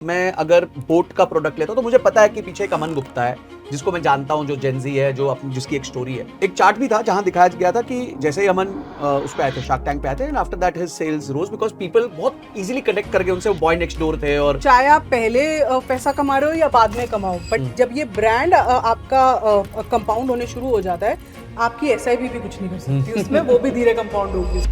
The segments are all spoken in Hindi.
मैं अगर बोट का प्रोडक्ट लेता हूं तो मुझे पता है कि पीछे एक अमन गुप्ता है जिसको मैं जानता हूं, जो जेनजी है, जो अपनी जिसकी एक स्टोरी है। एक चार्ट भी था जहां दिखाया गया था कि जैसे ही अमन उस पे आए थे, शार्क टैंक पे आए थे, and after that his sales rose because people बहुत इजीली कनेक्ट करके उनसे, वो बॉय नेक्स्ट डोर थे। और चाहे आप पहले पैसा कमा रहे हो या बाद में कमाओ, बट जब ये ब्रांड आपका कंपाउंड होने शुरू हो जाता है, आपकी एसआईपी भी कुछ नहीं कर सकती उसमें, वो भी धीरे कंपाउंड होगी।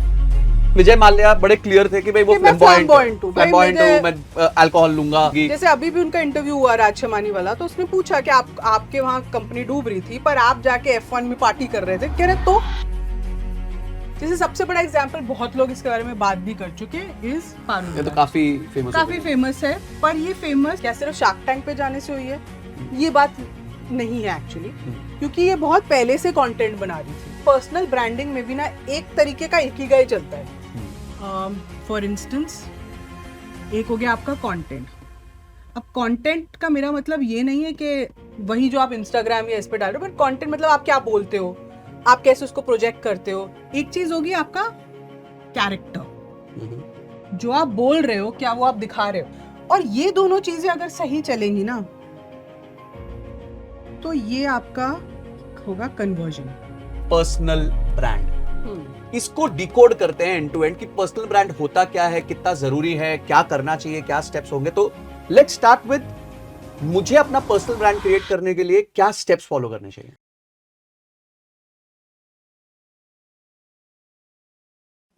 विजय माल्या बड़े क्लियर थे कि भाई वो फ्लैम्बॉयंट हूँ, मैं अल्कोहल लूंगा। जैसे अभी भी उनका इंटरव्यू हुआ राज शमानी वाला, तो उसने पूछा कि आपके वहाँ कंपनी डूब रही थी पर आप जाके F1 में पार्टी कर रहे थे, कह रहे तो जैसे सबसे बड़ा एग्जांपल, बहुत लोग इसके बारे में बात भी कर चुके, इज पारुल। ये तो काफी फेमस है, पर ये फेमस क्या सिर्फ शार्क टैंक पे जाने से हुई है? ये बात नहीं है एक्चुअली, क्योंकि ये बहुत पहले से कंटेंट बना रही थी। पर्सनल ब्रांडिंग में भी ना एक तरीके का इकिगाई चलता है। फॉर इंस्टेंस, एक हो गया आपका कंटेंट। अब कंटेंट का मेरा मतलब ये नहीं है कि वही जो आप इंस्टाग्राम या इस पे डाल रहे हो, बट कंटेंट मतलब आप क्या बोलते हो, आप कैसे उसको प्रोजेक्ट करते हो। एक चीज होगी आपका कैरेक्टर, जो आप बोल रहे हो क्या वो आप दिखा रहे हो, और ये दोनों चीजें अगर सही चलेंगी ना, तो ये आपका होगा कन्वर्जन। पर्सनल ब्रांड, इसको डिकोड करते हैं एंड टू एंड कि पर्सनल ब्रांड होता क्या है, कितना जरूरी है, क्या करना चाहिए, क्या स्टेप्स होंगे। तो लेट्स स्टार्ट विद, मुझे अपना पर्सनल ब्रांड क्रिएट करने के लिए क्या स्टेप्स फॉलो करने चाहिए।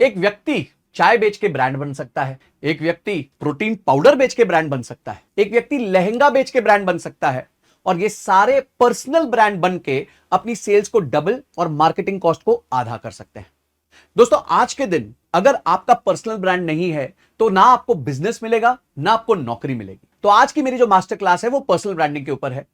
एक व्यक्ति चाय बेच के ब्रांड बन सकता है, एक व्यक्ति प्रोटीन पाउडर बेच के ब्रांड बन सकता है, एक व्यक्ति लहंगा बेच के ब्रांड बन सकता है, और ये सारे पर्सनल ब्रांड बन के अपनी सेल्स को डबल और मार्केटिंग कॉस्ट को आधा कर सकते हैं। दोस्तों, आज के दिन अगर आपका पर्सनल ब्रांड नहीं है तो ना आपको बिजनेस मिलेगा, ना आपको नौकरी मिलेगी। तो आज की मेरी जो मास्टर क्लास है वो पर्सनल ब्रांडिंग के ऊपर है,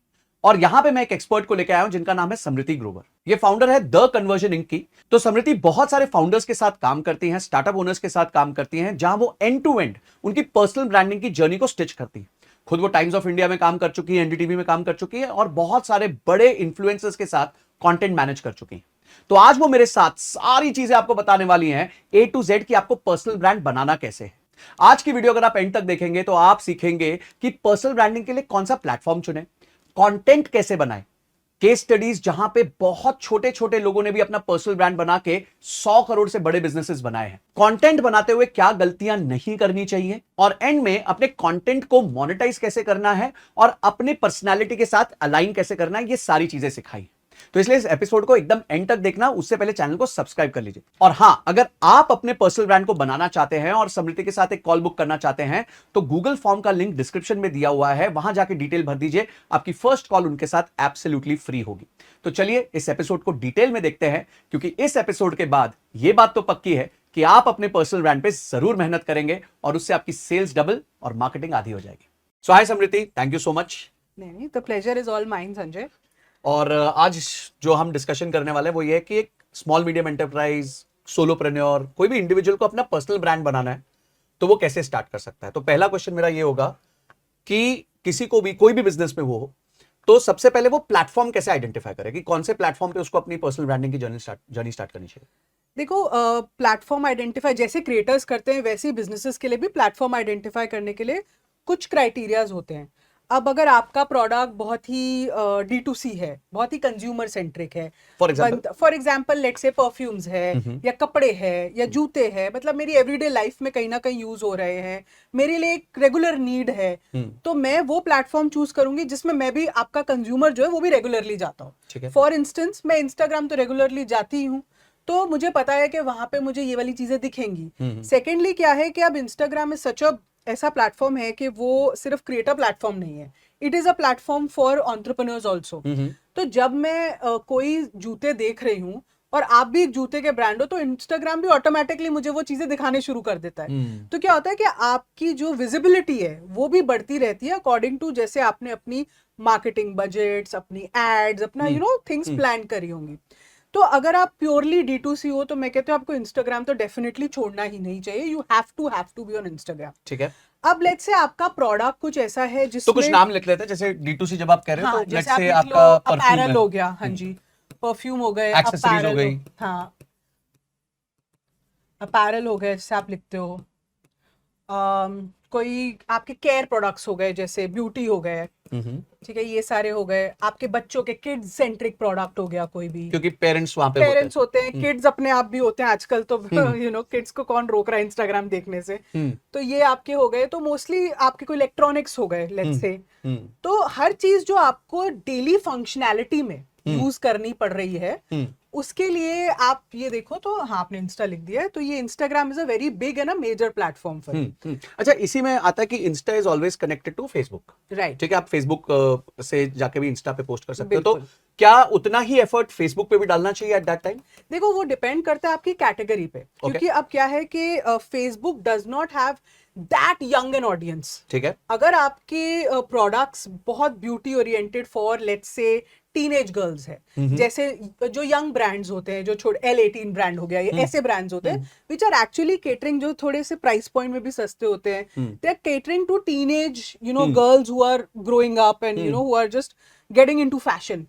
और यहां पे मैं एक एक्सपर्ट को लेकर आया हूं जिनका नाम है समृति ग्रोवर। ये फाउंडर है द कन्वर्जन इंक की। तो समृति बहुत सारे फाउंडर्स के साथ काम करती हैं, स्टार्टअप ओनर्स के साथ काम करती हैं, जहां वो एंड टू एंड उनकी पर्सनल ब्रांडिंग की जर्नी को स्टिच करती है। खुद वो टाइम्स ऑफ इंडिया में काम कर चुकी है, एनडीटीवी में काम कर चुकी है, और बहुत सारे बड़े इन्फ्लुएंसर्स के साथ कंटेंट मैनेज कर चुकी है। तो आज वो मेरे साथ सारी चीजें आपको बताने वाली हैं A to Z कि आपको पर्सनल ब्रांड बनाना कैसे है। आज की वीडियो अगर आप एंड तक देखेंगे तो आप सीखेंगे कि पर्सनल ब्रांडिंग के लिए कौन सा प्लेटफॉर्म चुने, कंटेंट कैसे बनाए, केस स्टडीज जहां पे बहुत छोटे छोटे लोगों ने भी अपना पर्सनल ब्रांड बना के 100 करोड़ से बड़े बिजनेसेस बनाए हैं, कंटेंट बनाते हुए क्या गलतियां नहीं करनी चाहिए, और एंड में अपने कंटेंट को मोनेटाइज कैसे करना है और अपने पर्सनालिटी के साथ अलाइन कैसे करना है, ये सारी चीजें सिखाई। तो इसलिए इस एपिसोड को एकदम एंड तक देखना, उससे पहले चैनल को सब्सक्राइब कर लीजिए। और हां, अगर आप अपने पर्सनल ब्रांड को बनाना चाहते हैं और समृति के साथ एक कॉल बुक करना चाहते हैं तो गूगल फॉर्म का लिंक डिस्क्रिप्शन में दिया हुआ है, वहां जाके डिटेल भर दीजिए। आपकी फर्स्ट कॉल उनके साथ एब्सोल्युटली फ्री होगी। तो चलिए इस एपिसोड को डिटेल में देखते हैं, क्योंकि इस एपिसोड के बाद यह बात तो पक्की है कि आप अपने पर्सनल ब्रांड पे जरूर मेहनत करेंगे और उससे आपकी सेल्स डबल और मार्केटिंग आधी हो जाएगी। सो हाय समृति, थैंक यू सो मच। नहीं, the pleasure is all mine Sanjay. और आज जो हम डिस्कशन करने वाले हैं वो ये है कि एक स्मॉल मीडियम एंटरप्राइज, सोलोप्रेन्योर, कोई भी इंडिविजुअल को अपना पर्सनल ब्रांड बनाना है तो वो कैसे स्टार्ट कर सकता है। तो पहला क्वेश्चन मेरा ये होगा कि किसी को भी कोई भी बिजनेस में हो तो सबसे पहले वो प्लेटफॉर्म कैसे आइडेंटिफाई करे कि कौन से प्लेटफॉर्म पे उसको अपनी पर्सनल ब्रांडिंग की जर्नी स्टार्ट करनी चाहिए। देखो, प्लेटफॉर्म आइडेंटिफाई जैसे क्रिएटर्स करते हैं वैसे ही बिजनेसेस के लिए भी प्लेटफॉर्म आइडेंटिफाई करने के लिए कुछ क्राइटेरियाज होते हैं। अब अगर आपका प्रोडक्ट बहुत ही D2C है, बहुत ही कंज्यूमर सेंट्रिक है, for example let's say perfumes है या कपड़े है या जूते हैं, मतलब मेरी एवरीडे लाइफ में कहीं ना कहीं यूज हो रहे हैं, मेरे लिए एक रेगुलर नीड है, तो मैं वो प्लेटफॉर्म चूज करूंगी जिसमें मैं भी आपका कंज्यूमर जो है वो भी रेगुलरली जाता हूँ। फॉर इंस्टेंस, मैं इंस्टाग्राम तो रेगुलरली जाती हूँ, तो मुझे पता है कि वहां पे मुझे ये वाली चीजें दिखेंगी। सेकेंडली क्या है कि अब इंस्टाग्राम में सच अ ऐसा प्लेटफॉर्म है कि वो सिर्फ क्रिएटर प्लेटफॉर्म नहीं है, it is a platform for entrepreneurs also. तो जब मैं कोई जूते देख रही हूँ और आप भी एक जूते के ब्रांड हो, तो इंस्टाग्राम भी ऑटोमेटिकली मुझे वो चीजें दिखाने शुरू कर देता है। तो क्या होता है कि आपकी जो विजिबिलिटी है वो भी बढ़ती रहती है अकॉर्डिंग टू जैसे आपने अपनी मार्केटिंग बजट्स, अपनी एड्स, अपना थिंग्स प्लान करी होंगी। तो अगर आप प्योरली D2C हो तो मैं कहती हूँ आपको इंस्टाग्राम तो डेफिनेटली छोड़ना ही नहीं चाहिए। You have to be on Instagram. ठीक है। अब लेट्स से आपका प्रोडक्ट कुछ ऐसा है जिसमें तो कुछ नाम लिख लेते हैं, जैसे D2C जब आप कह रहे हो, हाँ, तो जैसे लेट्स से आप आपका अपैरल हो गया, हाँ जी, परफ्यूम हो गए, एक्सेसरीज हो गई, हाँ अपैरल हो गए जैसे आप लिखते हो, कोई आपके केयर प्रोडक्ट्स हो गए, जैसे ब्यूटी हो गए, ठीक है, ये सारे हो गए। आपके बच्चों के किड्स सेंट्रिक प्रोडक्ट हो गया कोई भी, क्योंकि पेरेंट्स वहां पे पेरेंट्स होते हैं, किड्स अपने आप भी होते हैं आजकल तो किड्स को कौन रोक रहा है इंस्टाग्राम देखने से। तो ये आपके हो गए। तो मोस्टली आपके कोई इलेक्ट्रॉनिक्स हो गए लेट्स से। तो हर चीज जो आपको डेली फंक्शनैलिटी में यूज करनी पड़ रही है, उसके लिए आप ये देखो तो हाँ, आपने इंस्टा लिख दिया है, तो ये Instagram is a very big and a major platform for. अच्छा, इसी में आता है कि Insta is always connected to Facebook, right. ठीक है, आप फेसबुक से जाके भी इंस्टा पे पोस्ट कर सकते हो, तो बिल्कुल। क्या उतना ही एफर्ट फेसबुक पे भी डालना चाहिए एट दैट टाइम? देखो, वो डिपेंड करता है आपकी कैटेगरी पे, क्योंकि अब क्या है कि Facebook does not have that young an audience, ठीक है। अगर आपके प्रोडक्ट्स बहुत beauty oriented for let's say teenage girls है, जैसे जो यंग ब्रांड्स होते हैं, जो छोटे L18 ब्रांड हो गया, ये ऐसे ब्रांड्स होते हैं विच आर एक्चुअली केटरिंग, जो थोड़े से प्राइस पॉइंट में भी सस्ते होते हैं, they are catering to teenage girls who are growing up and who are just getting into fashion.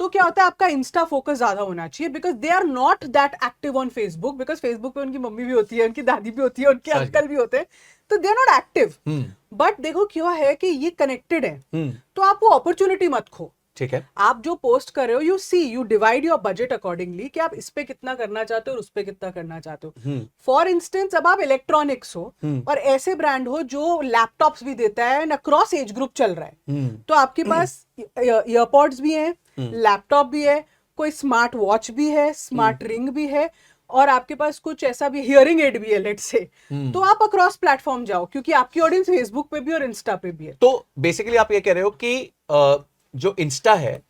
तो क्या होता है, आपका इंस्टा फोकस ज्यादा होना चाहिए, because they are not that active on Facebook, because Facebook पे उनकी मम्मी भी होती है, उनकी दादी भी होती है, उनके अंकल भी होते हैं, तो they are not active. But देखो क्यों है कि ये कनेक्टेड है, तो आप वो अपॉर्चुनिटी मत खो, ठीक है। आप जो पोस्ट कर रहे हो, you divide your budget accordingly कि आप इस पे कितना करना चाहते हो और उस पे कितना करना चाहते हो। फॉर इंस्टेंस, अब आप इलेक्ट्रॉनिक्स हो और ऐसे ब्रांड हो जो लैपटॉप्स भी देता है एंड अक्रॉस एज ग्रुप चल रहा है, तो आपके पास ईयरपॉड्स भी हैं, लैपटॉप भी है, कोई स्मार्ट वॉच भी है, स्मार्ट रिंग भी है, और आपके पास कुछ ऐसा भी हियरिंग एड भी है लेट्स से, तो आप अक्रॉस प्लेटफॉर्म जाओ, क्योंकि आपकी ऑडियंस फेसबुक पे भी और इंस्टा पे भी है। तो बेसिकली आप ये कह रहे हो कि जो इंस्टा है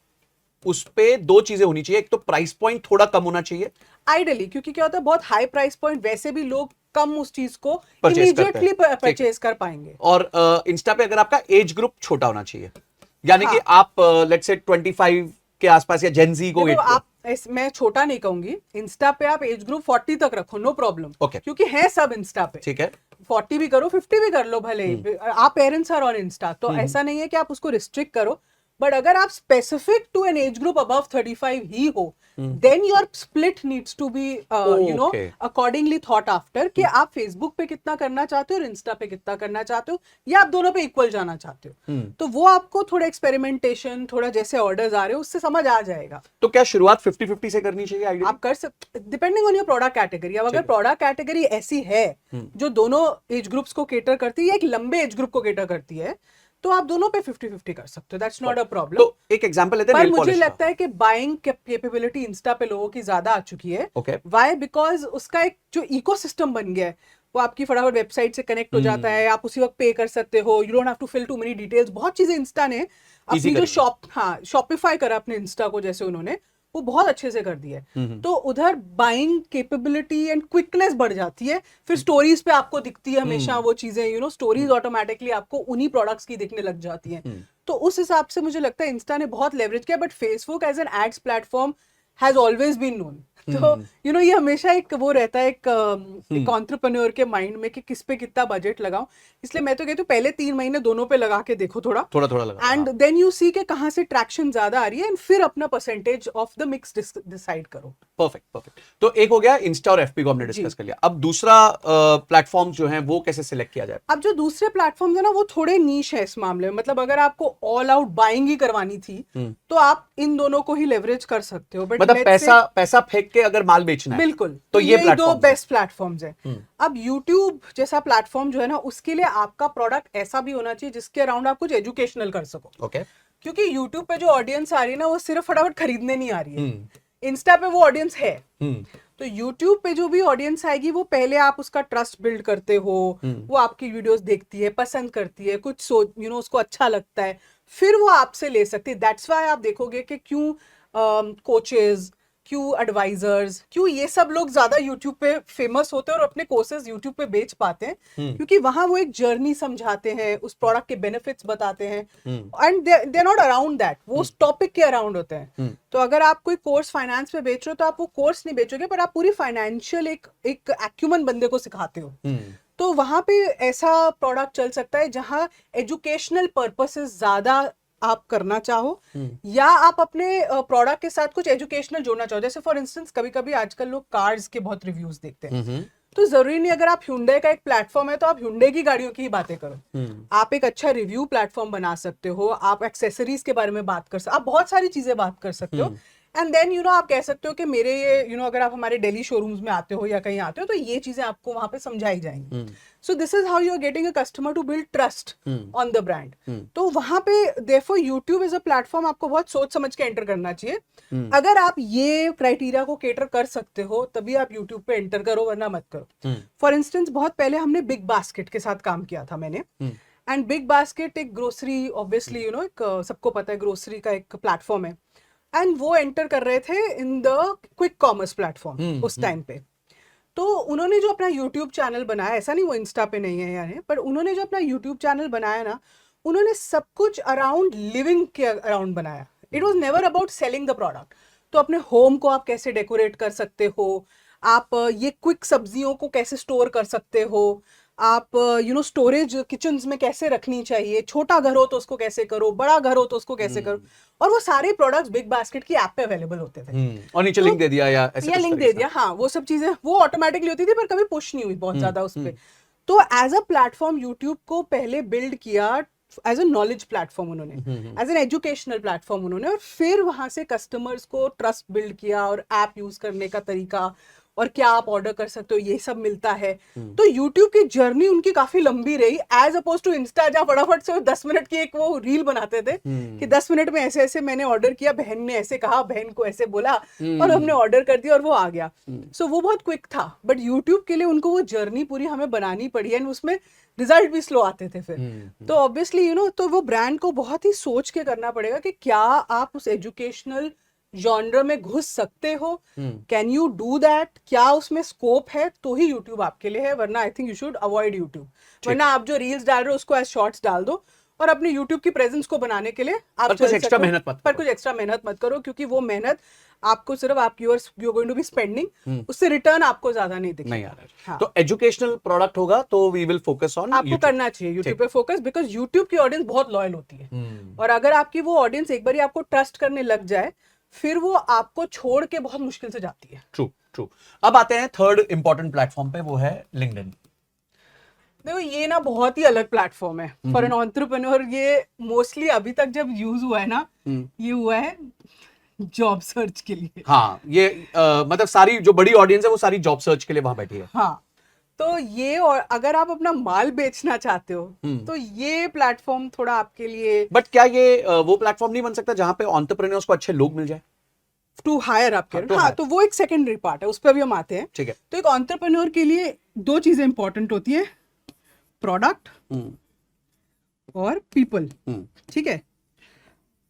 उस पे दो चीजें होनी चाहिए, एक तो प्राइस पॉइंट थोड़ा कम होना चाहिए आइडियली, क्योंकि क्या होता है, बहुत हाई प्राइस पॉइंट वैसे भी लोग कम उस चीज को Purchase इमीडिएटली करते हैं। परचेज कर पाएंगे। और इंस्टा पे अगर आपका एज ग्रुप छोटा होना चाहिए, यानी कि आप लेट्स से 25 के आसपास या जेनजी को देखो, आप मैं छोटा नहीं कहूंगी, इंस्टा पे आप एज ग्रुप 40 तक रखो, नो प्रॉब्लम, क्योंकि है सब इंस्टा पे, ठीक है, 40 भी करो, 50 भी कर लो भले, आप पेरेंट्स आर ऑन इंस्टा, तो ऐसा नहीं है कि आप उसको रिस्ट्रिक्ट करो। बट अगर आप specific to an age group above 35 ही हो, then your split needs to be accordingly thought after, कि आप फेसबुक पे कितना करना चाहते हो और इंस्टा पे कितना करना चाहते हो, या आप दोनों पे इक्वल जाना चाहते हो। तो वो आपको थोड़ा एक्सपेरिमेंटेशन, थोड़ा जैसे ऑर्डर्स आ रहे हो उससे समझ आ जाएगा। तो क्या शुरुआत 50-50 से करनी चाहिए आइडिया? आप कर सकते, depending on your product category. अब अगर प्रोडक्ट कैटेगरी ऐसी है जो दोनों एज ग्रुप्स को केटर करती है, एक लंबे एज ग्रुप को केटर करती है, तो आप दोनों पे 50-50 कर सकते हो, दैट्स नॉट अ प्रॉब्लम। तो एक एग्जांपल लेते हैं, पर मुझे लगता है कि बाइंग कैपेबिलिटी इंस्टा पे लोगों की ज्यादा आ चुकी है। व्हाई? बिकॉज उसका एक जो इकोसिस्टम बन गया है, वो आपकी फटाफट वेबसाइट से कनेक्ट हो जाता है, आप उसी वक्त पे कर सकते हो, you don't have to fill too many details. बहुत चीजें इंस्टा ने अपनी जो शॉपिफाई करा अपने इंस्टा को, जैसे उन्होंने वो बहुत अच्छे से कर दिया है, तो उधर बाइंग कैपेबिलिटी एंड क्विकनेस बढ़ जाती है। फिर स्टोरीज पे आपको दिखती है हमेशा वो चीजें, स्टोरीज ऑटोमेटिकली आपको उन्हीं प्रोडक्ट्स की दिखने लग जाती हैं। तो उस हिसाब से मुझे लगता है इंस्टा ने बहुत लेवरेज किया, but Facebook as an ads platform has always been known. तो ये हमेशा एक वो रहता है एक एंटरप्रेन्योर के माइंड में कि किस पे कितना बजट लगाऊं, इसलिए मैं तो कहती हूँ पहले 3 महीने दोनों पे लगा के देखो, थोड़ा लगा, एंड देन यू सी के कहां से ट्रैक्शन ज्यादा आ रही है, एंड फिर अपना percentage of the mix decide करो। परफेक्ट। तो एक हो गया इंस्टा और एफबी को हमने डिस्कस कर लिया, अब दूसरा प्लेटफॉर्म जो है वो कैसे सिलेक्ट किया जाए? अब जो दूसरे प्लेटफॉर्म है ना, वो थोड़े नीश है इस मामले में। मतलब अगर आपको ऑल आउट बाइंग ही करवानी थी तो आप इन दोनों को ही लेवरेज कर सकते हो, बट मतलब पैसा फेंक के अगर माल बेचना है, बिल्कुल, तो ये दो बेस्ट प्लेटफॉर्म्स हैं। अब YouTube जैसा प्लेटफॉर्म जो है ना, उसके लिए आपका प्रोडक्ट ऐसा भी होना चाहिए जिसके अराउंड आप कुछ एजुकेशनल कर सको। क्योंकि YouTube पे जो ऑडियंस आ रही है ना, वो सिर्फ फटाफट खरीदने नहीं आ रही है। इंस्टा पे वो ऑडियंस है, तो YouTube पे जो भी ऑडियंस आएगी, वो पहले आप उसका ट्रस्ट बिल्ड करते हो, वो आपकी वीडियोस देखती है, पसंद करती है, कुछ उसको अच्छा लगता है, फिर वो आपसे ले सकती है। दैट्स व्हाई आप देखोगे कि क्यों कोचेस, क्यों एडवाइजर्स, क्यों ये सब लोग ज्यादा YouTube पे फेमस होते हैं और अपने कोर्सेज YouTube पे बेच पाते हैं, क्योंकि वहां वो एक जर्नी समझाते हैं, उस प्रोडक्ट के बेनिफिट्स बताते हैं, and they are not around that, वो उस टॉपिक के अराउंड होते हैं। तो अगर आप कोई कोर्स फाइनेंस पे बेच रहे हो, तो आप वो कोर्स नहीं बेचोगे, पर आप पूरी फाइनेंशियल एक एक्यूमन बंदे को सिखाते हो। तो वहां पे ऐसा प्रोडक्ट चल सकता है जहां एजुकेशनल पर्पसेस ज्यादा आप करना चाहो, या आप अपने प्रोडक्ट के साथ कुछ एजुकेशनल जोड़ना चाहो। जैसे फॉर इंस्टेंस, कभी कभी आजकल लोग कार्स के बहुत रिव्यूज देखते हैं, तो जरूरी नहीं अगर आप Hyundai का एक प्लेटफॉर्म है तो आप Hyundai की गाड़ियों की ही बातें करो। आप एक अच्छा रिव्यू प्लेटफॉर्म बना सकते हो, आप एक्सेसरीज के बारे में बात कर सकते हो, आप बहुत सारी चीजें बात कर सकते हो। एंड देन आप कह सकते हो कि मेरे ये अगर आप हमारे दिल्ली शोरूम्स में आते हो या कहीं आते हो तो ये चीजें आपको वहां पे समझाई जाएंगी। So this is how you are getting a customer to build trust on the brand. तो वहां पे therefore YouTube is a platform, आपको बहुत सोच समझ के एंटर करना चाहिए। अगर आप ये क्राइटेरिया को केटर कर सकते हो तभी आप यूट्यूब पे एंटर करो, वरना मत करो। फॉर इंस्टेंस बहुत पहले हमने बिग बास्केट के साथ काम किया था मैंने, एंड बिग बास्केट एक ग्रोसरी ऑब्वियसली एक सबको पता है ग्रोसरी का एक प्लेटफॉर्म है, एंड वो एंटर कर रहे थे in the quick commerce platform उस टाइम पे। तो उन्होंने जो अपना यूट्यूब चैनल बनाया, ऐसा नहीं वो इंस्टा पे नहीं है यानी, पर उन्होंने जो अपना यूट्यूब चैनल बनाया ना, उन्होंने सब कुछ अराउंड लिविंग के अराउंड बनाया। It was never about selling the product. तो अपने होम को आप कैसे डेकोरेट कर सकते हो, आप ये क्विक सब्जियों को कैसे स्टोर कर सकते हो, आप स्टोरेज किचन्स में कैसे रखनी चाहिए, छोटा घर हो तो उसको कैसे करो, बड़ा घर हो तो उसको कैसे करो, और वो सारे प्रोडक्ट्स बिग बास्केट की ऐप पे अवेलेबल होते थे। और नीचे लिंक दे दिया या ऐसे कुछ लिंक तरीके दे से। दिया, हाँ वो सब चीजें वो ऑटोमेटिकली होती थी, पर कभी पुश नहीं हुई बहुत ज्यादा उस पे। तो एज अ प्लेटफॉर्म यूट्यूब को पहले बिल्ड किया एज अ नॉलेज प्लेटफॉर्म उन्होंने, एज एन एजुकेशनल प्लेटफॉर्म उन्होंने, और फिर वहां से कस्टमर्स को ट्रस्ट बिल्ड किया और ऐप यूज करने का तरीका और क्या आप ऑर्डर कर सकते हो ये सब मिलता है। तो YouTube की जर्नी उनकी काफी लंबी रही एज अपोज टू इंस्टा, जहाँ फटाफट से 10 मिनट की एक वो रील बनाते थे कि 10 मिनट में ऐसे ऐसे मैंने ऑर्डर किया, बहन ने ऐसे कहा, बहन को ऐसे बोला और हमने ऑर्डर कर दिया और वो आ गया। सो वो बहुत क्विक था, बट YouTube के लिए उनको वो जर्नी पूरी हमें बनानी पड़ी एंड उसमें रिजल्ट भी स्लो आते थे फिर। तो ऑब्वियसली तो वो ब्रांड को बहुत ही सोच के करना पड़ेगा कि क्या आप उस एजुकेशनल जॉनर में घुस सकते हो, कैन यू डू दैट, क्या उसमें स्कोप है, तो ही यूट्यूब आपके लिए है, वरना I think you should avoid YouTube. वरना आप जो रील्स डाल रहे हो उसको एज शॉर्ट्स डाल दो और अपने यूट्यूब की प्रेजेंस को बनाने के लिए आप कुछ एक्स्ट्रा मेहनत मत पर कुछ एक्स्ट्रा मेहनत मत करो, क्योंकि वो मेहनत आपको सिर्फ आप you are going to be spending, उससे रिटर्न आपको ज्यादा नहीं दिखेगा। नहीं आ रहा है। तो एजुकेशनल प्रोडक्ट होगा तो वी विल फोकस ऑन आपको करना चाहिए यूट्यूब पे फोकस, बिकॉज यूट्यूब की ऑडियंस बहुत लॉयल होती है, और अगर आपकी वो ऑडियंस एक बार आपको ट्रस्ट करने लग जाए फिर वो आपको छोड़ के बहुत मुश्किल से जाती है। True true. अब आते हैं थर्ड इंपॉर्टेंट प्लेटफॉर्म पे, वो है लिंक्डइन। देखो ये ना बहुत ही अलग प्लेटफॉर्म है फॉर एन एंटरप्रेन्योर। ये मोस्टली अभी तक जब यूज हुआ है ना, ये हुआ है जॉब सर्च के लिए। हाँ ये मतलब सारी जो बड़ी ऑडियंस है वो सारी जॉब सर्च के लिए वहां बैठी है। हाँ, तो ये, और अगर आप अपना माल बेचना चाहते हो तो ये प्लेटफॉर्म थोड़ा आपके लिए। बट क्या ये वो प्लेटफॉर्म नहीं बन सकता जहां पे एंटरप्रेन्योर्स को अच्छे लोग मिल जाए टू हायर आपके? हाँ, तो वो एक सेकेंडरी पार्ट है, उस पर भी हम आते हैं। ठीक है। तो एक एंटरप्रेन्योर के लिए दो चीजें इंपॉर्टेंट होती है, प्रोडक्ट और पीपल। ठीक है,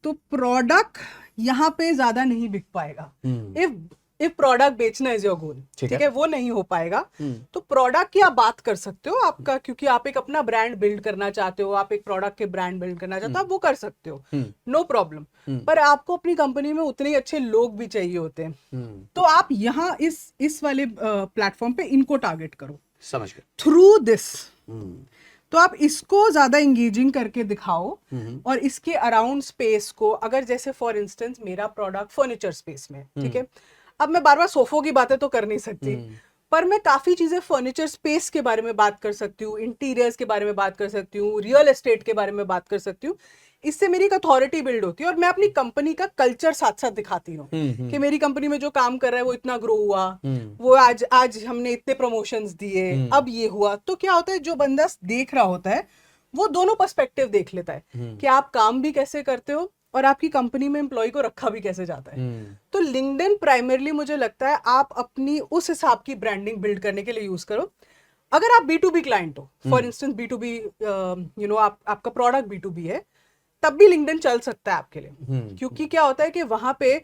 तो प्रोडक्ट यहाँ पे ज्यादा नहीं बिक पाएगा। इफ प्रोडक्ट बेचना इज योर गोल, ठीक है, वो नहीं हो पाएगा। तो प्रोडक्ट की आप बात कर सकते हो आपका, क्योंकि आप एक अपना ब्रांड बिल्ड करना चाहते हो, आप एक प्रोडक्ट के ब्रांड बिल्ड करना चाहते हो, आप वो कर सकते हो, नो प्रॉब्लम। पर आपको अपनी कंपनी में उतने अच्छे लोग भी चाहिए होते हैं। तो आप यहाँ इस वाले प्लेटफॉर्म पे इनको टारगेट करो, समझ गए, थ्रू दिस। तो आप इसको ज्यादा इंगेजिंग करके दिखाओ और इसके अराउंड स्पेस को, अगर जैसे फॉर इंस्टेंस मेरा प्रोडक्ट फर्नीचर स्पेस में, ठीक है, अब मैं बार बार सोफों की बातें तो कर नहीं सकती, पर मैं काफी चीजें फर्नीचर स्पेस के बारे में बात कर सकती हूँ, इंटीरियर्स के बारे में बात कर सकती हूँ, रियल एस्टेट के बारे में बात कर सकती हूँ। इससे मेरी एक अथॉरिटी बिल्ड होती है और मैं अपनी कंपनी का कल्चर साथ साथ दिखाती हूँ कि मेरी कंपनी में जो काम कर रहा है वो इतना ग्रो हुआ, वो आज हमने इतने प्रमोशंस दिए, अब ये हुआ। तो क्या होता है, जो बंदा देख रहा होता है वो दोनों पर्सपेक्टिव देख लेता है कि आप काम भी कैसे करते हो और आपकी कंपनी में एम्प्लॉय को रखा भी कैसे जाता है। तो लिंक्डइन प्राइमरली मुझे लगता है आप अपनी उस हिसाब की ब्रांडिंग बिल्ड करने के लिए यूज करो। अगर आप B2B क्लाइंट हो, फॉर इंस्टेंस B2B आपका प्रोडक्ट B2B है, तब भी लिंक्डइन चल सकता है आपके लिए, क्योंकि क्या होता है कि वहां पे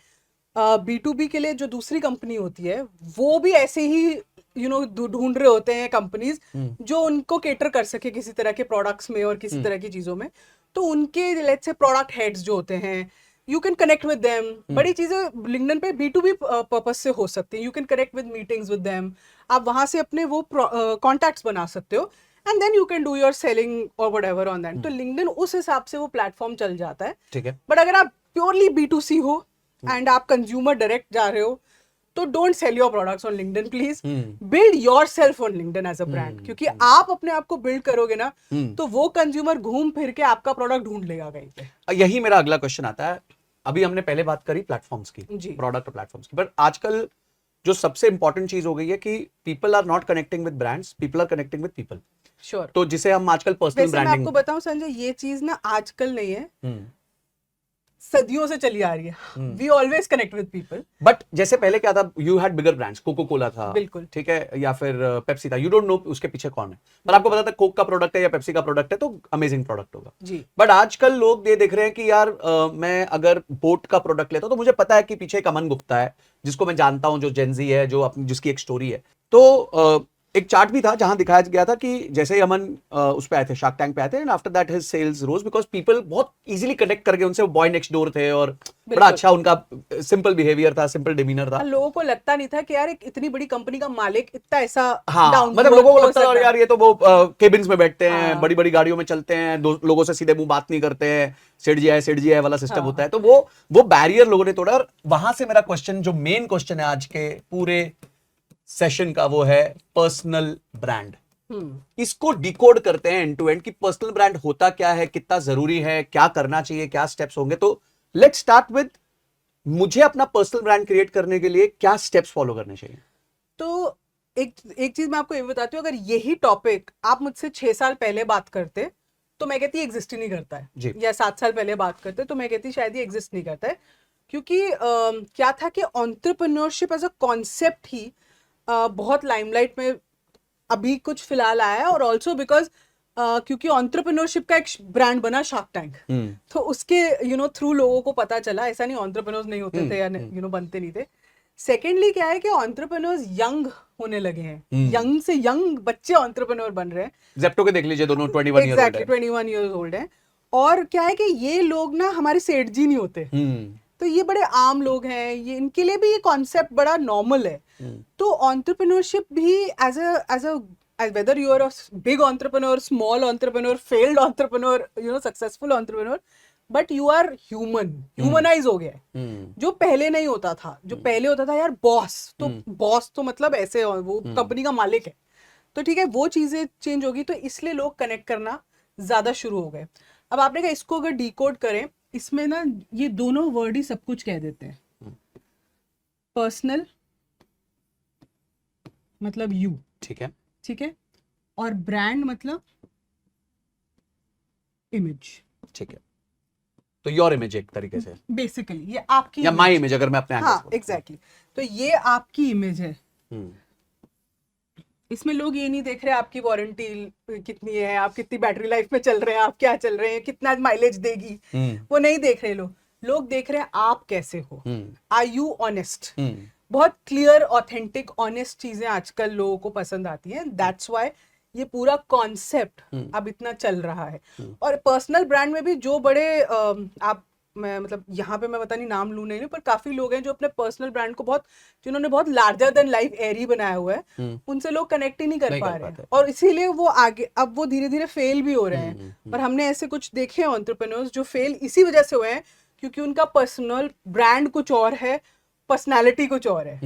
B2B के लिए जो दूसरी कंपनी होती है वो भी ऐसे ही ढूंढ रहे होते हैं कंपनीज जो उनको केटर कर सके किसी तरह के प्रोडक्ट्स में और किसी तरह की चीजों में। तो उनके लेट्स से प्रोडक्ट हेड्स जो होते हैं, you can connect with them. बड़ी चीजें लिंक्डइन पे B2B पर्पस से हो सकती हैं, you can connect with meetings with them, आप वहां से अपने वो कॉन्टैक्ट्स बना सकते हो and then you can do your selling और व्हाटएवर ऑन दैट। तो लिंक्डइन उस हिसाब से वो प्लेटफॉर्म चल जाता है, ठीक है। बट अगर आप प्योरली B2C हो एंड आप कंज्यूमर डायरेक्ट जा रहे हो, तो don't sell your products on LinkedIn please, build yourself on LinkedIn as a brand, क्योंकि आप अपने आप को बिल्ड करोगे ना तो वो कंज्यूमर घूम फिर के आपका प्रोडक्ट ढूंढ लेगा कहीं पे। यही मेरा अगला क्वेश्चन आता है। अभी हमने पहले बात करी प्लेटफॉर्म्स की, जी। प्रोडक्ट प्लेटफॉर्म्स की, बट आजकल जो सबसे इंपॉर्टेंट चीज हो गई है कि people are not connecting with brands, people are connecting with people. Sure. तो जिसे हम आजकल पर्सनल वैसे मैं ब्रांडिंग, आपको बताऊं संजय, ये चीज ना आजकल नहीं है, सदियों से चली आ रही है। We always connect with people. But जैसे पहले क्या था, you had bigger brands, Coca Cola था, बिल्कुल। ठीक है, या फिर पेप्सी था, यू डोंट नो उसके पीछे कौन है, पर आपको पता था कोक का प्रोडक्ट है या पेप्सी का प्रोडक्ट है तो अमेजिंग प्रोडक्ट होगा जी। बट आजकल लोग ये देख रहे हैं कि यार मैं अगर बोट का प्रोडक्ट लेता हूं तो मुझे पता है कि पीछे एक अमन गुप्ता है जिसको मैं जानता हूं, जो जेनजी है, जो अपनी जिसकी एक स्टोरी है। तो एक चार्ट भी था जहां दिखाया गया था कि जैसे ही अमन उस पे आए थे, शार्क टैंक पे आए थे, and after that his sales rose because people बहुत इजीली कनेक्ट कर गए उनसे। वो बॉय नेक्स्ट डोर थे और बड़ा अच्छा उनका सिंपल बिहेवियर था, सिंपल डिमीनर था। लोगों को लगता नहीं था कि यार एक इतनी बड़ी कंपनी का मालिक इतना ऐसा हाँ, मतलब लोगों को लगता है यार ये तो वो केबिन्स में बैठते हैं, बड़ी बड़ी गाड़ियों में चलते हैं, लोगों से सीधे मुंह बात नहीं करते हैं, सेठ जी है वाला सिस्टम होता है। तो वो बैरियर लोगों ने तोड़ा। और वहां से मेरा क्वेश्चन, जो मेन क्वेश्चन है आज के पूरे सेशन का, वो है पर्सनल ब्रांड। इसको डिकोड करते हैं एंड टू एंड कि पर्सनल ब्रांड होता क्या है, कितना जरूरी है, क्या करना चाहिए, क्या स्टेप्स होंगे। तो लेट्स स्टार्ट विद, मुझे अपना पर्सनल ब्रांड क्रिएट करने के लिए क्या स्टेप्स फॉलो करने चाहिए? तो एक चीज मैं आपको ये बताती हूँ, अगर यही टॉपिक आप मुझसे 6 साल पहले बात करते तो मैं कहती एग्जिस्ट ही नहीं करता है, या 7 साल पहले बात करते तो मैं कहती शायद ये एग्जिस्ट नहीं करता है। क्योंकि क्या था कि एंटरप्रेन्योरशिप एज अ कॉन्सेप्ट ही बहुत लाइमलाइट में अभी कुछ फिलहाल आया है, और ऑल्सो बिकॉज क्योंकि एंटरप्रेन्योरशिप का एक ब्रांड बना शार्क टैंक, तो उसके थ्रू लोगों को पता चला, ऐसा नहीं एंटरप्रेन्योर्स नहीं होते थे या बनते नहीं थे। सेकेंडली क्या है कि एंटरप्रेन्योर्स यंग होने लगे हैं, यंग से यंग बच्चे एंटरप्रेन्योर बन रहे हैं। जेप्टो के देख लीजिए, दोनों 21 ईयर ओल्ड है। 21 ईयर्स ओल्ड है। और क्या है कि ये लोग ना हमारे सेठ जी नहीं होते, तो ये बड़े आम लोग हैं, ये इनके लिए भी ये कॉन्सेप्ट बड़ा नॉर्मल है। तो एंटरप्रेन्योरशिप भी as a whether you are a big entrepreneur, small entrepreneur, failed entrepreneur, successful entrepreneur, but you are humanize हो गया, जो पहले नहीं होता था। जो पहले होता था यार बॉस तो मतलब ऐसे वो कंपनी का मालिक है, तो ठीक है, वो चीजें चेंज होगी। तो इसलिए लोग कनेक्ट करना ज्यादा शुरू हो गए। अब आपने कहा इसको अगर डिकोड करें, इसमें ना ये दोनों वर्ड ही सब कुछ कह देते हैं। पर्सनल मतलब यू, ठीक है, और ब्रांड मतलब इमेज, ठीक है। तो योर इमेज एक तरीके से, बेसिकली ये आपकी या माय इमेज, अगर मैं अपने हाँ एग्जैक्टली। तो ये आपकी इमेज है। इसमें लोग ये नहीं देख रहे आपकी वारंटी कितनी है, आप कितनी बैटरी लाइफ में चल रहे हैं, आप क्या चल रहे हैं, कितना माइलेज देगी, वो नहीं देख रहे लोग देख रहे हैं आप कैसे हो, आर यू ऑनेस्ट। बहुत क्लियर, ऑथेंटिक, ऑनेस्ट चीजें आजकल लोगों को पसंद आती हैं। दैट्स व्हाई ये पूरा कॉन्सेप्ट अब इतना चल रहा है। और पर्सनल ब्रांड में भी जो बड़े मैं मतलब यहाँ पे मैं पता नहीं नाम लूं नहीं, पर काफी लोग हैं जो अपने पर्सनल ब्रांड को जिन्होंने बहुत लार्जर देन लाइफ एरी बनाया हुआ है, उनसे लोग कनेक्ट ही नहीं कर पा रहे हैं, और इसीलिए वो आगे अब वो धीरे धीरे फेल भी हो रहे हैं। और हमने ऐसे कुछ देखे हैं एंटरप्रेन्योर्स जो फेल इसी वजह से हुए हैं, क्योंकि उनका पर्सनल ब्रांड कुछ और है, पर्सनालिटी कुछ और है,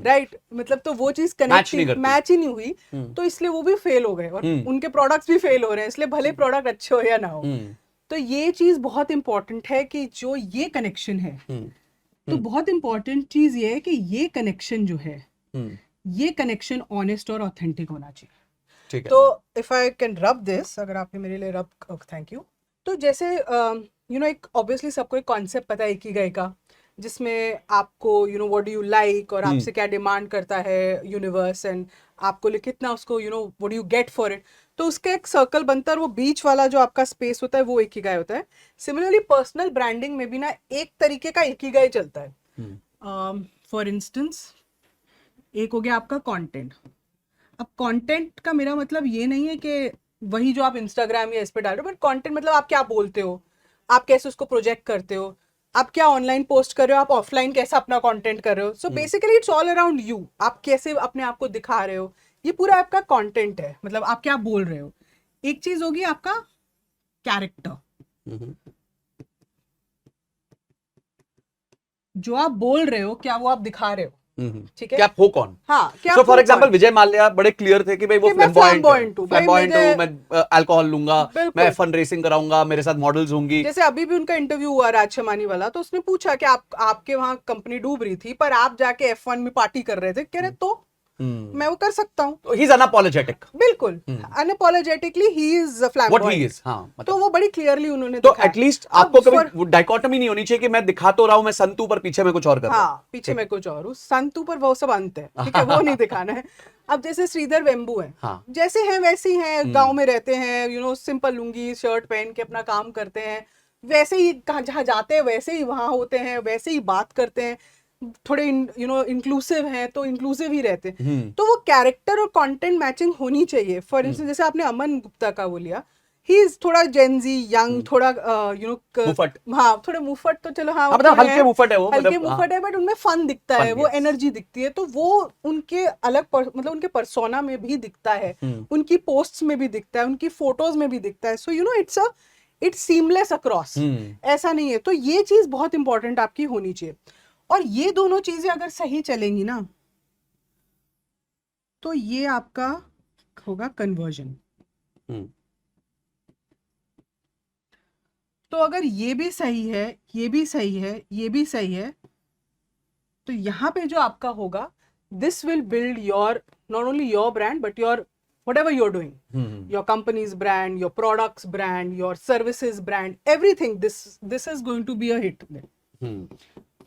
राइट? मतलब तो वो चीज कनेक्ट मैच ही नहीं हुई, तो इसलिए वो भी फेल हो गए, और उनके प्रोडक्ट्स भी फेल हो रहे हैं, इसलिए भले प्रोडक्ट अच्छे हो या ना हो। तो ये चीज बहुत इंपॉर्टेंट है कि जो ये कनेक्शन है, तो बहुत इंपॉर्टेंट चीज ये है कि ये कनेक्शन जो है, ये कनेक्शन ऑनेस्ट और ऑथेंटिक होना चाहिए। ठीक है। तो if I can rub this, अगर आपने मेरे लिए रब, थैंक यू। तो जैसे एक ऑब्वियसली सबको एक कॉन्सेप्ट पता है इकिगाई का, जिसमें आपको व्हाट डू यू लाइक, और आपसे क्या डिमांड करता है यूनिवर्स, एंड आपको कितना उसको what do you get for it. तो उसका एक सर्कल बनता है, और वो बीच वाला जो आपका स्पेस होता है वो इकिगाई होता है। सिमिलरली पर्सनल ब्रांडिंग में भी ना एक तरीके का इकिगाई चलता है। फॉर इंस्टेंस, एक हो गया आपका कंटेंट। अब कंटेंट का मेरा मतलब ये नहीं है कि वही जो आप इंस्टाग्राम या इस पे डाल रहे हो, बट कंटेंट मतलब आप क्या बोलते हो, आप कैसे उसको प्रोजेक्ट करते हो, आप क्या ऑनलाइन पोस्ट कर रहे हो, आप ऑफलाइन कैसा अपना कंटेंट कर रहे हो। So basically it's all around you, आप कैसे अपने आप को दिखा रहे हो, ये पूरा आपका कंटेंट है, मतलब आप क्या बोल रहे हो। एक चीज होगी आपका कैरेक्टर, जो आप बोल रहे हो क्या वो आप दिखा रहे हो, ठीक है, कि आप हो कौन। हाँ, क्या so for example Vijay Mallya बड़े क्लियर थे कि भाई वो कि मैं flamboyant हूँ, भाई फ्लैम्बॉयंट हूँ, मुझे- मैं अल्कोहल लूंगा, बिल्कुल। मैं F1 रेसिंग कराऊंगा, मेरे साथ मॉडल्स होंगी। जैसे अभी भी उनका इंटरव्यू हुआ राज शमानी वाला, तो उसने पूछा कि आपके वहां कंपनी डूब रही थी पर आप जाके F1 में पार्टी कर रहे थे, कह रहे तो मैं वो कर सकता हूँ। ही इज अनअपोलोजेटिक, बिल्कुल unapologetically he is what he flamboyant. Is. हाँ तो मतलब वो बड़ी क्लियरली उन्होंने तो दिखाया। एटलीस्ट अब आपको कभी for- वो डाइकोटमी नहीं होनी चाहिए कि मैं दिखा तो रहा हूं मैं संतू पर पीछे में कुछ और कर रहा हूं। हाँ, पीछे में कुछ और हूँ, संतू पर वो सब अंत है, ठीक है, वो नहीं दिखाना है। अब जैसे श्रीधर वेम्बू है, हाँ। जैसे हैं वैसे ही हैं, गांव में रहते हैं, सिंपल लुंगी शर्ट पहन के अपना काम करते हैं, वैसे ही जहाँ जाते हैं वैसे ही वहां होते हैं, वैसे ही बात करते हैं, थोड़े इंक्लूसिव हैं तो इंक्लूसिव ही रहते हैं। तो वो कैरेक्टर और कंटेंट मैचिंग होनी चाहिए। फॉर इंस्टेंस जैसे आपने अमन गुप्ता का वो लिया, ही इज थोड़ा जेंजी यंग, थोड़ा मुफट। हाँ, थोड़े मुफट तो चलो, हाँ, हाँ मतलब थोड़े हल्के हैं, मुफट है वो, हल्के मतलब मुफट है, बट उनमें फन दिखता fun, है, वो yes. एनर्जी दिखती है, तो वो उनके अलग मतलब उनके पर्सोना में भी दिखता है, उनकी पोस्ट्स में भी दिखता है, उनकी फोटोज में भी दिखता है। सो इट्स सीमलेस अक्रॉस, ऐसा नहीं है। तो ये चीज बहुत इंपॉर्टेंट आपकी होनी चाहिए, और ये दोनों चीजें अगर सही चलेंगी ना, तो ये आपका होगा कन्वर्जन। तो अगर ये भी सही है, ये भी सही है, ये भी सही है, तो यहाँ पे जो आपका होगा, this will build your not only your brand but your whatever you're doing, your company's brand, your products brand, your services brand, everything, this is going to be a hit then.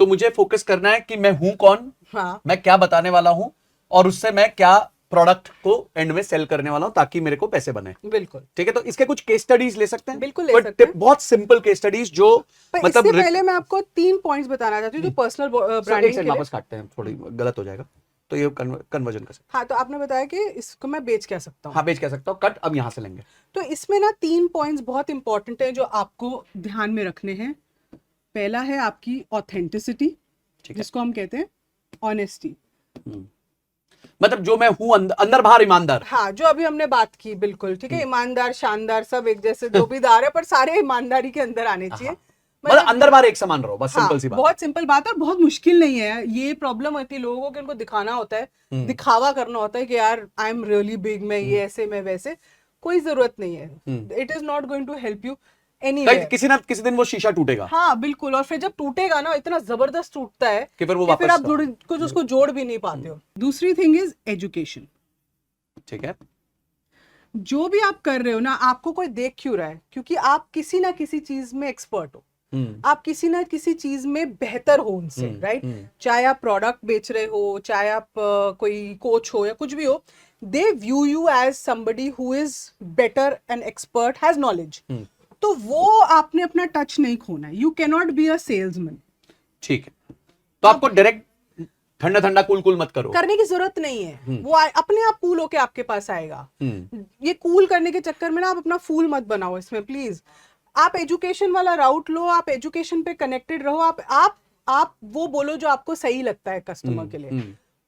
तो मुझे फोकस करना है कि मैं हूं कौन, हाँ, मैं क्या बताने वाला हूं, और उससे मैं क्या प्रोडक्ट को एंड में सेल करने वाला हूं ताकि मेरे को पैसे बने। बिल्कुल, ठीक है, तो इसके कुछ केस स्टडीज ले सकते हैं। बिल्कुल ले सकते हैं। बहुत सिंपल केस स्टडीज जो पर मतलब इससे पहले मैं आपको 3 पॉइंट्स बताना चाहती हूँ जो पर्सनल एक ब्रांडिंग सेकंड के लिए। वापस काटते हैं, थोड़ी गलत हो जाएगा, तो ये कन्वर्जन कर सकते हाँ, तो आपने बताया कि इसको मैं बेच कह सकता हैं। हूँ। हाँ बेच कह सकता हूँ, कट अब यहां से लेंगे। तो इसमें ना 3 पॉइंट्स बहुत इंपॉर्टेंट है जो आपको ध्यान में रखने हैं। पहला है आपकी ऑथेंटिसिटी, जिसको हम कहते हैं ऑनेस्टी। मतलब जो मैं हूं अंदर बाहर ईमानदार। हाँ, जो अभी हमने बात की, बिल्कुल ठीक है, ईमानदार शानदार सब एक जैसे जो भी दार है, पर सारे ईमानदारी के अंदर आने चाहिए। मतलब अंदर बाहर एक समान रहो, बस हाँ, सिंपल सी बात। बहुत सिंपल बात है और बहुत मुश्किल नहीं है। ये प्रॉब्लम होती है लोगों को कि उनको दिखाना होता है, दिखावा करना होता है कि यार आई एम रियली बिग, मैं ये ऐसे मैं वैसे। कोई जरूरत नहीं है, it is not going to help you anywhere. किसी ना किसी दिन वो शीशा टूटेगा। हाँ बिल्कुल, और फिर जब टूटेगा ना, इतना जबरदस्त टूटता है कि फिर वो कि फिर वापस आप कुछ उसको जोड़ भी नहीं पाते हो। दूसरी थिंग इज एजुकेशन। ठीक है, जो भी आप कर रहे हो ना, आपको कोई देख क्यों रहा है? क्योंकि आप किसी ना किसी चीज में एक्सपर्ट हो, आप किसी ना किसी चीज में बेहतर हो उनसे, राइट? चाहे आप प्रोडक्ट बेच रहे हो, चाहे आप कोई कोच हो या कुछ भी हो, they view you as somebody who is better and expert, has knowledge. तो वो आपने अपना टच नहीं खोना है। You can not be a salesman. ठीक है, तो आपको डायरेक्ट ठंडा ठंडा कूल कूल मत करो, करने की जरूरत नहीं है। वो अपने आप कूल होके आपके पास आएगा। ये कूल करने के चक्कर में ना आप अपना फूल मत बनाओ इसमें, प्लीज। आप एजुकेशन वाला राउट लो, आप एजुकेशन पे कनेक्टेड रहो, आप वो बोलो जो आपको सही लगता है कस्टमर के लिए,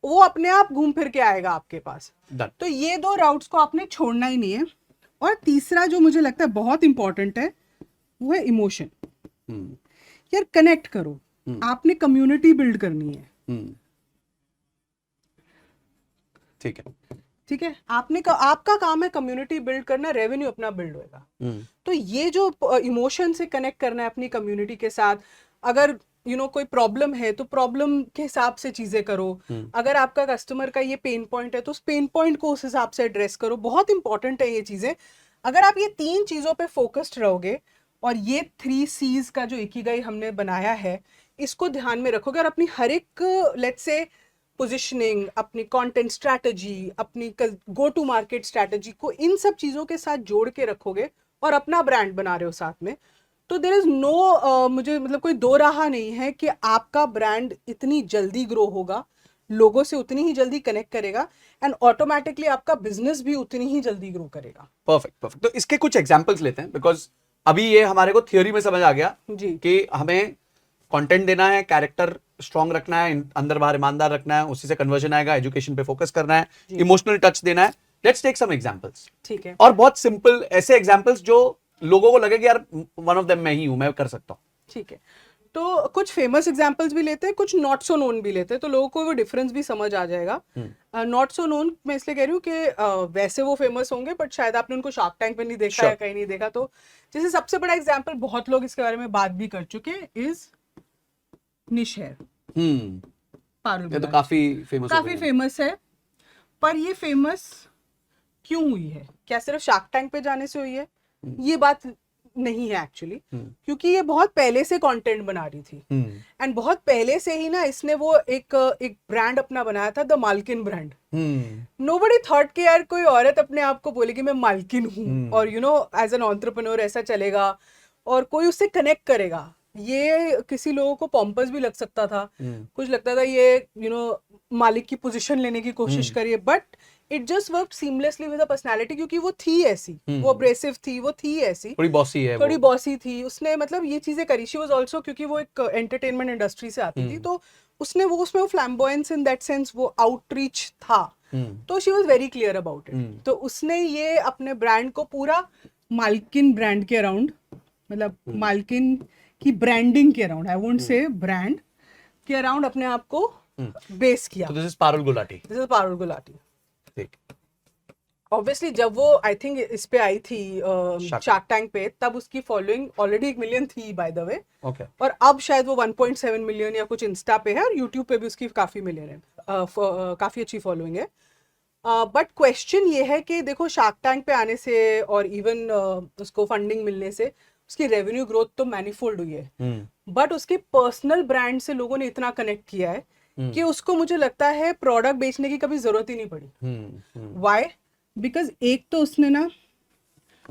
वो अपने आप घूम फिर के आएगा आपके पास। तो ये 2 राउट्स को आपने छोड़ना ही नहीं है। और तीसरा जो मुझे लगता है बहुत इंपॉर्टेंट है, वो है इमोशन। यार कनेक्ट करो, आपने कम्युनिटी बिल्ड करनी है। ठीक है, ठीक है, आपका काम है कम्युनिटी बिल्ड करना, रेवेन्यू अपना बिल्ड होएगा। तो ये जो इमोशन से कनेक्ट करना है अपनी कम्युनिटी के साथ, अगर कोई प्रॉब्लम है तो प्रॉब्लम के हिसाब से चीजें करो। अगर आपका कस्टमर का ये पेन पॉइंट है तो उस पेन पॉइंट को उस हिसाब से एड्रेस करो। बहुत इंपॉर्टेंट है ये चीजें। अगर आप ये 3 चीजों पे फोकस्ड रहोगे और ये 3 C's का जो इकिगाई हमने बनाया है, इसको ध्यान में रखोगे और अपनी हर एक लेट्स से पोजिशनिंग, अपनी कंटेंट स्ट्रैटेजी, अपनी गो टू मार्केट स्ट्रैटेजी को इन सब चीजों के साथ जोड़ के रखोगे और अपना ब्रांड बना रहे हो साथ में, तो देयर इज नो मुझे मतलब कोई दो राह नहीं है कि आपका ब्रांड इतनी जल्दी ग्रो होगा, लोगों से उतनी ही जल्दी कनेक्ट करेगा, एंड ऑटोमेटिकली आपका बिजनेस भी उतनी ही जल्दी ग्रो करेगा। परफेक्ट। तो इसके कुछ एग्जांपल्स लेते हैं, बिकॉज अभी ये हमारे को थियोरी में समझ आ गया जी कि हमें कंटेंट देना है, कैरेक्टर स्ट्रॉन्ग रखना है, अंदर बाहर ईमानदार रखना है, उसी से कन्वर्जन आएगा, एजुकेशन पे फोकस करना है, इमोशनल टच देना है। Let's take some examples. ठीक है, और बहुत सिंपल ऐसे एग्जांपल्स जो लोगों को लगे कि यार वन ऑफ देम मैं ही हूं, मैं कर सकता हूं। ठीक है। तो कुछ फेमस एग्जांपल्स भी लेते हैं, कुछ नॉट सो नोन भी लेते हैं, तो लोगों को वो डिफरेंस भी समझ आ जाएगा। नॉट सो नोन मैं इसलिए कह रही हूँ कि वैसे वो फेमस होंगे बट शायद आपने उनको शार्क टैंक पे नहीं देखा Sure. या कहीं नहीं देखा। तो जैसे सबसे बड़ा एग्जांपल, बहुत लोग इसके बारे में बात भी कर चुके, इज निश हेयर, पारुल ये तो गुलाटी। काफी फेमस है, पर ये फेमस क्यों हुई है? क्या सिर्फ शार्क टैंक पे जाने से हुई है? ये बात नहीं है एक्चुअली, क्योंकि ये बहुत पहले से कंटेंट बना रही थी एंड बहुत पहले से ही ना इसने वो एक ब्रांड अपना बनाया था, द मालकिन ब्रांड। नोबडी थॉट कि यार कोई औरत अपने आप को बोलेगी मैं मालकिन हूँ और you know as an entrepreneur ऐसा चलेगा और कोई उससे कनेक्ट करेगा। ये किसी लोगों को पॉम्पस भी लग सकता था, कुछ लगता था ये यू नो मालिक की पोजीशन लेने की कोशिश करिए, but it just work seamlessly with a personality, क्योंकि वो थी ऐसी, वो अब्रेसिव थी, वो थी ऐसी, थोड़ी बॉसी है, थोड़ी बॉसी थी, उसने मतलब ये चीजें करी। शी वाज आल्सो, क्योंकि वो एक एंटरटेनमेंट इंडस्ट्री से आती थी, तो उसने वो उसमें वो फ्लैम्बॉयंस इन दैट सेंस, वो आउटरीच था, तो she was very clear about it. तो उसने ये अपने ब्रांड को पूरा मालकिन ब्रांड के अराउंड, मतलब मालकिन की ब्रांडिंग के around, I won't say brand के अराउंड अपने आप को बेस किया। तो this is Parul Gulati. This is Parul Gulati. ठीक। ऑब्वियसली जब वो आई थिंक इस पे आई थी शार्क टैंक पे, तब उसकी फॉलोइंग ऑलरेडी 1 मिलियन थी बाय द वे, ओके। और अब शायद वो 1.7 मिलियन या कुछ इंस्टा पे है, और यूट्यूब पे भी उसकी काफी मिलियन है, काफी अच्छी फॉलोइंग है। बट क्वेश्चन ये है कि देखो शार्क टैंक पे आने से और इवन उसको फंडिंग मिलने से उसकी रेवेन्यू ग्रोथ तो मैनीफोल्ड हुई है, बट उसके पर्सनल ब्रांड से लोगों ने इतना कनेक्ट किया है कि उसको मुझे लगता है प्रोडक्ट बेचने की कभी जरूरत ही नहीं पड़ी। व्हाई? बिकॉज एक तो उसने ना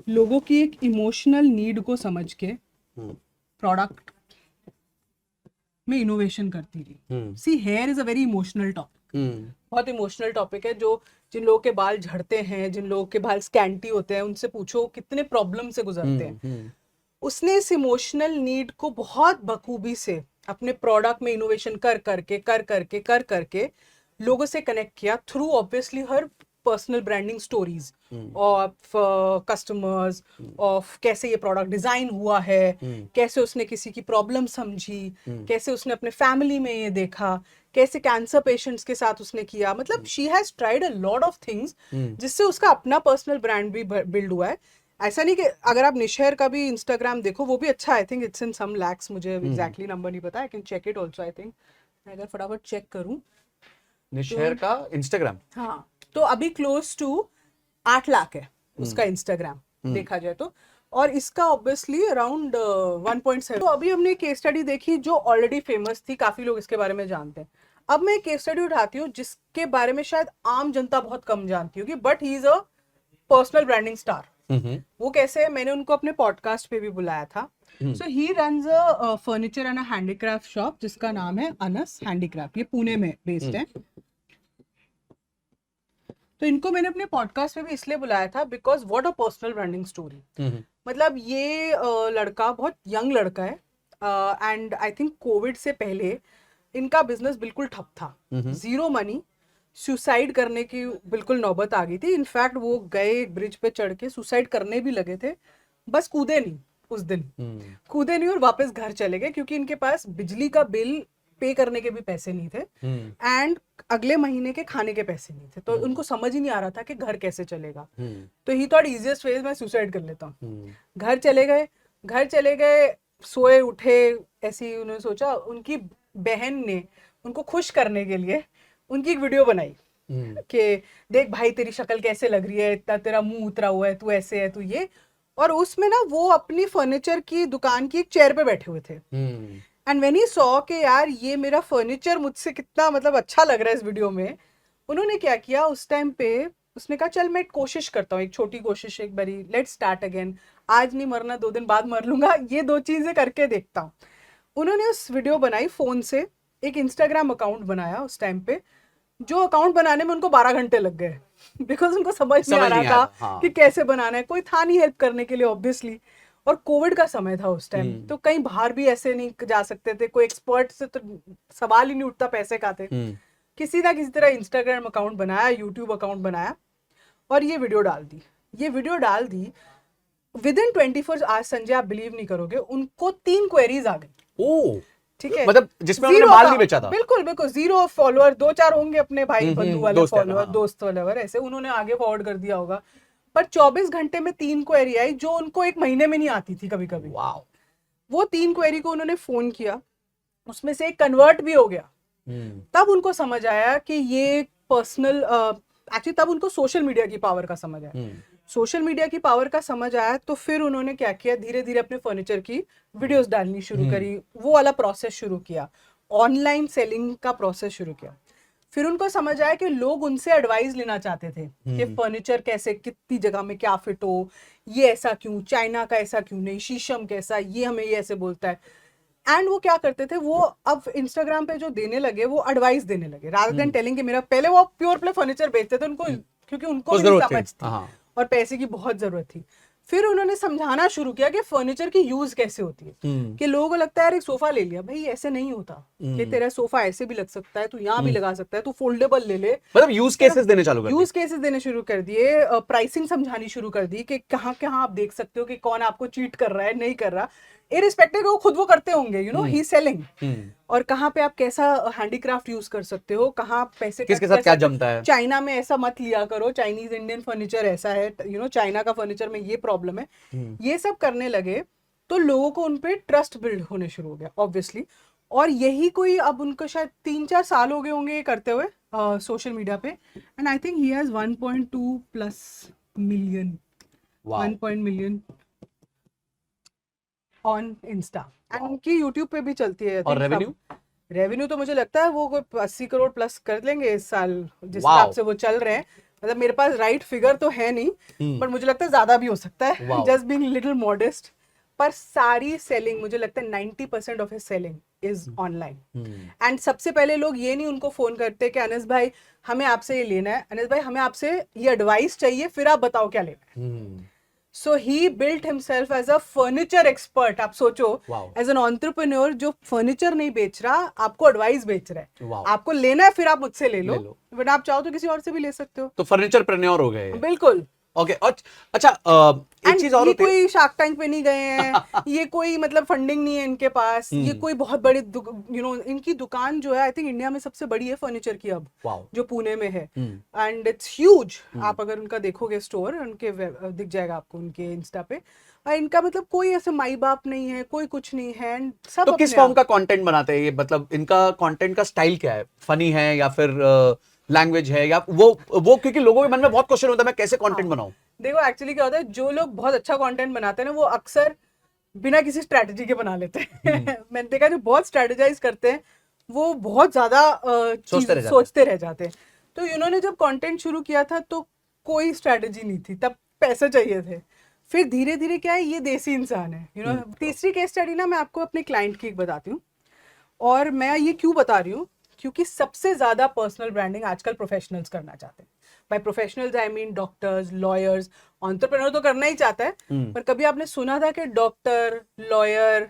लोगों की एक इमोशनल नीड को समझ के प्रोडक्ट में इनोवेशन करती रही। See here is a very emotional topic, बहुत इमोशनल टॉपिक है। जो जिन लोगों के बाल झड़ते हैं, जिन लोगों के बाल स्कैंटी होते हैं, उनसे पूछो कितने प्रॉब्लम से गुजरते हैं। उसने इस इमोशनल नीड को बहुत बखूबी से अपने प्रोडक्ट में इनोवेशन कर करके लोगों से कनेक्ट किया through obviously her personal branding stories of customers, of कैसे ये प्रोडक्ट डिजाइन हुआ है, कैसे उसने किसी की प्रॉब्लम समझी, कैसे उसने अपने फैमिली में ये देखा, कैसे कैंसर पेशेंट्स के साथ उसने किया। मतलब she has tried a lot of things जिससे उसका अपना पर्सनल ब्रांड भी बिल्ड हुआ है। ऐसा नहीं कि अगर आप निशहर का भी इंस्टाग्राम देखो, वो भी अच्छा, I think it's in some lakhs, मुझे एग्जैक्टली नंबर नहीं पता, I can check it also. I think मैं अगर फटाफट चेक करूं, निशहर का इंस्टाग्राम, हाँ, तो अभी क्लोज टू 8 लाख है उसका इंस्टाग्राम देखा जाए तो, और इसका ऑब्वियसली अराउंड 1.7। तो अभी हमने केस स्टडी देखी जो ऑलरेडी फेमस थी, काफी लोग इसके बारे में जानते हैं। अब मैं केस स्टडी उठाती हूँ जिसके बारे में शायद आम जनता बहुत कम जानती होगी, but he is a personal branding star. वो कैसे है? मैंने उनको अपने पॉडकास्ट पे भी बुलाया था। So he runs a furniture and a handicraft shop जिसका नाम है अनस हैंडीक्राफ्ट, ये पुणे में बेस्ड है। तो इनको मैंने अपने पॉडकास्ट में भी इसलिए बुलाया था because what a personal branding story. मतलब ये लड़का बहुत यंग लड़का है, एंड आई थिंक कोविड से पहले इनका बिजनेस बिल्कुल ठप था, जीरो मनी, सुसाइड करने की बिल्कुल नौबत आ गई थी। इनफैक्ट वो गए एक ब्रिज पे चढ़ के सुसाइड करने भी लगे थे, बस कूदे नहीं उस दिन, कूदे नहीं और वापस घर चले गए, क्योंकि इनके पास बिजली का बिल पे करने के भी पैसे नहीं थे एंड अगले महीने के खाने के पैसे नहीं थे। तो उनको समझ ही नहीं आ रहा था कि घर कैसे चलेगा। तो ही थॉट इजीएस्ट वे मैं सुसाइड कर लेता हूँ। घर चले गए, सोए उठे, ऐसे ही उन्होंने सोचा। उनकी बहन ने उनको खुश करने के लिए उनकी एक वीडियो बनाई कि देख भाई तेरी शक्ल कैसे लग रही है, इतना तेरा मुंह उतरा हुआ है, तू ऐसे है, तू ये। और उसमें ना वो अपनी फर्नीचर की दुकान की एक चेयर पे बैठे हुए थे, एंड व्हेन ही सॉ के यार ये मेरा फर्नीचर मुझसे कितना मतलब अच्छा लग रहा है इस वीडियो में, उन्होंने क्या किया उस टाइम पे, उसने कहा चल मैं कोशिश करता हूँ, एक छोटी कोशिश, एक बारी लेट्स स्टार्ट अगेन, आज नहीं मरना 2 दिन बाद मर लूंगा, ये 2 चीजें करके देखता हूँ। उन्होंने उस वीडियो बनाई फोन से, एक इंस्टाग्राम अकाउंट बनाया उस टाइम पे, जो अकाउंट बनाने में उनको 12 घंटे लग गए बिकॉज उनको समझ नहीं आ रहा था हाँ। कि कैसे बनाना है, कोई था नहीं हेल्प करने के लिए ऑब्वियसली, और कोविड का समय था उस टाइम, तो कहीं बाहर भी ऐसे नहीं जा सकते थे, कोई एक्सपर्ट से तो सवाल ही नहीं उठता पैसे का थे। किसी ना किसी तरह इंस्टाग्राम अकाउंट बनाया, यूट्यूब अकाउंट बनाया और ये वीडियो डाल दी। विद इन 24 आवर्स, संजय आप बिलीव नहीं करोगे, उनको 3 क्वेरीज आ गई। ठीक है, मतलब जिसमें उन्होंने Zero माल का, नहीं बेचा था। बिल्कुल बिल्कुल, 0 फॉलोअर, 2-4 होंगे अपने भाई बंधु वाले दोस्त है, फॉलोअर, हाँ। दोस्त फॉलोअर, ऐसे उन्होंने आगे फॉरवर्ड कर दिया होगा। पर 24 घंटे में 3 क्वेरी आई जो उनको 1 महीने में नहीं आती थी कभी कभी। वाओ। वो 3 क्वेरी को उन्होंने फोन किया, उसमें से एक कन्वर्ट भी हो गया। तब उनको समझ आया कि ये पर्सनल, एक्चुअली तब उनको सोशल मीडिया की पावर का समझ आया। सोशल मीडिया की पावर का समझ आया तो फिर उन्होंने क्या किया, धीरे धीरे अपने फर्नीचर की वीडियोस डालनी शुरू करी, वो वाला प्रोसेस शुरू किया, ऑनलाइन सेलिंग का प्रोसेस शुरू किया। फिर उनको समझ आया कि लोग उनसे एडवाइस लेना चाहते थे कि फर्नीचर कैसे, कितनी जगह में क्या फिट हो, ये ऐसा क्यों, चाइना का ऐसा क्यों नहीं, शीशम कैसा, ये हमें ये ऐसे बोलता है। एंड वो क्या करते थे, वो अब इंस्टाग्राम पे जो देने लगे वो एडवाइस देने लगे, रादर देन टेलिंग कि मेरा, पहले वो प्योर प्ले फर्नीचर बेचते थे उनको, क्योंकि उनको भी नहीं समझ थी और पैसे की बहुत जरूरत थी। फिर उन्होंने समझाना शुरू किया कि फर्नीचर की यूज कैसे होती है, कि लोगों को लगता है यार एक सोफा ले लिया, भाई ऐसे नहीं होता, कि तेरा सोफा ऐसे भी लग सकता है, तू यहाँ भी लगा सकता है, तू फोल्डेबल ले ले। मतलब यूज केसेस देने चालू कर दिए। यूज केसेस देने शुरू कर दिए, प्राइसिंग समझानी शुरू कर दी कि कहाँ कहाँ आप देख सकते हो कि कौन आपको चीट कर रहा है, नहीं कर रहा, इरिस्पेक्टिव वो खुद वो करते होंगे, यू नो ही सेलिंग, और कहाँ पे आप कैसा हैंडीक्राफ्ट यूज कर सकते हो, कहाँ पैसे किसके साथ क्या जमता है। चाइना में ऐसा मत लिया करो, चाइनीज इंडियन फर्नीचर ऐसा है, यू नो चाइना का फर्नीचर में ये प्रॉब्लम है, ये सब करने लगे। तो लोगों को उन पे ट्रस्ट बिल्ड होने शुरू हो गया ऑब्वियसली। और यही कोई, अब उनको शायद 3-4 साल हो गए होंगे ये करते हुए सोशल मीडिया पे, and I think he has 1.2+ million, 1 million on Insta, and उनकी यूट्यूब पे भी चलती है। और रेवेन्यू तो मुझे लगता है वो कोई 80 करोड़ प्लस कर लेंगे इस साल, जिस हिसाब से वो चल रहे हैं। मतलब मेरे पास राइट फिगर तो है नहीं, बट मुझे लगता है ज्यादा भी हो सकता है, जस्ट बीइंग लिटिल मॉडेस्ट। पर सारी सेलिंग, मुझे लगता है 90% of his selling is online. And सबसे पहले लोग ये नहीं उनको फोन करते कि अनस भाई हमें आपसे ये लेना है, अनस भाई हमें आपसे ये एडवाइस चाहिए, फिर आप बताओ क्या लेना है। So he built himself as a furniture expert. आप सोचो, as an entrepreneur जो फर्नीचर नहीं बेच रहा, आपको एडवाइस बेच रहा है, आपको लेना है फिर आप मुझसे ले लो, बट आप चाहो तो किसी और से भी ले सकते हो। तो फर्नीचर प्रेन्योर हो गए। बिल्कुल। ओके, अच्छा एक चीज और, ये कोई शार्क टैंक पे नहीं गए हैं, ये कोई मतलब फंडिंग नहीं है इनके पास, ये कोई बहुत बड़े इनकी दुकान जो है आई थिंक इंडिया में सबसे बड़ी है फर्नीचर की अब, जो पुणे में है, एंड इट्स ह्यूज। आप अगर उनका देखोगे स्टोर, उनके दिख जाएगा आपको उनके इंस्टा पे। इनका मतलब कोई ऐसे माई बाप नहीं है, कोई कुछ नहीं है, सब। तो किस फॉर्म का कंटेंट बनाते हैं ये, मतलब इनका कंटेंट का स्टाइल क्या है, फनी है या फिर लैंग्वेज है, या वो क्योंकि लोगों के मन में बहुत क्वेश्चन होता है मैं कैसे कंटेंट बनाऊं। देखो एक्चुअली क्या होता है, जो लोग बहुत अच्छा कंटेंट बनाते हैं ना, वो अक्सर बिना किसी स्ट्रेटजी के बना लेते हैं। मैंने देखा जो बहुत स्ट्रेटेजाइज करते हैं वो बहुत ज्यादा सोचते रह जाते हैं। तो इन्होंने जब कंटेंट शुरू किया था तो कोई स्ट्रेटजी नहीं थी, तब पैसे चाहिए थे। फिर धीरे धीरे क्या है, ये देसी इंसान है, यू नो। तीसरी केस स्टडी ना मैं आपको अपने क्लाइंट की बताती हूँ, और मैं ये क्यों बता रही हूँ, क्योंकि सबसे ज्यादा पर्सनल ब्रांडिंग आजकल प्रोफेशनल्स करना चाहते हैं। By professionals I mean doctors, lawyers. Entrepreneur तो करना ही चाहता है, पर कभी आपने सुना था कि डॉक्टर, लॉयर,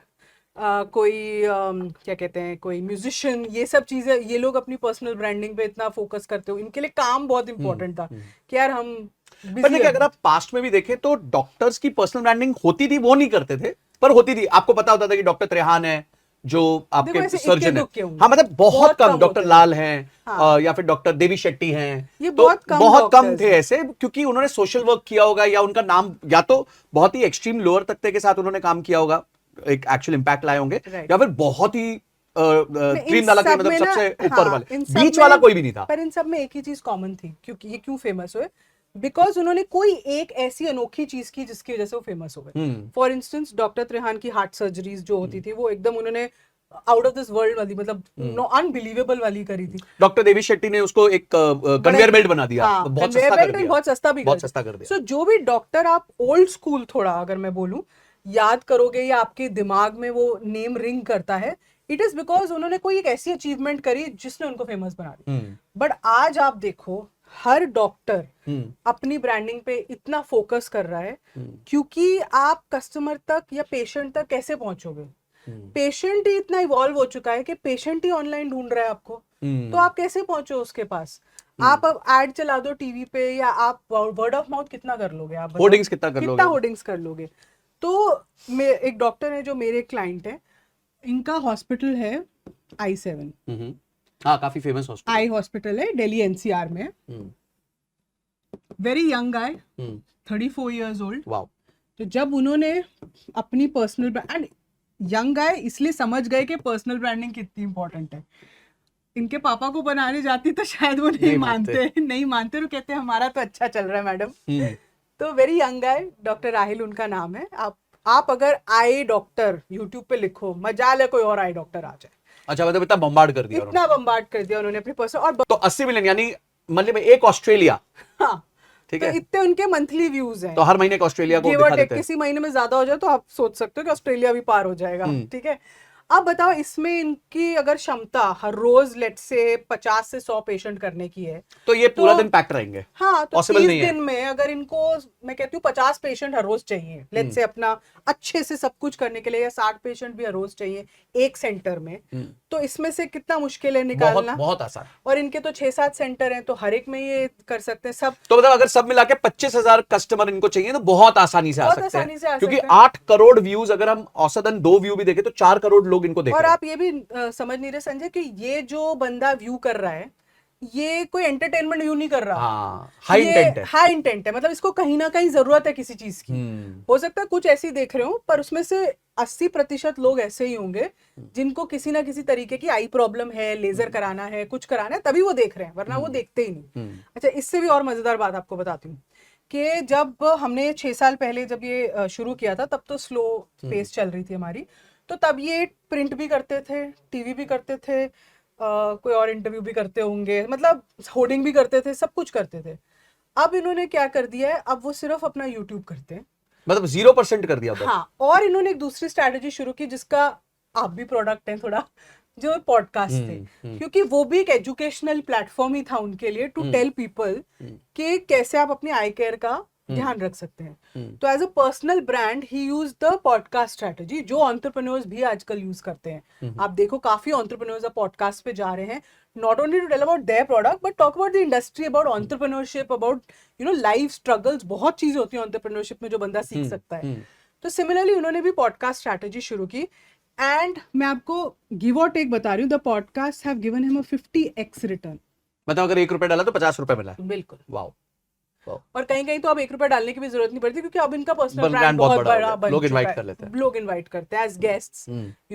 कोई क्या कहते हैं, कोई म्यूजिशियन, ये सब चीजें, ये लोग अपनी पर्सनल ब्रांडिंग पे इतना फोकस करते हो, इनके लिए काम बहुत इंपॉर्टेंट था कि यार हम। पर देखिए, अगर आप पास्ट में भी देखें तो डॉक्टर्स की पर्सनल ब्रांडिंग होती थी, वो नहीं करते थे, पर होती थी। आपको पता होता था कि डॉक्टर त्रेहान है जो आपके सर्जन है, हाँ, मतलब बहुत कम डॉक्टर लाल हैं, या फिर डॉक्टर देवी शेट्टी हैं, ये तो बहुत कम थे हैं। ऐसे, क्योंकि उन्होंने सोशल वर्क किया होगा, या उनका नाम या तो बहुत ही एक्सट्रीम लोअर तबके के साथ उन्होंने काम किया होगा, एक एक्चुअल इंपैक्ट लाए होंगे, या फिर बहुत ही क्रीम डाला के, मतलब सबसे ऊपर वाले, बीच वाला कोई भी नहीं था। पर इन सब में एक ही चीज कॉमन थी, क्योंकि ये क्यों फेमस हुए, बिकॉज उन्होंने कोई एक ऐसी अनोखी चीज की जिसकी वजह से वो फेमस हो गए। फॉर इंस्टेंस डॉक्टर त्रेहान की हार्ट सर्जरीज जो होती थी, वो एकदम उन्होंने आउट ऑफ दिस वर्ल्ड वाली, मतलब अनबिलीवेबल वाली करी थी। डॉक्टर देवी शेट्टी ने उसको एक कन्वेयर बेल्ट बना दिया, बहुत सस्ता कर दिया, बहुत सस्ता कर दिया। सो जो भी डॉक्टर आप ओल्ड स्कूल, थोड़ा अगर मैं बोलूं, याद करोगे या आपके दिमाग में वो नेम रिंग करता है, इट इज बिकॉज उन्होंने कोई एक ऐसी अचीवमेंट करी जिसने उनको फेमस बना दिया। बट आज आप देखो, हर डॉक्टर अपनी ब्रांडिंग पे इतना फोकस कर रहा है, क्योंकि आप कस्टमर तक या पेशेंट तक कैसे पहुंचोगे। पेशेंट ही इतना इवॉल्व हो चुका है कि पेशेंट ही ऑनलाइन ढूंढ रहा है आपको, तो आप कैसे पहुंचो उसके पास। आप अब एड चला दो टीवी पे, या आप वर्ड ऑफ माउथ कितना कर लोगे, आप होर्डिंग्स कितना होर्डिंग्स कर लोगे। तो एक डॉक्टर है जो मेरे क्लाइंट है, इनका हॉस्पिटल है i7, हाँ काफी फेमस हॉस्पिटल। आई हॉस्पिटल है, दिल्ली एनसीआर में। Very young guy, 34 years old. Wow. तो जब उन्होंने अपनी पर्सनल एंड यंग गाय इसलिए समझ गए कि पर्सनल ब्रांडिंग कितनी इंपॉर्टेंट है। इनके पापा को बनाने जाती तो शायद वो नहीं मानते तो कहते हैं हमारा तो अच्छा चल रहा है मैडम। तो very young guy, doctor Rahil उनका नाम है। आप अगर आई डॉक्टर यूट्यूब पे लिखो, मजाल है कोई और आई डॉक्टर आ जाए। अच्छा, मतलब इतना बम्बार्ड कर दिया इतना बम्बार्ड कर दिया उन्होंने अपनी पर्सनल। और तो 80 मिलियन यानी मतलब एक ऑस्ट्रेलिया। हाँ, ठीक तो है, इतने उनके मंथली व्यूज हैं। तो हर महीने का ऑस्ट्रेलिया को दिखा देते हैं। किसी महीने में ज्यादा हो जाए तो आप सोच सकते हो कि ऑस्ट्रेलिया भी पार हो जाएगा। ठीक है, अब बताओ इसमें इनकी अगर क्षमता हर रोज लेट से 50 से 100 पेशेंट करने की है तो ये पूरा दिन पैक्ड रहेंगे। हाँ, तो पॉसिबल 30 दिन में अगर इनको मैं कहती हूँ 50 पेशेंट हर रोज चाहिए लेट से अपना अच्छे से सब कुछ करने के लिए, या 60 पेशेंट भी हर रोज चाहिए एक सेंटर में, तो इसमें से कितना मुश्किल है निकालना। बहुत आसान। और इनके तो 6-7 सेंटर हैं, तो हर एक में ये कर सकते हैं सब। तो मतलब अगर सब मिला के 25,000 कस्टमर इनको चाहिए तो बहुत आसानी से आ सकते हैं, क्योंकि सकते हैं। 8 करोड़ व्यूज, अगर हम औसतन 2 व्यू भी देखें तो 4 करोड़ लोग इनको देख और रहे हैं। आप ये भी समझ नहीं रहे संजय कि ये जो बंदा व्यू कर रहा है ये कोई एंटरटेनमेंट व्यू नहीं कर रहा। हाँ, हाई इंटेंट है। हाई इंटेंट है, मतलब इसको कहीं ना कहीं जरूरत है किसी चीज की। हो सकता है कुछ ऐसी देख रहे हो, पर उसमें से 80% लोग ऐसे ही होंगे जिनको किसी ना किसी तरीके की आई प्रॉब्लम है, लेजर कराना है, कुछ कराना है, तभी वो देख रहे हैं, वरना वो देखते ही नहीं। अच्छा, इससे भी और मजेदार बात आपको बताती हूँ कि जब हमने 6 साल पहले जब ये शुरू किया था, तब तो स्लो पेस चल रही थी हमारी, तो तब ये प्रिंट भी करते थे, टीवी भी करते थे, कोई और इंटरव्यू भी करते होंगे, मतलब होर्डिंग भी करते थे, सब कुछ करते थे। अब इन्होंने क्या कर दिया है, अब वो सिर्फ अपना यूट्यूब करते हैं, मतलब 0% कर दिया। हाँ, और इन्होंने एक दूसरी स्ट्रैटेजी शुरू की जिसका आप भी प्रोडक्ट है थोड़ा, जो पॉडकास्ट थे, क्योंकि वो भी एक एजुकेशनल प्लेटफॉर्म ही था उनके लिए, टू टेल पीपल कि कैसे आप अपने आई केयर का ध्यान रख सकते हैं। तो as a personal brand he use the podcast strategy, जो एंटरप्रेन्योर्स भी आजकल यूज करते हैं। आप देखो काफी एंटरप्रेन्योर्स अब पॉडकास्ट पे जा रहे हैं, not only to tell about their product but talk about the industry, about entrepreneurship, about life struggles. बहुत चीजें होती हैं एंटरप्रेन्योरशिप में जो बंदा सीख सकता है। तो सिमिलरली उन्होंने भी पॉडकास्ट स्ट्रेटजी शुरू की, एंड मैं आपको गिव और टेक बता रही हूँ, the podcast have given him a 50x return. मतलब अगर 1 रुपया डाला तो 50 रुपए मिला। बिल्कुल। वाओ। और कहीं कहीं तो अब 1 रुपया डालने की भी जरूरत नहीं पड़ती, क्योंकि अब इनका पर्सनल ब्रांड बहुत बहुत बड़ा बन लोग इनवाइट कर लेते हैं, लोग इनवाइट करते हैं एज गेस्ट्स,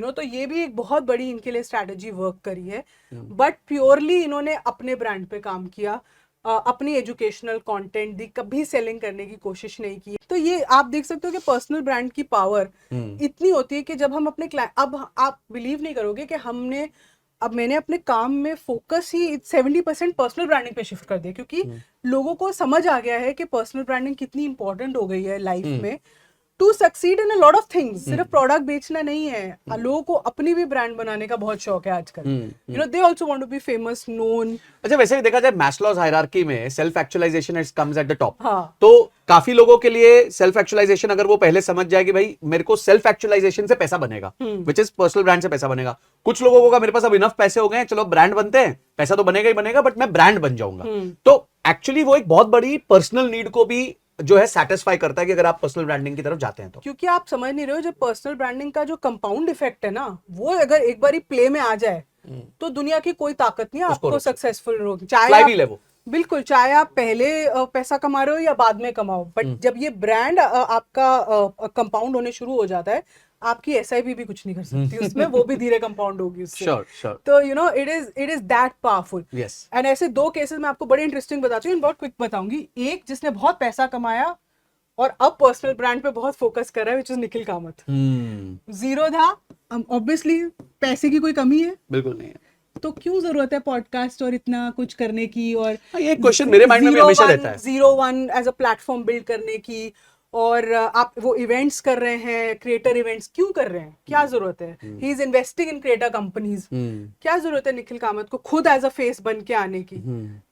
तो ये भी एक बहुत बड़ी इनके लिए स्ट्रैटेजी वर्क करी है। बट प्योरली इन्होंने अपने ब्रांड पे काम किया, अपनी एजुकेशनल कंटेंट दी, कभी सेलिंग करने की कोशिश नहीं की। तो ये आप देख सकते हो कि पर्सनल ब्रांड की पावर इतनी होती है कि जब हम अपने अब आप बिलीव नहीं करोगे कि मैंने अपने काम में फोकस ही 70% पर्सनल ब्रांडिंग पे शिफ्ट कर दिया, क्योंकि लोगों को समझ आ गया है कि पर्सनल ब्रांडिंग कितनी इंपॉर्टेंट हो गई है लाइफ में to succeed in a lot of things. सिर्फ प्रोडक्ट बेचना नहीं है, लोगों को अपनी भी ब्रांड बनाने का बहुत शौक है आजकल। They also want to be famous, known. अच्छा, वैसे भी देखा जाए मैस्लोज हायरार्की में self actualization comes at the top. हाँ। तो काफी लोगों के लिए सेल्फ एक्चुअलाइजेशन, अगर वो पहले समझ जाए कि भाई मेरे को सेल्फ एक्चुअलाइजेशन से पैसा बनेगा, विच इज पर्सनल ब्रांड से पैसा बनेगा। कुछ लोगों को मेरे पास अब इनफ पैसे हो गए हैं, चलो ब्रांड बनते हैं, पैसा तो बनेगा ही बनेगा, बट मैं ब्रांड बन जाऊंगा। तो एक्चुअली वो एक बहुत बड़ी पर्सनल नीड को भी जो है सेटिस्फाई करता है कि अगर आप पर्सनल ब्रांडिंग की तरफ जाते हैं तो। क्योंकि आप समझ नहीं रहे हो, जब पर्सनल ब्रांडिंग का जो कंपाउंड इफेक्ट है ना, वो अगर एक बारी प्ले में आ जाए तो दुनिया की कोई ताकत नहीं है आपको सक्सेसफुल रोक, चाहे वो बिल्कुल, चाहे आप पहले पैसा कमा रहे हो या बाद में कमाओ, बट जब ये ब्रांड आपका कंपाउंड होने शुरू हो जाता है, आपकी एसआईपी भी कुछ नहीं कर सकती उसमें, वो भी धीरे कंपाउंड होगी उससे। sure. तो it is that powerful. Yes. And ऐसे 2 केसेस मैं आपको बड़े इंटरेस्टिंग बताती हूँ, बहुत क्विक बताऊंगी। एक जिसने बहुत पैसा कमाया और अब पर्सनल ब्रांड पे बहुत फोकस कर रहा है, which is Nikhil Kamat. Zero था, ऑब्वियसली पैसे की कोई कमी है बिल्कुल नहीं है, तो क्यों जरूरत है पॉडकास्ट और इतना कुछ करने की। और ये क्वेश्चन मेरे माइंड में भी हमेशा रहता है, 01 एज अ प्लेटफॉर्म बिल्ड करने की, और आप वो इवेंट्स कर रहे हैं, क्रिएटर इवेंट्स क्यों कर रहे हैं, क्या जरूरत है। He is investing in creator companies, क्या जरूरत है निखिल कामत को खुद एज अ फेस बन के आने की।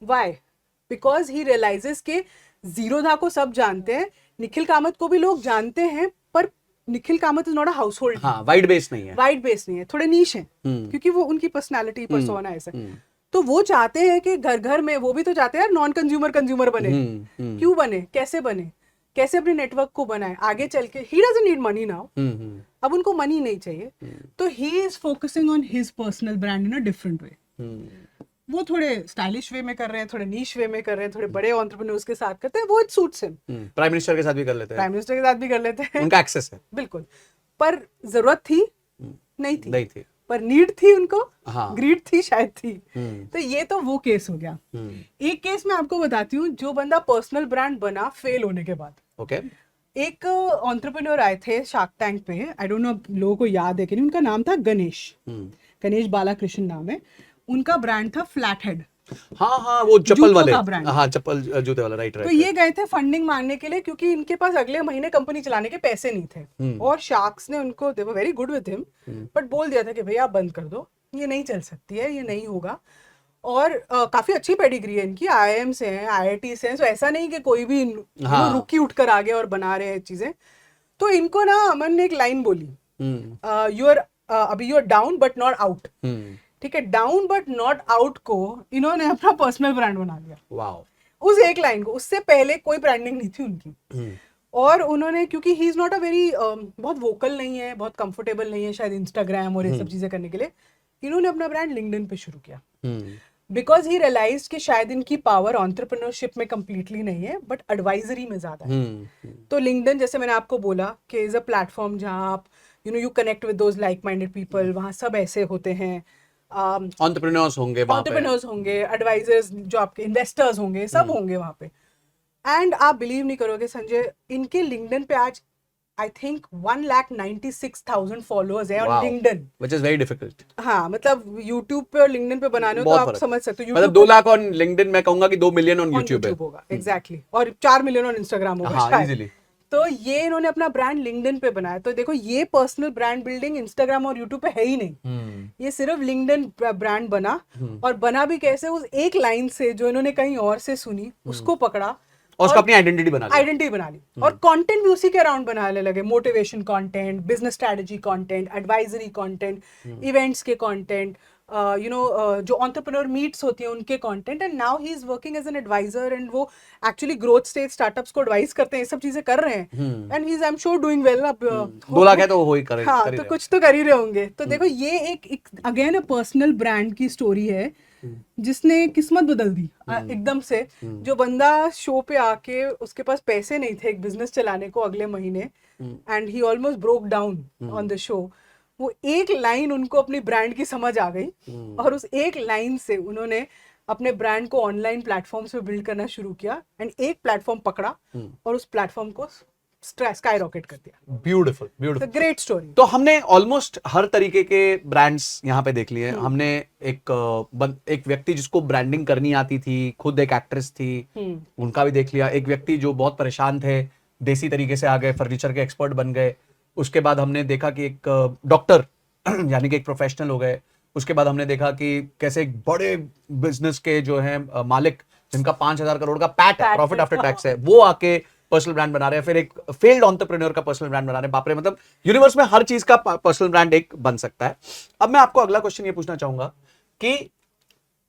व्हाई? बिकॉज ही रियलाइजेस के जीरोधा को सब जानते हैं, निखिल कामत को भी लोग जानते हैं, पर Nikhil Kamat is not a house hold. हाँ, वाइड बेस नहीं है, वाइड बेस नहीं है, थोड़े नीश है, क्योंकि वो उनकी पर्सनालिटी पर्सोना ऐसा। तो वो चाहते हैं कि घर घर में, वो भी तो चाहते हैं नॉन कंज्यूमर बने। क्यों बने, कैसे बने, कैसे अपने नेटवर्क को बनाए आगे चल के। He doesn't need money now, अब उनको मनी नहीं चाहिए, तो he is focusing on his personal brand in a different way. वो थोड़े स्टाइलिश वे में कर रहे हैं, थोड़े नीश वे में कर रहे हैं, थोड़े बड़े एंटरप्रेन्योर्स के साथ करते हैं, वो it suits him. Prime minister के साथ भी कर लेते हैं, प्राइम मिनिस्टर के साथ भी कर लेते हैं, उनका एक्सेस है। बिल्कुल। पर जरूरत थी नहीं थी, नहीं थी, पर नीड थी उनको, हाँ। ग्रीड थी शायद थी। तो ये तो वो केस हो गया। एक केस मैं आपको बताती हूँ, जो बंदा पर्सनल ब्रांड बना फेल होने के बाद। ओके। एक एंटरप्रेन्योर आए थे शार्क टैंक पे, आई डोंट नो लोगों को याद है कि नहीं, उनका नाम था गणेश, गणेश बालाकृष्ण नाम है उनका। ब्रांड था फ्लैट हेड। हाँ हाँ, वो चप्पल वाले, ब्रांड, हाँ चप्पल जूते वाला, राइट राइट। तो ये गए थे फंडिंग मांगने के लिए, क्योंकि इनके पास अगले महीने कंपनी चलाने के पैसे नहीं थे। और शार्क्स ने उनको, they were very good with him, but बोल दिया था कि भैया आप बंद कर दो, ये नहीं चल सकती है, ये नहीं होगा। और काफी अच्छी पेडिग्री है इनकी, IIM से हैं, IIT से हैं, तो ऐसा नहीं कि कोई भी रुकी उठकर आ गया और बना रहे हैं चीजें। तो इनको ना अमन ने एक लाइन बोली, अभी you are down but not out. ठीक है, डाउन बट नॉट आउट को इन्होंने अपना पर्सनल ब्रांड बना लिया। वाओ। उस एक लाइन को, उससे पहले कोई ब्रांडिंग नहीं थी उनकी। और उन्होंने, क्योंकि he is not a very, बहुत वोकल नहीं है, बहुत कंफर्टेबल नहीं है शायद इंस्टाग्राम और ये सब चीजें करने के लिए, इन्होंने अपना ब्रांड लिंक्डइन पे शुरू किया। बिकॉज ही रियलाइज कि शायद इनकी पावर एंटरप्रेन्योरशिप में कंप्लीटली नहीं है, बट एडवाइजरी में ज्यादा है। तो लिंक्डइन, जैसे मैंने आपको बोला, कि इज अ प्लेटफॉर्म जहाँ आप you connect with those like minded people. वहाँ सब ऐसे होते हैं, एंटरप्रेन्योर्स होंगे, एडवाइजर्स, जो आपके इन्वेस्टर्स होंगे, सब होंगे वहाँ पे। एंड आप बिलीव नहीं करोगे संजय, इनके लिंक्डइन पे आज आई थिंक 1,96,000 फॉलोअर्स है on LinkedIn, which is very difficult. हाँ, मतलब यूट्यूब पे और लिंक्डइन पे बनाने हो तो आप समझ सकते हो। मतलब 2 लाख ऑन लिंक्डइन, मैं कहूंगा कि 2 मिलियन ऑन यूट्यूब होगा, एग्जैक्टली, और 4 मिलियन ऑन इंस्टाग्राम होगा, हाँ, इजीली। तो ये इन्होंने अपना ब्रांड लिंक्डइन पे बनाया। तो देखो, ये पर्सनल ब्रांड बिल्डिंग इंस्टाग्राम और यूट्यूब पे है ही नहीं, ये सिर्फ लिंक्डइन ब्रांड बना। और बना भी कैसे, उस एक लाइन से जो इन्होंने कहीं और से सुनी, उसको पकड़ा और उसको अपनी आइडेंटिटी बना ली। और कंटेंट भी उसी के अराउंड बनाने लगे, motivation content, business strategy content, advisory content, events के कंटेंट, जो एंटरप्रेन्योर मीट्स होती हैं उनके content. And now he is working as an adviser, and वो एक्चुअली ग्रोथ स्टेज स्टार्टअप्स को एडवाइस करते हैं, ये सब चीजें कर रहे हैं। And he is, I am sure, doing well. अब 2 लाख है तो वो ही करे, हाँ, तो कुछ तो कर ही रहे होंगे। तो देखो, ये एक अगेन अ पर्सनल ब्रांड की स्टोरी है, जिसने किस्मत बदल दी एकदम से। जो बंदा शो पे आके, उसके पास पैसे नहीं थे एक बिजनेस चलाने को अगले महीने, and he almost broke down on the show. वो एक लाइन उनको अपनी ब्रांड की समझ आ गई, और उस एक लाइन से उन्होंने अपने ब्रांड को ऑनलाइन प्लेटफॉर्म्स पे बिल्ड करना शुरू किया। एंड एक प्लेटफॉर्म पकड़ा और उस प्लेटफॉर्म को स्काई रॉकेट कर दिया। Beautiful, great story. तो हमने ऑलमोस्ट हर तरीके के ब्रांड्स यहाँ पे देख लिए। हमने एक व्यक्ति जिसको ब्रांडिंग करनी आती थी, खुद एक एक्ट्रेस थी, उनका भी देख लिया। एक व्यक्ति जो बहुत परेशान थे, देसी तरीके से आ गए, फर्नीचर के एक्सपर्ट बन गए। उसके बाद हमने देखा कि एक डॉक्टर यानी कि एक प्रोफेशनल हो गए। उसके बाद हमने देखा कि कैसे एक बड़े बिजनेस के जो हैं मालिक, जिनका 5,000 करोड़ का पैट है, प्रॉफिट आफ्टर टैक्स है, वो आके पर्सनल ब्रांड बना रहे हैं। फिर एक फेल्ड एंटरप्रेन्योर का पर्सनल ब्रांड बना रहे हैं। बाप रे, मतलब यूनिवर्स में हर चीज का पर्सनल ब्रांड एक बन सकता है। अब मैं आपको अगला क्वेश्चन ये पूछना चाहूंगा कि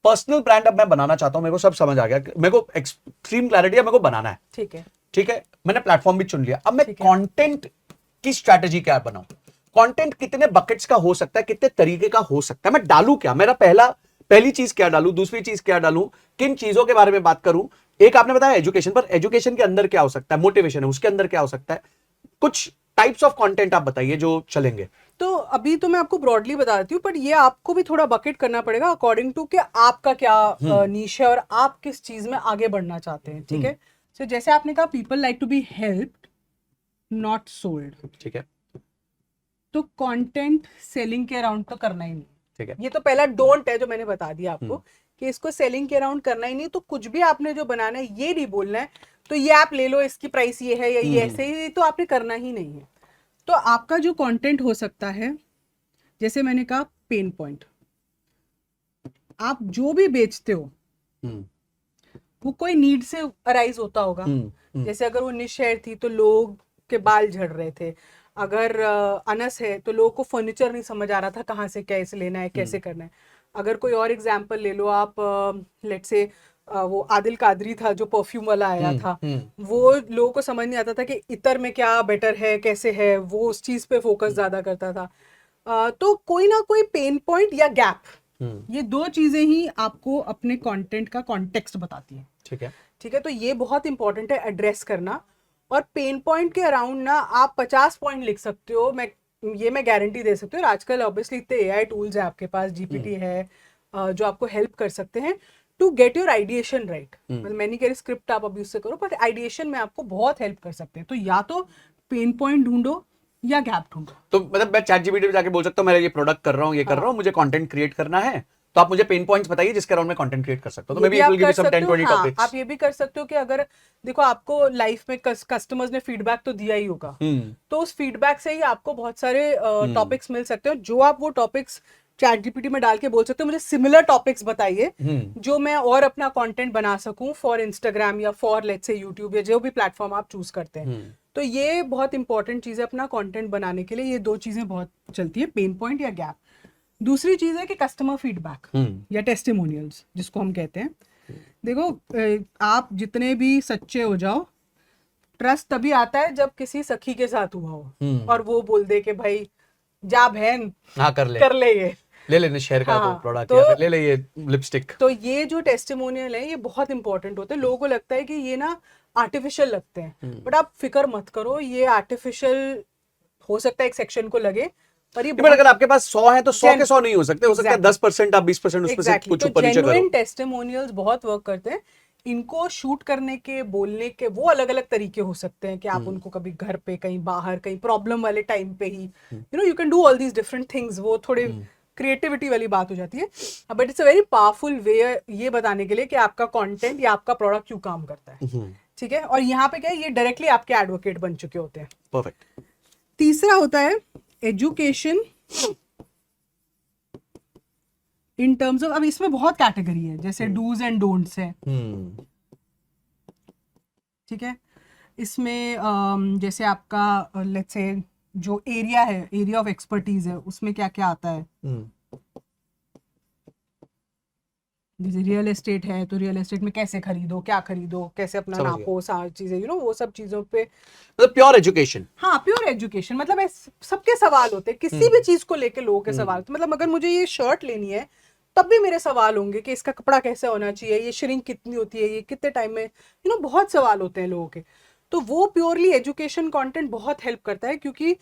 पर्सनल ब्रांड अब मैं बनाना चाहता हूं, मेरे को सब समझ आ गया, मेरे को एक्सट्रीम क्लैरिटी है, मेरे को बनाना है, ठीक है, मैंने प्लेटफॉर्म भी चुन लिया। अब मैं कंटेंट की स्ट्रैटेजी क्या बनाऊं? कंटेंट कितने बकेट्स का हो सकता है, कितने तरीके का हो सकता है, मैं डालूं क्या, मेरा पहली चीज क्या डालूं, दूसरी चीज क्या डालूं, किन चीजों के बारे में बात करूं? एक आपने बताया एजुकेशन, पर एजुकेशन के अंदर क्या हो सकता है, मोटिवेशन है, उसके अंदर क्या हो सकता है? कुछ टाइप्स ऑफ कंटेंट आप बताइए जो चलेंगे। तो अभी तो मैं आपको ब्रॉडली बता देती हूँ, पर ये आपको भी थोड़ा बकेट करना पड़ेगा अकॉर्डिंग टू कि आपका क्या नीश है और आप किस चीज में आगे बढ़ना चाहते हैं, ठीक है। सो जैसे आपने कहा, people like to be helped not sold, ठीक है। तो कंटेंट सेलिंग के अराउंड तो करना ही नहीं, ठीक है। ये तो पहला डोंट है जो मैंने बता दिया आपको, कि इसको सेलिंग के अराउंड करना ही नहीं। तो कुछ भी आपने जो बनाना है, ये नहीं बोलना है तो ये आप ले लो, इसकी प्राइस ये है या ये ऐसे ही, तो आपने करना ही नहीं है। तो आपका जो कंटेंट हो सकता है, जैसे मैंने कहा, पेन पॉइंट, आप जो भी बेचते हो वो कोई नीड से अराइज होता होगा। जैसे अगर वो निश हेयर थी तो लोग के बाल झड़ रहे थे, अगर अनस है तो लोगों को फर्नीचर नहीं समझ आ रहा था कहाँ से कैसे लेना है, कैसे करना है। अगर कोई और एग्जांपल ले लो आप, लेट्स से वो आदिल कादरी था जो परफ्यूम वाला आया था, वो लोगों को समझ नहीं आता था कि इतर में क्या बेटर है, कैसे है, वो उस चीज पे फोकस ज्यादा करता था। तो कोई ना कोई पेन पॉइंट या गैप, ये दो चीजें ही आपको अपने कंटेंट का कॉन्टेक्स्ट बताती है। ठीक है, ठीक है, तो ये बहुत इंपॉर्टेंट है एड्रेस करना। और पेन पॉइंट के अराउंड ना आप 50 पॉइंट लिख सकते हो, मैं गारंटी दे सकती हूँ। और आजकल ऑब्वियसली इतने एआई टूल्स है आपके पास, जीपीटी है, जो आपको हेल्प कर सकते हैं to get your ideation right. मतलब मैं नहीं कह रही स्क्रिप्ट आप अभी उससे करो, पर आइडिएशन में आपको बहुत हेल्प कर सकते हैं। तो या तो पेन पॉइंट ढूंढो या गैप ढूंढो। तो मतलब मैं चैट जीपीटी पे जाके बोल सकता हूँ मैं ये प्रोडक्ट कर रहा हूँ, ये कर रहा हूँ, मुझे कंटेंट क्रिएट करना है, तो आप मुझे पेन पॉइंट्स बताइए जिसके अराउंड मैं कंटेंट क्रिएट कर सकता हूँ। तो maybe it will give you some 10-20 topics. आप ये भी कर सकते हो कि अगर देखो आपको लाइफ में कस्टमर्स ने फीडबैक तो दिया ही होगा, तो उस फीडबैक से ही आपको बहुत सारे टॉपिक्स मिल सकते हो, जो आप वो टॉपिक्स चैट जीपीटी में डाल के बोल सकते हो मुझे सिमिलर टॉपिक्स बताइए जो मैं और अपना कंटेंट बना सकूं फॉर इंस्टाग्राम या फॉर लेट्स से यूट्यूब या जो भी प्लेटफॉर्म आप चूज करते हैं। तो ये बहुत इंपॉर्टेंट चीज है अपना कंटेंट बनाने के लिए। ये दो चीजें बहुत चलती है, पेन पॉइंट या गैप। दूसरी चीज है कि कस्टमर फीडबैक या टेस्टिमोनियल्स जिसको हम कहते हैं। देखो आप जितने भी सच्चे हो जाओ, ट्रस्ट तभी आता है जब किसी सखी के साथ हुआ हो और वो बोल दे कि भाई जा बहन, हाँ कर ले ये ले लेने शेयर का हाँ, प्रोडक्ट, तो या फिर ले ले ये लिपस्टिक। तो ये जो टेस्टिमोनियल है ये बहुत इंपॉर्टेंट होते हैं। लोगों को लगता है कि ये ना आर्टिफिशियल लगते हैं, बट आप फिक्र मत करो, ये आर्टिफिशियल हो सकता है एक सेक्शन को लगे, पर ये बट अगर आपके पास 100 है तो 100 के 100 नहीं हो सकते, हो सकता है Exactly. 10% आप 20% उसमें से कुछ तो ऊपर नीचे करो। जेन्युइन टेस्टिमोनियल्स बहुत वर्क करते हैं। इनको शूट करने के, बोलने के वो अलग अलग तरीके हो सकते हैं कि आप उनको कभी घर पे, कहीं बाहर, कहीं प्रॉब्लम वाले टाइम पे ही you can do all these different things. वो थोड़े क्रिएटिविटी वाली बात हो जाती है, but it's a very powerful way ये बताने के लिए कि आपका कंटेंट या आपका प्रोडक्ट क्यों काम करता है। ठीक है, और यहाँ पे क्या है, ये डायरेक्टली आपके एडवोकेट बन चुके होते हैं। परफेक्ट। तीसरा होता है एजुकेशन इन टर्म्स ऑफ, अब इसमें बहुत कैटेगरी है, जैसे डूज एंड डोंट्स है। ठीक है, इसमें जैसे आपका लेट्स से जो एरिया है, एरिया ऑफ एक्सपर्टीज है, उसमें क्या क्या आता है। जैसे रियल एस्टेट है तो रियल एस्टेट में कैसे खरीदो, क्या खरीदो, कैसे अपना नापो, सारी चीजें वो सब चीजों पे मतलब प्योर एजुकेशन। हाँ, प्योर एजुकेशन। मतलब सबके सवाल होते हैं किसी भी चीज को लेके, लोगों के सवाल। तो मतलब अगर मुझे ये शर्ट लेनी है तब भी मेरे सवाल होंगे कि इसका कपड़ा कैसे होना चाहिए, ये श्रिंक कितनी होती है, ये कितने टाइम में, बहुत सवाल होते हैं लोगों के। तो वो प्योरली एजुकेशन कंटेंट बहुत हेल्प करता है, क्योंकि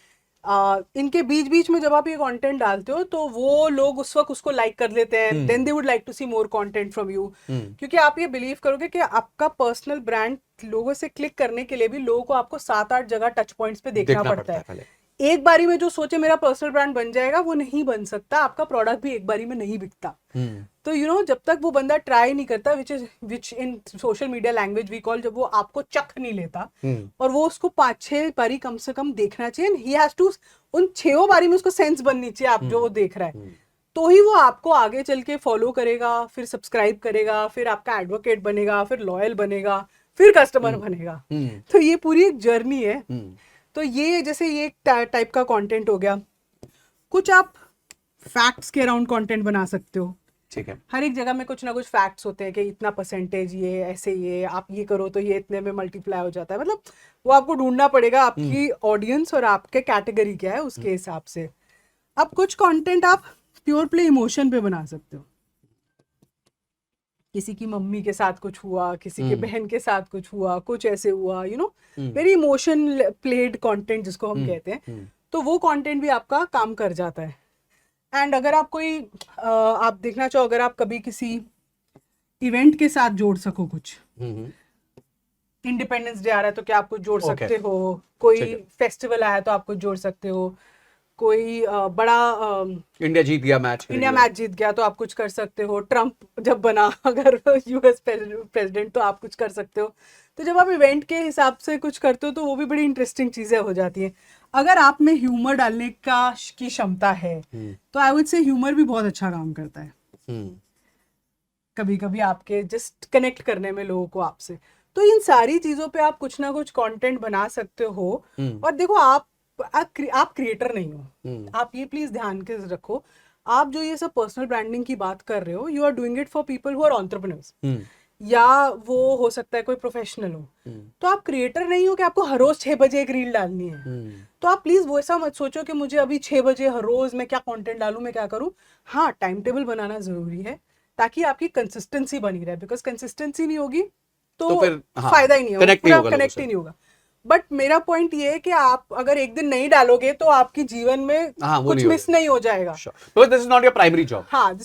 इनके बीच बीच में जब आप ये कंटेंट डालते हो तो वो लोग उस वक्त उसको लाइक कर लेते हैं, then they would like to see more content from you. क्योंकि आप ये बिलीव करोगे कि आपका पर्सनल ब्रांड लोगों से क्लिक करने के लिए भी लोगों को आपको 7-8 जगह टच पॉइंट्स पे देखना पड़ता है। एक बारी में जो सोचे मेरा पर्सनल ब्रांड बन जाएगा, वो नहीं बन सकता। आपका प्रोडक्ट भी एक बारी में नहीं बिकता। तो जब तक वो बंदा ट्राई नहीं करता, which in social media language we call, जब वो आपको चख नहीं लेता और वो उसको 5-6 बारी कम से कम देखना चाहिए, ही हैज टू, उन 6 बारी में उसको सेंस बननी चाहिए आप जो वो देख रहा है, तो ही वो आपको आगे चल के फॉलो करेगा, फिर सब्सक्राइब करेगा, फिर आपका एडवोकेट बनेगा, फिर लॉयल बनेगा, फिर कस्टमर बनेगा। तो ये पूरी एक जर्नी है। तो ये जैसे ये टाइप का कंटेंट हो गया। कुछ आप फैक्ट्स के अराउंड कंटेंट बना सकते हो। ठीक है, हर एक जगह में कुछ ना कुछ फैक्ट्स होते हैं कि इतना परसेंटेज ये ऐसे, ये आप ये करो तो ये इतने में मल्टीप्लाई हो जाता है। मतलब वो आपको ढूंढना पड़ेगा आपकी ऑडियंस और आपके कैटेगरी क्या है उसके हिसाब से। अब कुछ कंटेंट आप प्योर प्ले इमोशन पे बना सकते हो। किसी की मम्मी के साथ कुछ हुआ, किसी के बहन के साथ कुछ हुआ, कुछ ऐसे हुआ, वेरी इमोशन प्लेड कंटेंट जिसको हम कहते हैं। तो वो कंटेंट भी आपका काम कर जाता है। एंड अगर आप कोई आप देखना चाहो, अगर आप कभी किसी इवेंट के साथ जोड़ सको, कुछ इंडिपेंडेंस डे आ रहा है तो क्या आप कुछ जोड़ सकते हो, कोई फेस्टिवल आया तो आप कुछ जोड़ सकते हो, कोई बड़ा इंडिया मैच जीत गया तो आप कुछ कर सकते हो, ट्रम्प जब बना अगर यूएस प्रेसिडेंट तो आप कुछ कर सकते हो। तो जब आप इवेंट के हिसाब से कुछ करते हो तो वो भी बड़ी इंटरेस्टिंग चीजें हो जाती हैं। अगर आप में ह्यूमर डालने की क्षमता है तो आई वुड से ह्यूमर भी बहुत अच्छा काम करता है कभी कभी आपके जस्ट कनेक्ट करने में लोगों को आपसे। तो इन सारी चीजों पे आप कुछ ना कुछ कंटेंट बना सकते हो। और देखो आप क्रिएटर नहीं हो, आप ये प्लीज ध्यान के रखो, आप जो ये सब पर्सनल ब्रांडिंग की बात कर रहे हो, you are doing it for people who are entrepreneurs. या वो हो सकता है कोई प्रोफेशनल हो, तो आप क्रिएटर नहीं हो कि आपको हर रोज 6 बजे एक रील डालनी है। तो आप प्लीज वो ऐसा मत सोचो कि मुझे अभी 6 बजे हर रोज मैं क्या कंटेंट डालूं, मैं क्या करूं। हाँ, टाइम टेबल बनाना जरूरी है ताकि आपकी कंसिस्टेंसी बनी रहे, बिकॉज कंसिस्टेंसी नहीं होगी तो फिर हाँ, फायदा ही नहीं होगा, कनेक्ट नहीं पूरा होगा लोगों कनेक्ट से। ही नहीं होगा। बट मेरा पॉइंट ये है कि आप अगर एक दिन नहीं डालोगे तो आपकी जीवन में हाँ, वो कुछ नहीं मिस नहीं हो जाएगा। Because this is not your primary job. हाँ,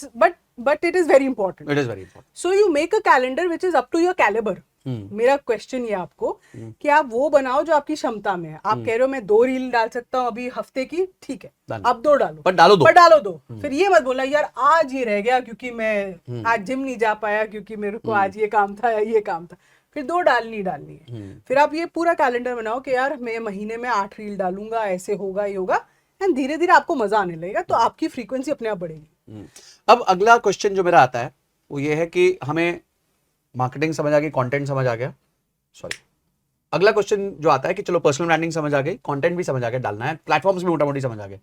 but it is very important. It is very important. So you make a calendar which is up to your calibre. मेरा क्वेश्चन ये आपको कि आप वो बनाओ जो आपकी क्षमता में है। आप कह रहे हो मैं 2 रील डाल सकता हूँ अभी हफ्ते की, ठीक है, Done. आप 2 डालो, पर डालो दो। पर डालो 2। फिर ये मत बोला यार आज ये रह गया क्योंकि मैं आज जिम नहीं जा पाया क्योंकि मेरे को आज ये काम था या ये काम था। फिर 2 डालनी है। फिर आप ये पूरा कैलेंडर बनाओ कि यार मैं महीने में 8 रील डालूंगा, ऐसे होगा ये होगा, एंड धीरे धीरे आपको मजा आने लगेगा, तो आपकी फ्रीक्वेंसी अपने आप बढ़ेगी। अब अगला क्वेश्चन जो मेरा आता है वो ये है कि हमें मार्केटिंग समझ आ गई, कंटेंट समझ आ गया, सॉरी, अगला क्वेश्चन जो आता है कि चलो पर्सनल ब्रांडिंग समझ आ गई, कंटेंट भी समझ आ गया, डालना है, प्लेटफॉर्म्स भी मोटा मोटी समझ आ गए,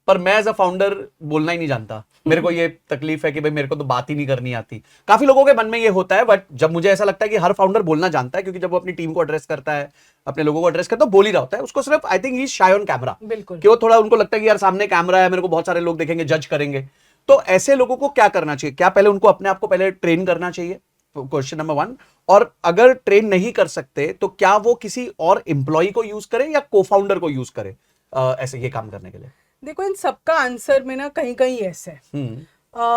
पर मैं एज अ फाउंडर बोलना ही नहीं जानता। मेरे को ये तकलीफ है कि भाई मेरे को तो बात ही नहीं करनी आती। काफी लोगों के मन में ये होता है, बट जब मुझे ऐसा लगता है कि हर फाउंडर बोलना जानता है, क्योंकि जब वो अपनी टीम को एड्रेस करता है, अपने लोगों को एड्रेस करता है, तो बोल ही रहा होता है, उसको सिर्फ I think he is shy on camera. बिल्कुल, कि वो थोड़ा उनको लगता है कि यार सामने कैमरा है, मेरे को बहुत सारे लोग देखेंगे, जज करेंगे। तो ऐसे लोगों को क्या करना चाहिए? क्या पहले उनको अपने आप को पहले ट्रेन करना चाहिए? Question number 1। और अगर ट्रेन नहीं कर सकते तो क्या वो किसी और एम्प्लॉय को यूज करें या को फाउंडर को यूज करें ऐसे ये काम करने के लिए? देखो इन सबका आंसर में ना कहीं कहीं यस है।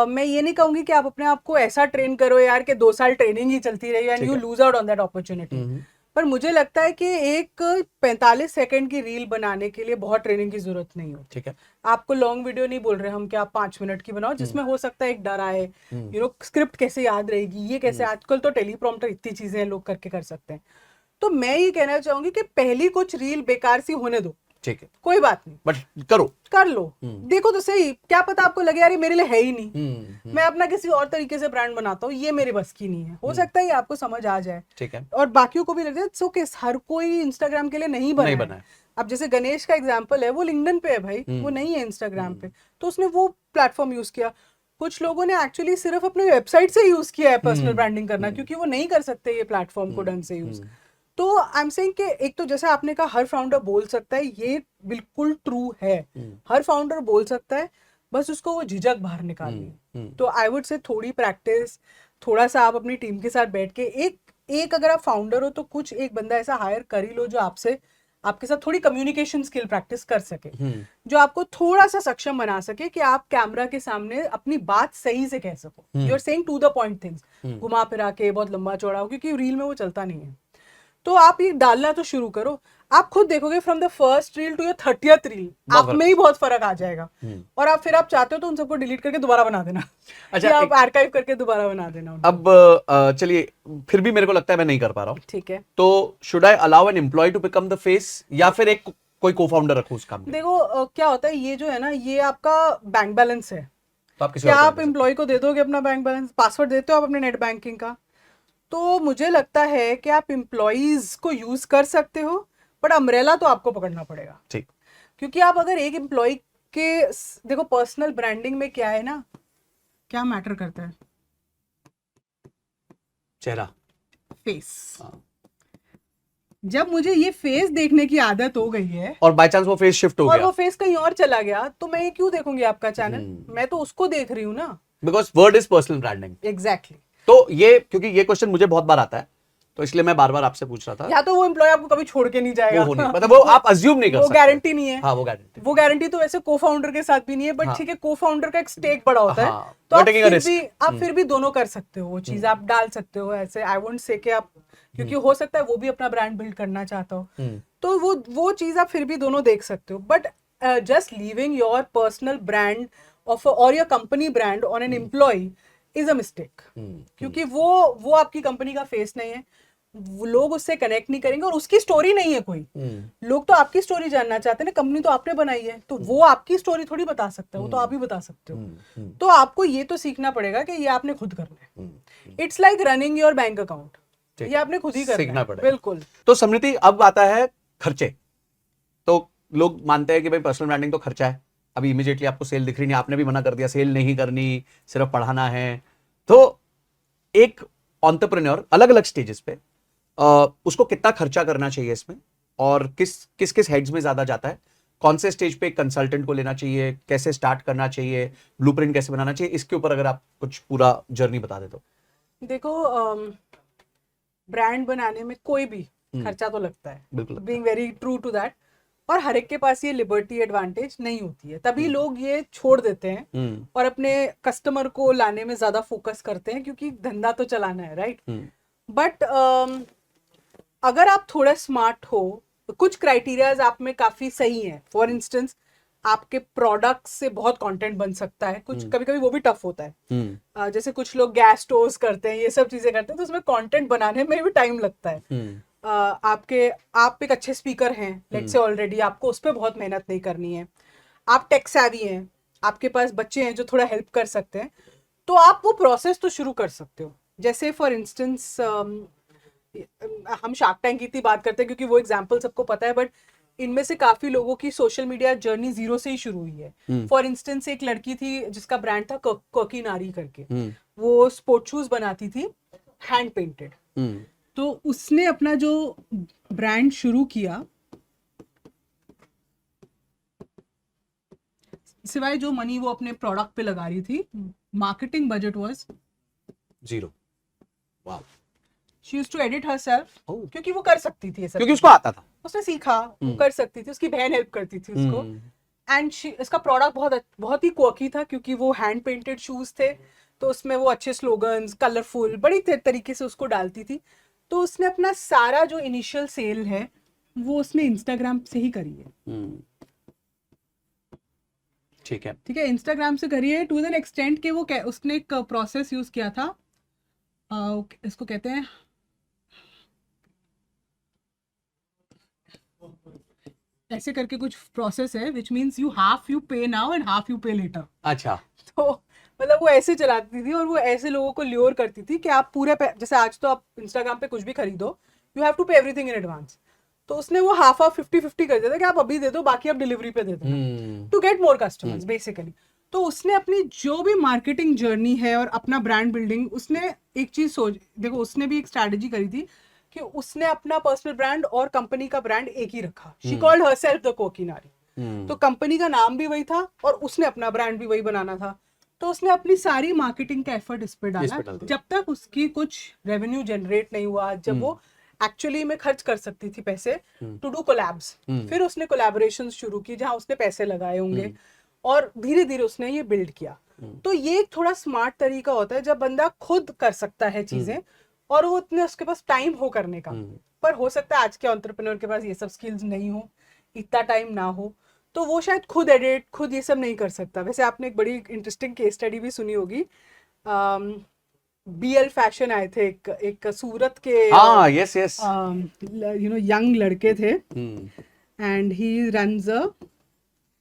मैं ये नहीं कहूंगी कि आप अपने आप को ऐसा ट्रेन करो यार कि 2 साल ट्रेनिंग ही चलती रही and you lose out on that opportunity. पर मुझे लगता है कि एक 45 सेकंड की रील बनाने के लिए बहुत ट्रेनिंग की जरूरत नहीं होती। ठीक है, आपको लॉन्ग वीडियो नहीं बोल रहे हम कि आप 5 मिनट की बनाओ जिसमें हो सकता है एक डर आए, स्क्रिप्ट कैसे याद रहेगी, ये कैसे, आजकल तो टेलीप्रॉम्प्टर इतनी चीजें हैं, लोग करके कर सकते हैं। तो मैं ये कहना चाहूंगी कि पहली कुछ रील बेकार सी होने दो, ठीक है, कोई बात नहीं, बट करो, कर लो, देखो तो सही, क्या पता आपको लगे यार ये मेरे लिए है ही नहीं, मैं अपना किसी और तरीके से ब्रांड बनाता हूँ, ये मेरे बस की नहीं है, हो सकता है ये आपको समझ आ जाए। ठीक है, और बाकियों को भी लगे सो कि हर कोई इंस्टाग्राम के लिए नहीं बना है। अब जैसे गणेश का एग्जाम्पल है, वो लिंक्डइन पे है भाई, वो नहीं है इंस्टाग्राम पे, तो उसने वो प्लेटफॉर्म यूज किया। कुछ लोगों ने एक्चुअली सिर्फ अपने वेबसाइट से यूज किया है पर्सनल ब्रांडिंग करना, क्योंकि वो नहीं कर सकते ये प्लेटफॉर्म को ढंग से यूज। तो आई एम सेइंग कि एक तो जैसे आपने कहा हर फाउंडर बोल सकता है, ये बिल्कुल ट्रू है, हर फाउंडर बोल सकता है, बस उसको वो झिझक बाहर निकालनी है। तो आई वुड से थोड़ी प्रैक्टिस, थोड़ा सा आप अपनी टीम के साथ बैठ के एक अगर आप फाउंडर हो तो कुछ एक बंदा ऐसा हायर कर ही लो जो आपके साथ थोड़ी कम्युनिकेशन स्किल प्रैक्टिस कर सके, जो आपको थोड़ा सा सक्षम बना सके कि आप कैमरा के सामने अपनी बात सही से कह सको, you are saying to the point things, घुमा फिरा के बहुत लंबा चौड़ा हो, क्योंकि रील में वो चलता नहीं है। तो आप ये डालना तो शुरू करो, आप खुद देखोगे from the first reel to your 30th reel आप में ही बहुत फर्क आ जाएगा। और आप चाहते हो तो उन सबको डिलीट करके दोबारा बना देना, अच्छा, या आप आर्काइव करके दोबारा बना देना। अब चलिए, फिर भी मेरे को लगता है मैं नहीं कर पा रहा हूँ, ठीक है, तो should I allow an employ to become the face, या फिर एक कोई को फाउंडर रखूं उस काम में? देखो क्या होता है, ये जो है ना, ये आपका बैंक बैलेंस है, तो आप क्या आप एम्प्लॉय को दे दोगे अपना बैंक बैलेंस? पासवर्ड देते हो आप अपने नेट बैंकिंग का? तो मुझे लगता है कि आप एम्प्लॉयज को यूज कर सकते हो, बट अम्ब्रेला तो आपको पकड़ना पड़ेगा, ठीक, क्योंकि आप अगर एक एम्प्लॉय के, देखो पर्सनल ब्रांडिंग में क्या है ना, क्या मैटर करता है? चेहरा, फेस। जब मुझे ये फेस देखने की आदत हो गई है और बाय चांस वो फेस शिफ्ट हो और गया, वो फेस कहीं और चला गया, तो मैं ये क्यों देखूंगी आपका चैनल? मैं तो उसको देख रही हूँ ना, because word is personal branding. Exactly. तो ये, क्योंकि ये क्वेश्चन मुझे बहुत बार आता है, तो इसलिए मैं बार बार आपसे पूछ रहा था। या तो वो एम्प्लॉय आपको कभी छोड़ के नहीं जाएगा, वो नहीं, मतलब वो आप अज्यूम नहीं कर सकते, वो गारंटी नहीं है। हाँ, वो गारंटी तो वैसे को फाउंडर के साथ भी नहीं है, बट ठीक है, को फाउंडर का एक स्टेक बड़ा होता है, तो आप फिर भी दोनों कर सकते हो, वो चीज आप डाल सकते हो ऐसे। आई वोंट से कि आप, क्योंकि हो सकता है वो भी अपना ब्रांड बिल्ड करना चाहता हो, तो वो चीज आप फिर भी दोनों देख सकते हो। But just leaving your personal brand off और your company brand on an employee is a mistake, क्योंकि वो आपकी कंपनी का फेस नहीं है, लोग उससे कनेक्ट नहीं करेंगे, और उसकी स्टोरी नहीं है कोई। लोग तो आपकी स्टोरी जानना चाहते हैं ना, कंपनी तो आपने बनाई है, तो वो आपकी स्टोरी थोड़ी बता सकता है, वो तो आप ही बता सकते हो। तो आपको ये तो सीखना पड़ेगा कि ये आपने खुद करना है। It's like running your bank account, ये आपने खुद ही करना है, बिल्कुल। तो समृति, अब आता है खर्चे। तो लोग मानते हैं कि भाई पर्सनल ब्रांडिंग तो खर्चा है, अभी इमीडिएटली आपको सेल दिख रही नहीं, आपने भी मना कर दिया सेल नहीं करनी, सिर्फ पढ़ाना है। तो एक एंटरप्रेन्योर अलग अलग स्टेजेस पे उसको कितना खर्चा करना चाहिए इसमें, और किस किस हेड्स में ज्यादा जाता है, कौन से स्टेज पे कंसल्टेंट को लेना चाहिए, कैसे स्टार्ट करना चाहिए, ब्लूप्रिंट कैसे बनाना चाहिए, इसके ऊपर अगर आप कुछ पूरा जर्नी बता दे तो। देखो, ब्रांड बनाने में कोई भी खर्चा तो लगता है, बिल्कुल लगता being very true to that. और हर एक के पास ये लिबर्टी एडवांटेज नहीं होती है, तभी लोग ये छोड़ देते हैं और अपने कस्टमर को लाने में ज्यादा फोकस करते हैं, क्योंकि धंधा तो चलाना है, राइट। बट अगर आप थोड़ा स्मार्ट हो तो कुछ क्राइटेरियाज आप में काफी सही हैं। फॉर इंस्टेंस, आपके प्रोडक्ट से बहुत कंटेंट बन सकता है, कुछ कभी कभी वो भी टफ होता है। जैसे कुछ लोग गैस स्टोर्स करते हैं, ये सब चीजें करते हैं, तो उसमें कंटेंट बनाने में भी टाइम लगता है। आप एक अच्छे स्पीकर हैं, लेट्स से ऑलरेडी, आपको उस पर बहुत मेहनत नहीं करनी है। आप टेक savvy हैं, आपके पास बच्चे हैं जो थोड़ा हेल्प कर सकते हैं, तो आप वो प्रोसेस तो शुरू कर सकते हो। जैसे फॉर इंस्टेंस, हम शार्क टैंक की इतनी बात करते हैं क्योंकि वो एग्जाम्पल सबको पता है, बट इनमें से काफी लोगों की सोशल मीडिया जर्नी जीरो से ही शुरू हुई है। फॉर इंस्टेंस, एक लड़की थी जिसका ब्रांड था कोकी नारी करके, वो स्पोर्ट शूज बनाती थी, हैंड पेंटेड। तो उसने अपना जो ब्रांड शुरू किया, सिवाय जो मनी वो अपने प्रोडक्ट पे लगा रही थी, मार्केटिंग बजट वाज 0। वाह। She used to edit herself, Oh. क्योंकि वो कर सकती थी ये सब, क्योंकि उसको आता था। उसने सीखा, वो कर सकती थी, उसकी बहन हेल्प करती थी उसको। एंड इसका प्रोडक्ट बहुत ही क्वर्की था, क्योंकि वो हैंड पेंटेड शूज थे, तो उसमें वो अच्छे स्लोगन्स, कलरफुल, बड़ी तरीके से उसको डालती थी। तो उसने अपना सारा जो इनिशियल सेल है वो उसने इंस्टाग्राम से ही करी है। ठीक है। ठीक है, इंस्टाग्राम से करी है टू एन एक्सटेंट कि वो उसने एक प्रोसेस यूज किया था, इसको कहते हैं, ऐसे करके कुछ प्रोसेस है, विच मीन्स यू पे नाउ एंड हाफ यू पे लेटर। अच्छा। तो मतलब वो ऐसे चलाती थी और वो ऐसे लोगों को ल्योर करती थी कि आप पूरे जैसे आज तो आप इंस्टाग्राम पे कुछ भी खरीदो, यू हैव टू पे एवरीथिंग इन एडवांस। तो उसने वो हाफ 50-50 कर दिया था कि आप अभी दे दो, बाकी आप डिलीवरी पे दे दो, to get more customers basically. तो उसने अपनी जो भी मार्केटिंग जर्नी है और अपना ब्रांड बिल्डिंग, उसने एक चीज सोच, देखो उसने भी एक स्ट्रैटेजी करी थी कि उसने अपना पर्सनल ब्रांड और कंपनी का ब्रांड एक ही रखा। शी कॉल्ड हरसेल्फ द कोकी नारी। तो कंपनी का नाम भी वही था और उसने अपना ब्रांड भी वही बनाना था। तो उसने अपनी सारी मार्केटिंग का एफर्ट इस पे डाला, जब तक उसकी कुछ रेवेन्यू जनरेट नहीं हुआ, जब वो एक्चुअली में खर्च कर सकती थी पैसे टू डू कोलैब्स। फिर उसने कोलैबोरेशन शुरू की जहां उसने पैसे लगाए होंगे, और धीरे धीरे उसने ये बिल्ड किया। तो ये एक थोड़ा स्मार्ट तरीका होता है जब बंदा खुद कर सकता है चीजें और वो उतने उसके पास टाइम हो करने का। पर हो सकता है आज के एंटरप्रेन्योर के पास ये सब स्किल्स नहीं हो, इतना टाइम ना हो, तो वो शायद खुद एडिट, खुद ये सब नहीं कर सकता। वैसे आपने एक बड़ी इंटरेस्टिंग केस स्टडी भी सुनी होगी, BL फैशन आए थे, एक सूरत के, हाँ, यस यस, यंग लड़के थे, and he runs a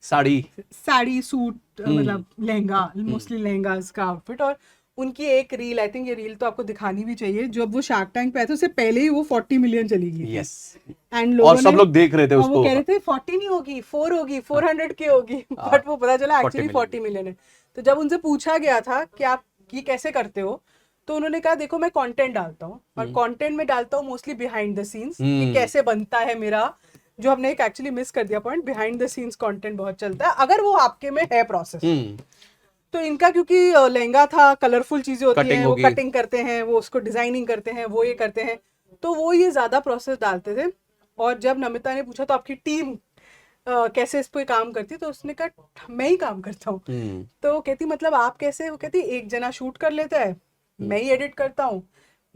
sari suit, मतलब लहंगा, मोस्टली लहंगा का आउटफिट। और उनकी एक रील, आई थिंक ये रील तो आपको दिखानी भी चाहिए, जब वो शार्क टैंक पे आए थे उससे पहले ही वो 40 मिलियन चली गई। यस। एंड और सब लोग देख रहे थे उसको, वो कह रहे थे 40 नहीं होगी, 4 होगी, 400 के होगी, बट वो पता चला एक्चुअली 40 मिलियन है। तो जब उनसे पूछा गया था कि आप ये कैसे करते हो, तो उन्होंने कहा देखो मैं कंटेंट डालता हूँ, और कंटेंट में डालता हूँ मोस्टली बिहाइंड द सीन्स, कि कैसे बनता है मेरा, जो हमने एक एक्चुअली मिस कर दिया point, behind the scenes content बहुत चलता है अगर वो आपके में है प्रोसेस। तो इनका क्योंकि लहंगा था, कलरफुल चीजें होती हैं, वो कटिंग करते हैं, वो उसको डिजाइनिंग करते हैं, वो ये करते हैं, तो वो ये ज्यादा प्रोसेस डालते थे। और जब नमिता ने पूछा तो आपकी टीम कैसे इस पे काम करती, तो उसने कहा मैं ही काम करता हूँ। तो वो कहती मतलब आप कैसे, वो कहती एक जना शूट कर लेता है, मैं ही एडिट करता हूँ,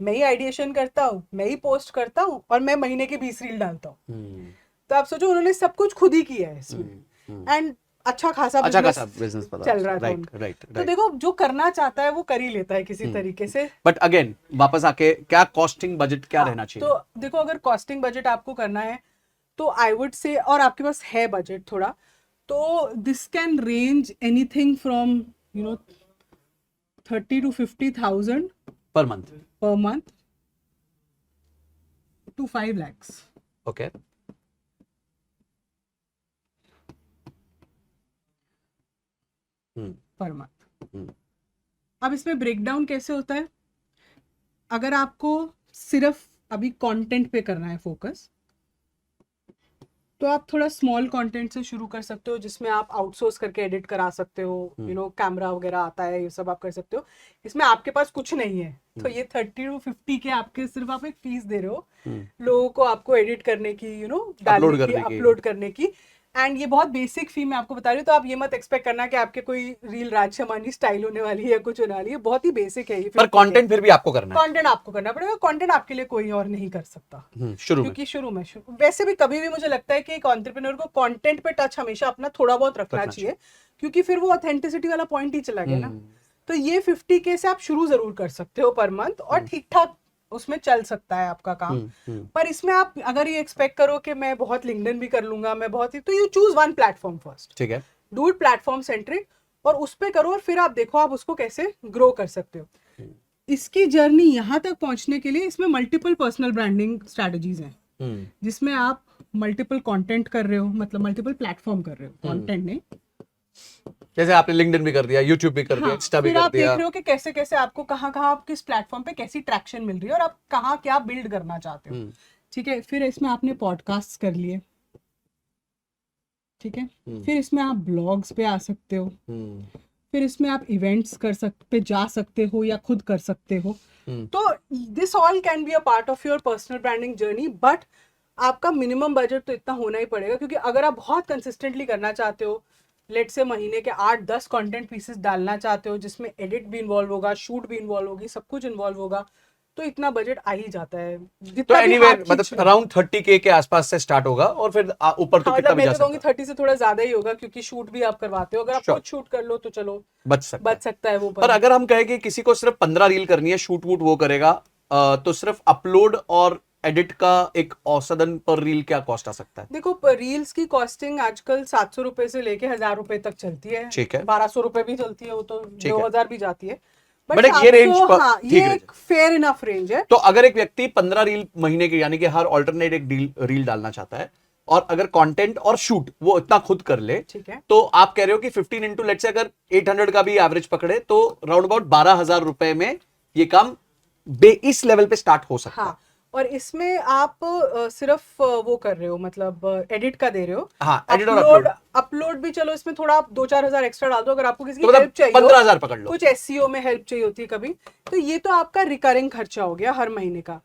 मैं ही आइडिएशन करता हूँ, मैं ही पोस्ट करता हूँ, और मैं महीने की 20 रील डालता हूँ। तो आप सोचो उन्होंने सब कुछ खुद ही किया है इसमें, एंड अच्छा खासा बिजनेस चल रहा था उनका। तो देखो जो करना चाहता है वो कर ही लेता है किसी तरीके से। बट अगेन वापस आके, क्या कॉस्टिंग बजट क्या रहना चाहिए? तो देखो अगर कॉस्टिंग बजट आपको करना है तो आई वुड से, और आपके पास है बजट थोड़ा, तो this can range anything from 30 to 50,000 per month to 5 lakhs। Okay. Per month. अब इसमें ब्रेकडाउन कैसे होता है, अगर आपको सिर्फ अभी कंटेंट पे करना है फोकस, तो आप थोड़ा स्मॉल कंटेंट से शुरू कर सकते हो, जिसमें आप आउटसोर्स करके एडिट करा सकते हो, कैमरा वगैरह आता है, ये सब आप कर सकते हो। इसमें आपके पास कुछ नहीं है, तो ये 30 to 50 के आपके सिर्फ आप एक फीस दे रहे हो लोगों को, आपको एडिट करने की, डालने की, अपलोड करने की। एंड ये बहुत बेसिक फी मैं आपको बता रही हूँ, तो आप ये मत एक्सपेक्ट करना कि आपके कोई रील राजशमानी स्टाइल होने वाली है या कुछ होने वाली है, बहुत ही बेसिक है ये। पर कंटेंट फिर भी आपको करना है, कंटेंट आपको करना पड़ेगा, कंटेंट आपके लिए कोई और नहीं कर सकता क्योंकि शुरू में वैसे भी कभी भी मुझे लगता है कि एक एंटरप्रेन्योर को कंटेंट पे टच हमेशा अपना थोड़ा बहुत रखना चाहिए, क्योंकि फिर वो ऑथेंटिसिटी वाला पॉइंट ही चला गया ना। तो ये 50K से आप शुरू जरूर कर सकते हो पर मंथ, और ठीक ठाक उसमें चल सकता है आपका काम। पर इसमें आप अगर ये एक्सपेक्ट करो कि मैं बहुत लिंक्डइन भी कर लूंगा, मैं बहुत ही, तो you choose one platform first, ठीक है, डू इट प्लेटफॉर्म सेंट्रिक, और उस पे करो, और फिर आप देखो आप उसको कैसे ग्रो कर सकते हो। इसकी जर्नी यहाँ तक पहुंचने के लिए इसमें मल्टीपल पर्सनल ब्रांडिंग स्ट्रेटजीज हैं, जिसमें आप मल्टीपल कंटेंट कर रहे हो, मतलब मल्टीपल प्लेटफॉर्म कर रहे हो, कंटेंट नहीं, जैसे आपने लिंक्डइन भी कर दिया, यूट्यूब भी कर दिया, इंस्टा भी फिर कर आप देख दिया। रहे हो कि कैसे कैसे आपको कहाँ कहाँ आप किस प्लेटफॉर्म पे कैसी ट्रैक्शन मिल रही है, और आप कहाँ क्या बिल्ड करना चाहते हो। ठीक है, फिर इसमें आपने पॉडकास्ट कर लिए, ठीक है, फिर इसमें आप ब्लॉग्स पे आ सकते हो, फिर इसमें आप इवेंट्स पे जा सकते हो या खुद कर सकते हो। तो this all can be a part of your personal branding journey, but आपका मिनिमम बजट तो इतना होना ही पड़ेगा, क्योंकि अगर आप बहुत कंसिस्टेंटली करना चाहते हो, लेट से महीने के 8-10 कंटेंट पीसेस डालना चाहते हो, जिसमें एडिट भी इन्वॉल्व होगा, शूट भी इन्वॉल्व होगी, सब कुछ इन्वॉल्व होगा, तो इतना बजट आ ही जाता है। तो एनीवे मतलब अराउंड 30K के आसपास से स्टार्ट होगा, और फिर ऊपर तो कितना भी जा सकता है। मैं तो कहूंगी 30 से थोड़ा ज्यादा ही होगा, क्योंकि शूट भी आप करवाते हो, अगर आप खुद शूट कर लो तो चलो बच सकता है वो। पर अगर हम कहें कि किसी को सिर्फ 15 रील करनी है, शूट वूट वो करेगा, तो सिर्फ अपलोड और एडिट का एक औसतन पर रील क्या कॉस्ट आ सकता है? देखो, रील्स की कॉस्टिंग आजकल 700 रुपए से लेके 1000 रुपए तक चलती है, ठीक है, 1200 रुपए भी चलती है, वो तो 2000 भी जाती है, बट ये रेंज, हाँ, ये एक फेयर इनफ रेंज है। तो अगर एक व्यक्ति 15 रील महीने के, यानी कि हर ऑल्टरनेट एक रील डालना चाहता है, और अगर कंटेंट और शूट वो इतना खुद कर ले, ठीक है, तो आप कह रहे हो कि 15 इंटू लेट से अगर 800 का भी एवरेज पकड़े, तो राउंड अबाउट 12,000 रुपए में ये काम इस लेवल पे स्टार्ट हो सकता है। और इसमें आप सिर्फ वो कर रहे हो, मतलब एडिट का दे रहे हो। हाँ, एडिट और अपलोड भी चलो, इसमें थोड़ा आप 2-4 हजार एक्स्ट्रा डाल दो, अगर आपको किसी की तो हेल्प चाहिए, 15,000 पकड़ लो, कुछ एसईओ में हेल्प चाहिए होती है कभी, तो ये तो आपका रिकरिंग खर्चा हो गया हर महीने का।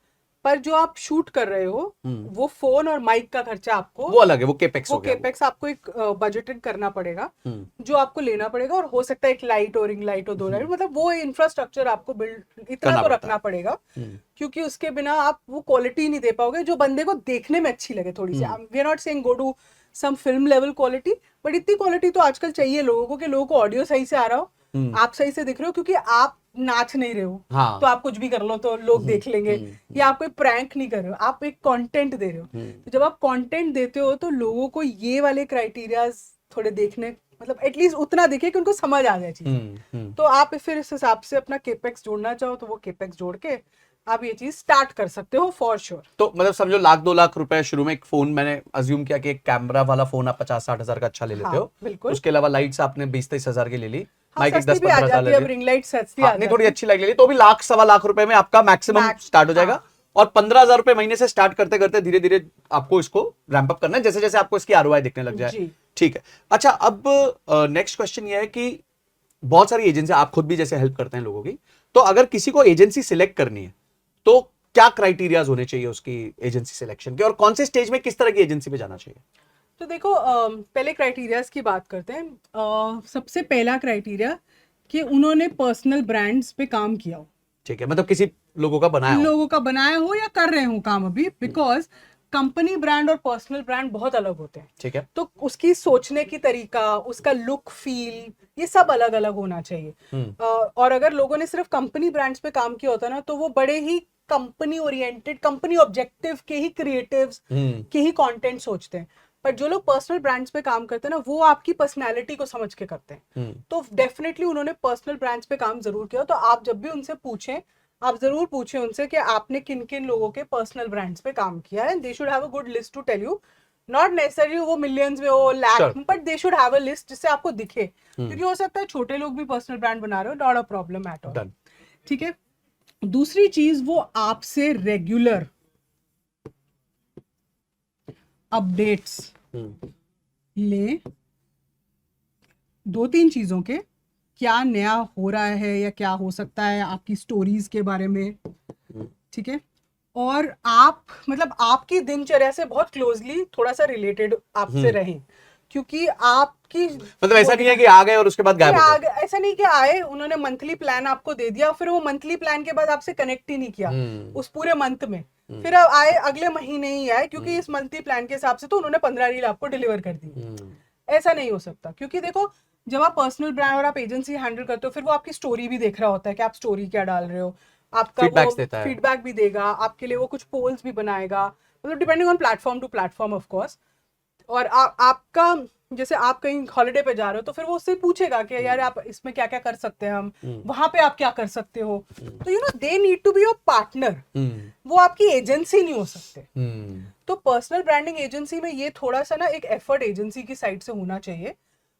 पर जो आप शूट कर रहे हो, वो फोन और माइक का खर्चा आपको वो अलग है, वो केपेक्स हो गया। केपेक्स आपको एक बजटेड करना पड़ेगा, जो आपको लेना पड़ेगा, और हो सकता है एक लाइट और रिंग लाइट और 2 लाइट, मतलब वो इंफ्रास्ट्रक्चर आपको बिल्ड इतना तो रखना पड़ेगा, क्योंकि उसके बिना आप वो क्वालिटी नहीं दे पाओगे जो बंदे को देखने में अच्छी लगे थोड़ी सी। We are not saying go to some film level quality, but इतनी क्वालिटी तो आजकल चाहिए लोगों को, कि लोगों को ऑडियो सही से आ रहा हो, आप सही से दिख रहे हो, क्योंकि आप नाच नहीं रहे हो, हाँ, तो आप कुछ भी कर लो तो लोग देख लेंगे, या आप कोई प्रैंक नहीं कर रहे हो, आप एक कंटेंट दे रहे हो। तो जब आप कंटेंट देते हो, तो लोगों को ये वाले क्राइटेरियाज थोड़े देखने, मतलब एटलीस्ट उतना दिखे कि उनको समझ आ जाए चीज। तो आप फिर इस हिसाब से अपना केपेक्स जोड़ना चाहो, तो वो केपेक्स जोड़ के आप ये चीज स्टार्ट कर सकते हो फॉर श्योर। तो मतलब समझो 1-2 लाख रुपए शुरू में एक फोन, मैंने अज्यूम किया कि एक कैमरा वाला फोन आप 50-60 हजार का अच्छा ले लेते हो, बिल्कुल। उसके अलावा लाइट्स आपने 20-23 हजार की ले ली, माइक 10-15 हजार ले ली, रिंग लाइट सस्ती आ जाती है, थोड़ी अच्छी लाइट ले ली, तो भी 1-1.25 लाख रुपए में आपका मैक्सिमम स्टार्ट हो जाएगा। और 15,000 रुपए महीने से स्टार्ट करते करते धीरे धीरे आपको इसको रैंप अप करना है, जैसे जैसे आपको इसकी आरओआई दिखने लग जाए। ठीक है, अच्छा, अब नेक्स्ट क्वेश्चन ये है कि बहुत सारी एजेंसी, आप खुद भी जैसे हेल्प करते हैं लोगों की, तो अगर किसी को एजेंसी सिलेक्ट करनी है, तो क्या क्राइटेरियाज होने चाहिए उसकी एजेंसी सिलेक्शन के, और कौन से स्टेज में किस तरह की एजेंसी पे जाना चाहिए? तो देखो, पहले क्राइटेरियाज की बात करते हैं। सबसे पहला क्राइटेरिया कि उन्होंने पर्सनल ब्रांड्स पे काम किया हो। ठीक है, मतलब किसी लोगों का बनाया हो या कर रहे हो काम अभी, बिकॉज कंपनी ब्रांड और पर्सनल ब्रांड बहुत अलग होते हैं। ठीक है, तो उसकी सोचने की तरीका, उसका लुक, फील, ये सब अलग अलग होना चाहिए। और अगर लोगों ने सिर्फ कंपनी ब्रांड्स पे काम किया होता ना, तो वो बड़े ही कंपनी ओरिएंटेड, कंपनी ऑब्जेक्टिव के ही क्रिएटिव्स के ही कंटेंट सोचते हैं। पर जो लोग पर्सनल ब्रांड्स पे काम करते हैं ना, वो आपकी पर्सनैलिटी को समझ के करते हैं। तो डेफिनेटली उन्होंने पर्सनल ब्रांड्स पे काम जरूर किया। तो आप जब भी उनसे पूछें, आप जरूर पूछें उनसे कि आपने किन किन लोगों के पर्सनल ब्रांड्स पे काम किया है। They should have a good list to tell you, not necessary वो मिलियंस में हो, lakh, but they should have a list जिससे आपको दिखे, क्योंकि हो सकता है छोटे लोग भी पर्सनल ब्रांड बना रहे हो, not a problem at all. ठीक है, दूसरी चीज, वो आपसे रेगुलर अपडेट्स ले, 2-3 चीजों के, क्या नया हो रहा है या क्या हो सकता है आपकी स्टोरीज के बारे में, ठीक है। और आप मतलब आपकी दिनचर्या से बहुत क्लोजली थोड़ा सा रिलेटेड आपसे रहें, क्योंकि आपकी मतलब ऐसा नहीं है कि आ गए और उसके बाद गायब हो गए। ऐसा नहीं कि आए, उन्होंने मंथली प्लान आपको दे दिया, फिर वो मंथली प्लान के बाद आपसे कनेक्ट ही नहीं किया उस पूरे मंथ में, फिर अब आए अगले महीने ही आए, क्योंकि इस मंथली प्लान के हिसाब से तो उन्होंने 15 रील आपको डिलीवर कर दी। ऐसा नहीं हो सकता, क्योंकि देखो जब आप पर्सनल ब्रांड और आप एजेंसी हैंडल करते हो, फिर वो आपकी स्टोरी भी देख रहा होता है कि आप स्टोरी क्या डाल रहे हो, आपका Feedbacks देता है। फीडबैक भी देगा आपके लिए, वो कुछ पोल्स भी बनाएगा, मतलब depending on platform to platform of course. और आपका जैसे आप कहीं हॉलिडे पे जा रहे हो तो फिर वो उससे पूछेगा कि यार आप इसमें क्या क्या कर सकते हैं, हम वहां पे आप क्या कर सकते हो, तो they need to be your partner, वो आपकी एजेंसी नहीं हो सकते। तो पर्सनल ब्रांडिंग एजेंसी में ये थोड़ा सा ना एक एफर्ट एजेंसी की साइड से होना चाहिए।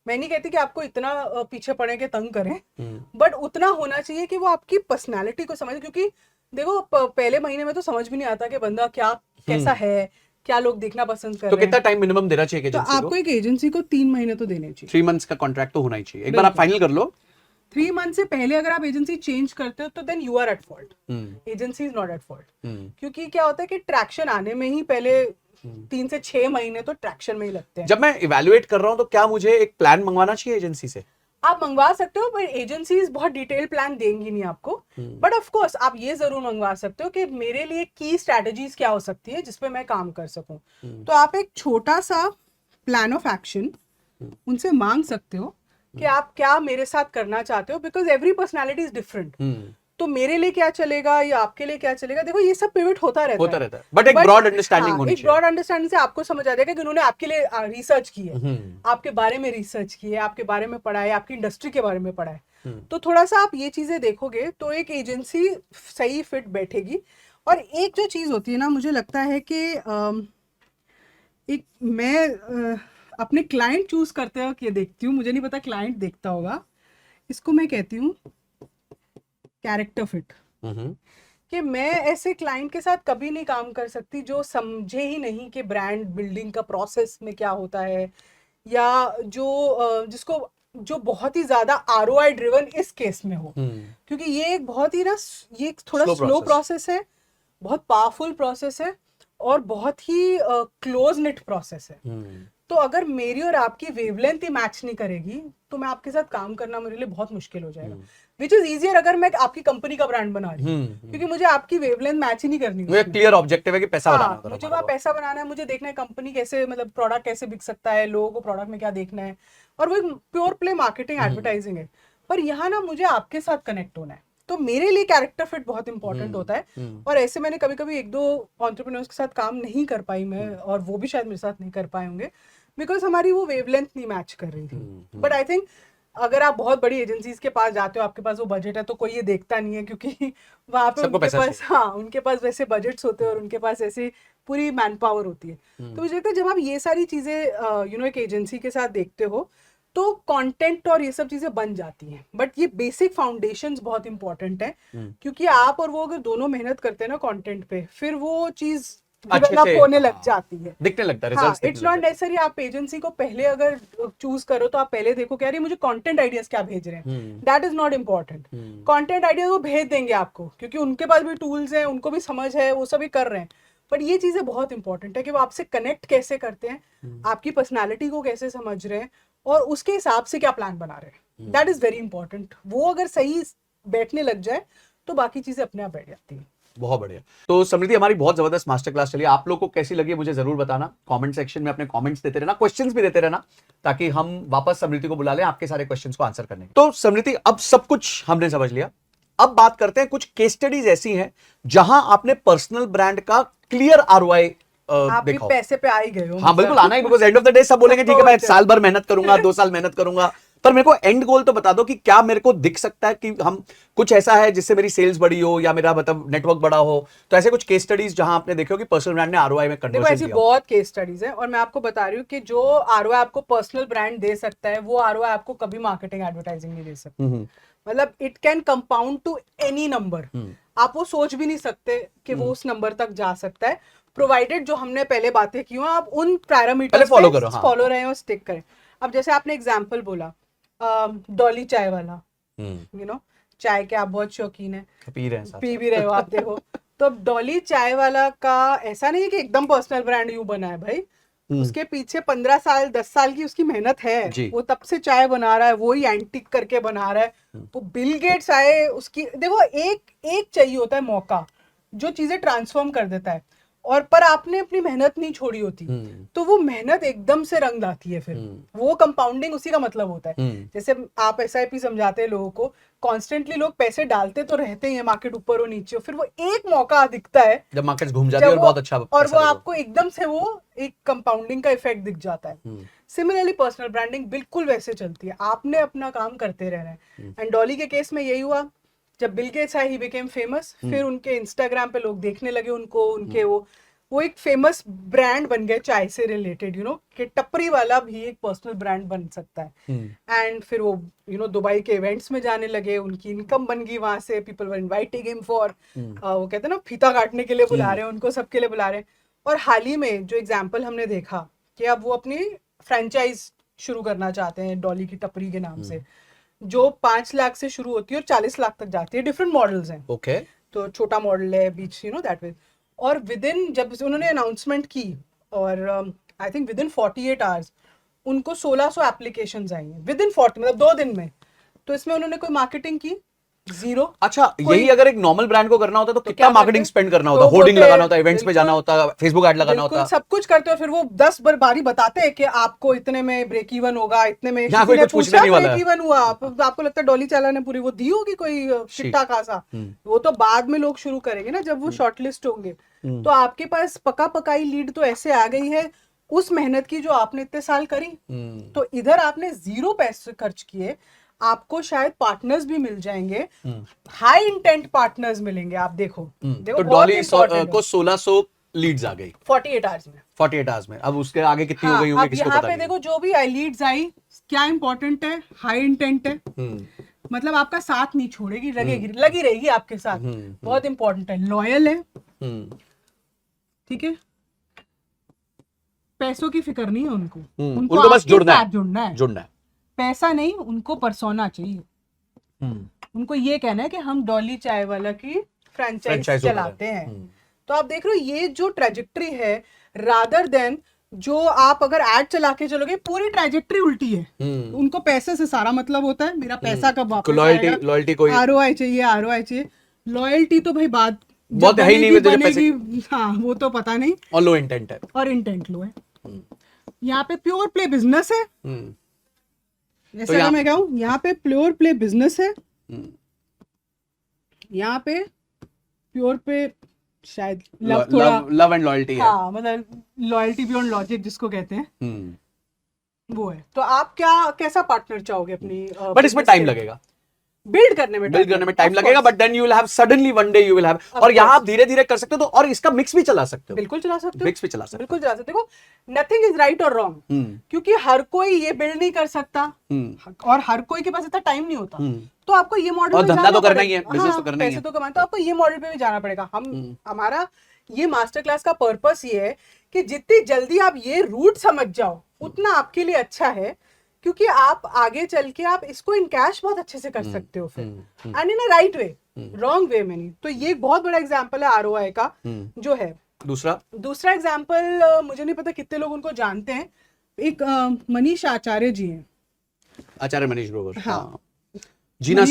मैं नहीं कहती कि आपको इतना पीछे पड़े के तंग करें, बट उतना होना चाहिए कि वो आपकी पर्सनालिटी को समझे, क्योंकि देखो पहले महीने में तो समझ भी नहीं आता कि बंदा क्या कैसा है, क्या लोग देखना पसंद कर तो रहे कितना हैं। टाइम मिनिमम देना चाहिए तो एजेंसी को? आपको एक एजेंसी को 3 महीने तो देने चाहिए, 3 मंथ्स का कॉन्ट्रैक्ट तो होना ही चाहिए, एक बार आप फाइनल कर लो। 3 मंथ से पहले अगर आप एजेंसी चेंज करते हो तो then you are at fault, agency is not at fault. क्योंकि क्या होता है कि ट्रैक्शन आने में ही पहले 3 से 6 महीने तो ट्रैक्शन में ही लगते हैं। जब मैं इवैल्यूएट कर रहा हूं तो क्या मुझे एक प्लान मंगवाना चाहिए एजेंसी से? आप मंगवा सकते हो, पर एजेंसीज बहुत डिटेल प्लान देंगी नहीं आपको, बट ऑफ कोर्स आप ये जरूर मंगवा सकते हो कि मेरे लिए की स्ट्रैटेजीज क्या हो सकती है जिसपे मैं काम कर सकूं। तो आप एक छोटा सा प्लान ऑफ एक्शन उनसे मांग सकते हो कि आप क्या मेरे साथ करना चाहते हो, because every personality is different. तो मेरे लिए क्या चलेगा या आपके लिए क्या चलेगा, देखो ये सब पिवट होता रहता है, बट एक ब्रॉड अंडरस्टैंडिंग होनी एक ब्रॉड अंडरस्टैंडिंग से आपको समझ आ जाएगा कि उन्होंने आपके लिए रिसर्च की है, आपके बारे में रिसर्च की है, आपके बारे में पढ़ा है, आपकी इंडस्ट्री के बारे में पढ़ा है। तो थोड़ा सा आप ये चीजें देखोगे तो एक एजेंसी सही फिट बैठेगी। और एक जो चीज होती है ना, मुझे लगता है कि एक मैं अपने क्लाइंट चूज करते वक्त ये देखती हूँ, मुझे नहीं पता क्लाइंट देखता होगा, इसको मैं कहती हूँ कैरेक्टर फिट। कि मैं ऐसे क्लाइंट के साथ कभी नहीं काम कर सकती जो समझे ही नहीं कि ब्रांड बिल्डिंग का प्रोसेस में क्या होता है, या जिसको जो बहुत ही ज्यादा ROI ड्रिवन इस केस में हो, क्योंकि ये एक बहुत ही ना, ये एक थोड़ा स्लो प्रोसेस है, बहुत पावरफुल प्रोसेस है और बहुत ही क्लोज निट प्रोसेस है। तो अगर मेरी और आपकी वेवलेंथ ही मैच नहीं करेगी तो मैं आपके साथ काम करना मेरे लिए बहुत मुश्किल हो जाएगा, विच इज ईजियर अगर मैं आपकी कंपनी का ब्रांड बना रही हूँ, क्योंकि मुझे आपकी वेवलेंथ मैच ही नहीं करनी। मुझे क्लियर ऑब्जेक्टिव है कि पैसा बनाना है, मुझे वहाँ पैसा बनाना है, मुझे देखना है कंपनी कैसे, मतलब प्रोडक्ट कैसे बिक सकता है, लोगों को प्रोडक्ट में क्या देखना है, और वो प्योर प्ले मार्केटिंग एडवर्टाइजिंग है। पर यहाँ ना मुझे आपके साथ कनेक्ट होना है, तो मेरे लिए कैरेक्टर फिट बहुत इंपॉर्टेंट होता है। और ऐसे मैंने कभी कभी 1-2 एंटरप्रेन्योर्स के साथ काम नहीं कर पाई मैं, और वो भी शायद मेरे साथ नहीं कर पाए होंगे, बिकॉज हमारी वो वेवलेंथ नहीं मैच कर रही थी। बट आई थिंक अगर आप बहुत बड़ी एजेंसीज के पास जाते हो, आपके पास वो बजट है, तो कोई ये देखता नहीं है, क्योंकि वहां पे उनके पास उनके पास वैसे बजट्स होते हैं और उनके पास ऐसी पूरी मैन पावर होती है। तो मुझे लगता है जब आप ये सारी चीजें एक एजेंसी के साथ देखते हो तो कंटेंट और ये सब चीजें बन जाती हैं, बट ये बेसिक फाउंडेशंस बहुत इंपॉर्टेंट है, क्योंकि आप और वो अगर दोनों मेहनत करते हैं ना कंटेंट पे, फिर वो चीज डेवलप होने लग जाती है, दिखने लगता है, रिजल्ट्स इट्स नॉट नेसेसरी आप एजेंसी को पहले अगर चूज करो तो आप पहले देखो कि यार मुझे कंटेंट आइडियाज क्या भेज रहे हैं, that is not important. Content ideas वो भेज देंगे आपको, क्योंकि उनके पास भी टूल्स हैं, उनको भी समझ है, वो सभी कर रहे हैं, बट ये चीजें बहुत इंपॉर्टेंट है कि वो आपसे कनेक्ट कैसे करते हैं, आपकी पर्सनैलिटी को कैसे समझ रहे हैं और उसके हिसाब से क्या प्लान बना रहे हैं, दैट इज वेरी इंपॉर्टेंट। वो अगर सही बैठने लग जाए तो बाकी चीजें अपने आप बैठ जाती हैं। बहुत बढ़िया। तो समृद्धि, हमारी बहुत जबरदस्त मास्टर क्लास चली, आप लोग को कैसी लगी मुझे जरूर बताना, कमेंट सेक्शन में अपने कमेंट्स देते रहना, क्वेश्चंस भी देते रहना, ताकि हम वापस समृद्धि को बुला लें आपके सारे क्वेश्चंस को आंसर करने। तो समृद्धि, अब सब कुछ हमने समझ लिया, अब बात करते हैं कुछ केस स्टडीज ऐसी हैं जहां आपने पर्सनल ब्रांड का क्लियर ROI आप भी पैसे पे आ ही गए हो। हाँ बिल्कुल आना ही, because end of the day सब बोलेंगे ठीक है मैं साल भर मेहनत करूंगा, 2 साल मेहनत करूंगा, पर मेरे को एंड गोल तो बता दो कि क्या मेरे को दिख सकता है कि हम कुछ ऐसा है जिससे मेरी सेल्स बढ़ी हो या मेरा मतलब नेटवर्क बड़ा हो, तो ऐसे कुछ केस स्टडीज जहां आपने देखे हो कि पर्सनल ब्रांड ने आरओआई में देखो कन्वर्जन ऐसी किया हो? बहुत केस स्टडीज है, और मैं आपको बता रही हूँ कि जो आरओआई आपको पर्सनल ब्रांड दे सकता है, वो आरओआई आपको कभी मार्केटिंग एडवर्टाइजिंग नहीं दे सकता। मतलब it can compound to any number, आप वो सोच भी नहीं सकते कि वो उस नंबर तक जा सकता है, प्रोवाइडेड जो हमने पहले बातें की हो आप उन पैरामीटर्स follow करो, हाँ। फॉलो रहे और स्टिक करें। अब जैसे आपने एग्जांपल बोला डॉली चाय वाला, यू नो चाय के आप बहुत शौकीन है, पी रहे हैं साथ पी भी रहे हो आप, देखो तो अब डॉली चाय वाला का ऐसा नहीं है कि एकदम पर्सनल ब्रांड यूं बना है भाई, उसके पीछे 15 साल 10 साल की उसकी मेहनत है, वो तब से चाय बना रहा है, वही एंटिक करके बना रहा है। वो बिल गेट्स आए, उसकी देखो एक चाहिए होता है मौका जो चीजें ट्रांसफॉर्म कर देता है, और पर आपने अपनी मेहनत नहीं छोड़ी होती, तो वो मेहनत एकदम से रंग लाती है, फिर वो कंपाउंडिंग उसी का मतलब होता है। जैसे आप एसआईपी समझाते हैं लोगों को, कॉन्स्टेंटली लोग पैसे डालते तो रहते ही है, मार्केट ऊपर और नीचे, फिर वो एक मौका दिखता है जब मार्केट घूम जाती है और बहुत अच्छा और वो आपको एकदम से वो एक कंपाउंडिंग का इफेक्ट दिख जाता है। सिमिलरली पर्सनल ब्रांडिंग बिल्कुल वैसे चलती है, आपने अपना काम करते रहना है। एंड डॉली के केस में यही हुआ, जब बिल गेट्स आए ही बिकेम फेमस, फिर उनके इंस्टाग्राम पे लोग देखने लगे उनको, उनके वो एक फेमस ब्रांड बन गए चाय से रिलेटेड, यू नो कि टपरी वाला भी एक पर्सनल ब्रांड बन सकता है। एंड फिर वो दुबई के इवेंट्स में जाने लगे, उनकी इनकम बन गई वहां से, people were inviting him for, वो कहते हैं ना फीता काटने के लिए बुला रहे हैं उनको, सबके लिए बुला रहे हैं। और हाल ही में जो एग्जाम्पल हमने देखा कि अब वो अपनी फ्रेंचाइज शुरू करना चाहते हैं डॉली की टपरी के नाम से, जो 5 लाख से शुरू होती है और 40 लाख तक जाती है। डिफरेंट मॉडल्स हैं, ओके, तो छोटा मॉडल है, बीच दैट वे। और विद इन जब उन्होंने अनाउंसमेंट की, और I think with in 48 hours उनको 1600 एप्लीकेशंस आई हैं, विद इन 40 मतलब 2 दिन में। तो इसमें उन्होंने कोई मार्केटिंग की जीरो। अच्छा, यही अगर एक नॉर्मल ब्रांड को करना होता तो कितना मार्केटिंग स्पेंड करना होता, तो होर्डिंग लगाना होता, इवेंट्स पे जाना होता, फेसबुक ऐड लगाना होता, सब कुछ करते हो, फिर वो 10 बारी बताते हैं कि आपको इतने में ब्रेक इवन होगा, इतने में यहाँ कोई कुछ पूछने नहीं वाला है। ब्रेक इवन हुआ, आपको लगता है डॉली चाला ने पूरी वो दी होगी कोई चिट्टा खासा, वो तो बाद में लोग शुरू करेंगे ना जब वो शॉर्टलिस्ट होंगे। तो आपके पास पका पकाई लीड तो ऐसे आ गई है उस मेहनत की जो आपने इतने साल करी। तो इधर आपने 0 पैसे खर्च किए, आपको शायद पार्टनर्स भी मिल जाएंगे, हाई इंटेंट पार्टनर्स मिलेंगे। आप देखो तो डॉली को 1600 लीड्स आ गई 48 आवर्स में, 48 आवर्स में। अब उसके आगे कितनी हो गई होंगी किसको पता नहीं। यहाँ पे देखो जो भी लीड्स आई, क्या इंपॉर्टेंट है, हाई इंटेंट है, मतलब आपका साथ नहीं छोड़ेगी, लगी रहेगी आपके साथ, बहुत इंपॉर्टेंट है, लॉयल है, ठीक है, पैसों की फिक्र नहीं है उनको, उनको बस जुड़ना है, पैसा नहीं, उनको पर्सोना चाहिए। उनको ये कहना है कि हम डॉली चाय वाला की फ्रेंचाइज चलाते हैं। तो आप देख रहे हो ये जो ट्रेजेक्ट्री है, रादर देन जो आप अगर एड चला के चलोगे, पूरी ट्रेजेक्ट्री उल्टी है। उनको पैसे से सारा मतलब होता है, मेरा पैसा कब वापस आएगा, लॉयल्टी कोई आरओआई चाहिए। लॉयल्टी तो भाई बात बहुत है ही नहीं, बनेगी, हाँ वो तो पता नहीं, और लो इंटेंट है, और इंटेंट लो है। यहाँ पे प्योर प्ले बिजनेस है, जैसे तो मैं कहूँ यहाँ पे प्योर प्ले बिजनेस है, यहाँ पे प्योर पे शायद लव एंड लॉयल्टी है, हाँ मतलब लॉयल्टी बियॉन्ड लॉजिक जिसको कहते हैं, वो है। तो आप कैसा पार्टनर चाहोगे अपनी, बट इसमें टाइम लगेगा, बिल्ड करने में टाइम लगेगा, but then you will have suddenly one day you will have, और यहाँ आप धीरे धीरे कर सकते हो, तो और इसका मिक्स भी चला सकते हो, बिल्कुल चला सकते हो, मिक्स भी चला सकते हो, बिल्कुल चला सकते हो। नथिंग इज राइट और रॉन्ग, क्योंकि हर कोई ये बिल्ड नहीं कर सकता, और हर कोई के पास इतना टाइम नहीं होता, तो आपको ये मॉडल और धंधा तो करना ही है, बिजनेस तो करना ही है, पैसे तो कमाना, तो आपको ये मॉडल पे भी जाना पड़ेगा। हमारा ये मास्टर क्लास का पर्पस ये है कि जितनी जल्दी आप ये रूट समझ जाओ उतना आपके लिए अच्छा है, क्योंकि आप आगे चल के आप इसको इन कैश बहुत अच्छे से कर सकते हो फिर, and in a right way, wrong way में नहीं। तो ये एक बहुत बड़ा एग्जांपल है आरओआई का जो है। दूसरा एग्जांपल मुझे नहीं पता कितने लोग उनको जानते हैं, एक मनीष आचार्य जी हैं, आचार्य मनीष ग्रोवर, हाँ, जीना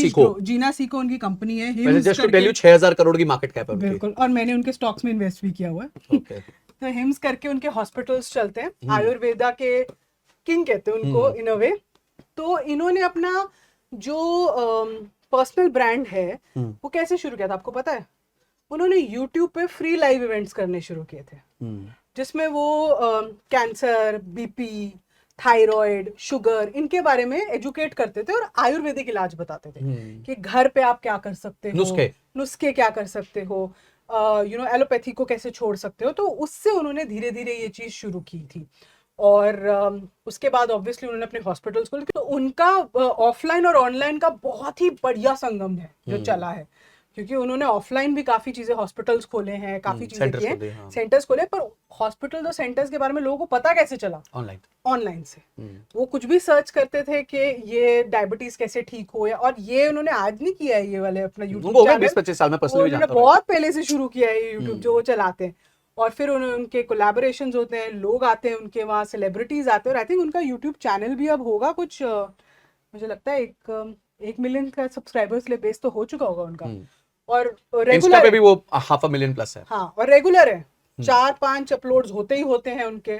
सीखो उनकी कंपनी है, just to tell you 6000 crore की मार्केट कैप है उनकी, बिल्कुल, और मैंने उनके स्टॉक्स में इन्वेस्ट भी किया हुआ है। तो हिम्स करके उनके हॉस्पिटल्स चलते हैं, आयुर्वेदा के किंग कहते हैं उनको इन अ वे। तो इन्होंने अपना जो पर्सनल ब्रांड है वो कैसे शुरू किया था आपको पता है? उन्होंने YouTube पे फ्री लाइव इवेंट्स करने शुरू किए थे, जिसमें वो कैंसर, बीपी, थायराइड, शुगर, इनके बारे में एजुकेट करते थे और आयुर्वेदिक इलाज बताते थे कि घर पे आप क्या कर सकते हो, नुस्खे क्या कर सकते हो, एलोपैथी को कैसे छोड़ सकते हो। तो उससे उन्होंने धीरे धीरे ये चीज शुरू की थी। और उसके बाद ऑब्वियसली उन्होंने अपने हॉस्पिटल्स खोले। तो उनका ऑफलाइन और ऑनलाइन का बहुत ही बढ़िया संगम है जो चला है, क्योंकि उन्होंने ऑफलाइन भी काफी चीजें, हॉस्पिटल्स खोले हैं, काफी चीजें की हैं, सेंटर्स खोले। पर हॉस्पिटल और सेंटर्स के बारे में लोगों को पता कैसे चला? ऑनलाइन से। वो कुछ भी सर्च करते थे कि ये डायबिटीज कैसे ठीक हो, और ये उन्होंने आज नहीं किया है, ये वाले अपना यूट्यूब चैनल 20-25 साल में पर्सनली उन्होंने बहुत पहले से शुरू किया है यूट्यूब जो वो चलाते हैं। और फिर उनके कोलैबोरेशंस होते हैं, लोग आते हैं उनके वहाँ, सेलिब्रिटीज आते हैं। और आई थिंक उनका यूट्यूब चैनल भी अब होगा कुछ, मुझे लगता है 1 मिलियन का सब्सक्राइबर्स ले बेस तो हो चुका होगा उनका। और रेगुलर पे भी वो 500,000 प्लस है। हाँ, और रेगुलर है, 4-5 अपलोड्स होते ही होते हैं उनके,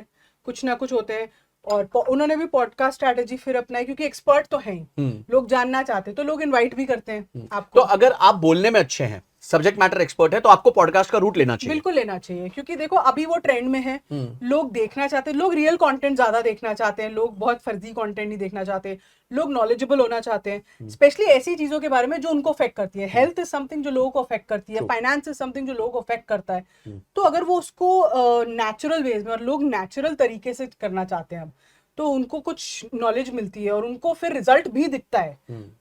कुछ ना कुछ होते हैं। और उन्होंने भी पॉडकास्ट स्ट्रैटेजी फिर अपनाई, क्योंकि एक्सपर्ट तो हैं, लोग जानना चाहते हैं, तो लोग इनवाइट भी करते हैं आपको। तो अगर आप बोलने में अच्छे हैं, सब्जेक्ट मैटर एक्सपर्ट है, तो आपको पॉडकास्ट का रूट लेना चाहिए। बिल्कुल लेना चाहिए, क्योंकि देखो अभी वो ट्रेंड में है, लोग देखना चाहते हैं, लोग रियल कंटेंट ज्यादा देखना चाहते हैं, लोग बहुत फर्जी कंटेंट नहीं देखना चाहते, लोग नॉलेजेबल होना चाहते हैं, स्पेशली ऐसी चीजों के बारे में जो उनको अफेक्ट करती है। हेल्थ इज समथिंग जो लोगों को अफेक्ट करती है, फाइनेंस इज समथिंग जो लोगों को अफेक्ट करता है। तो अगर वो उसको नेचुरल वेज में, और लोग नेचुरल तरीके से करना चाहते हैं अब, तो उनको कुछ नॉलेज मिलती है और उनको फिर रिजल्ट भी दिखता है,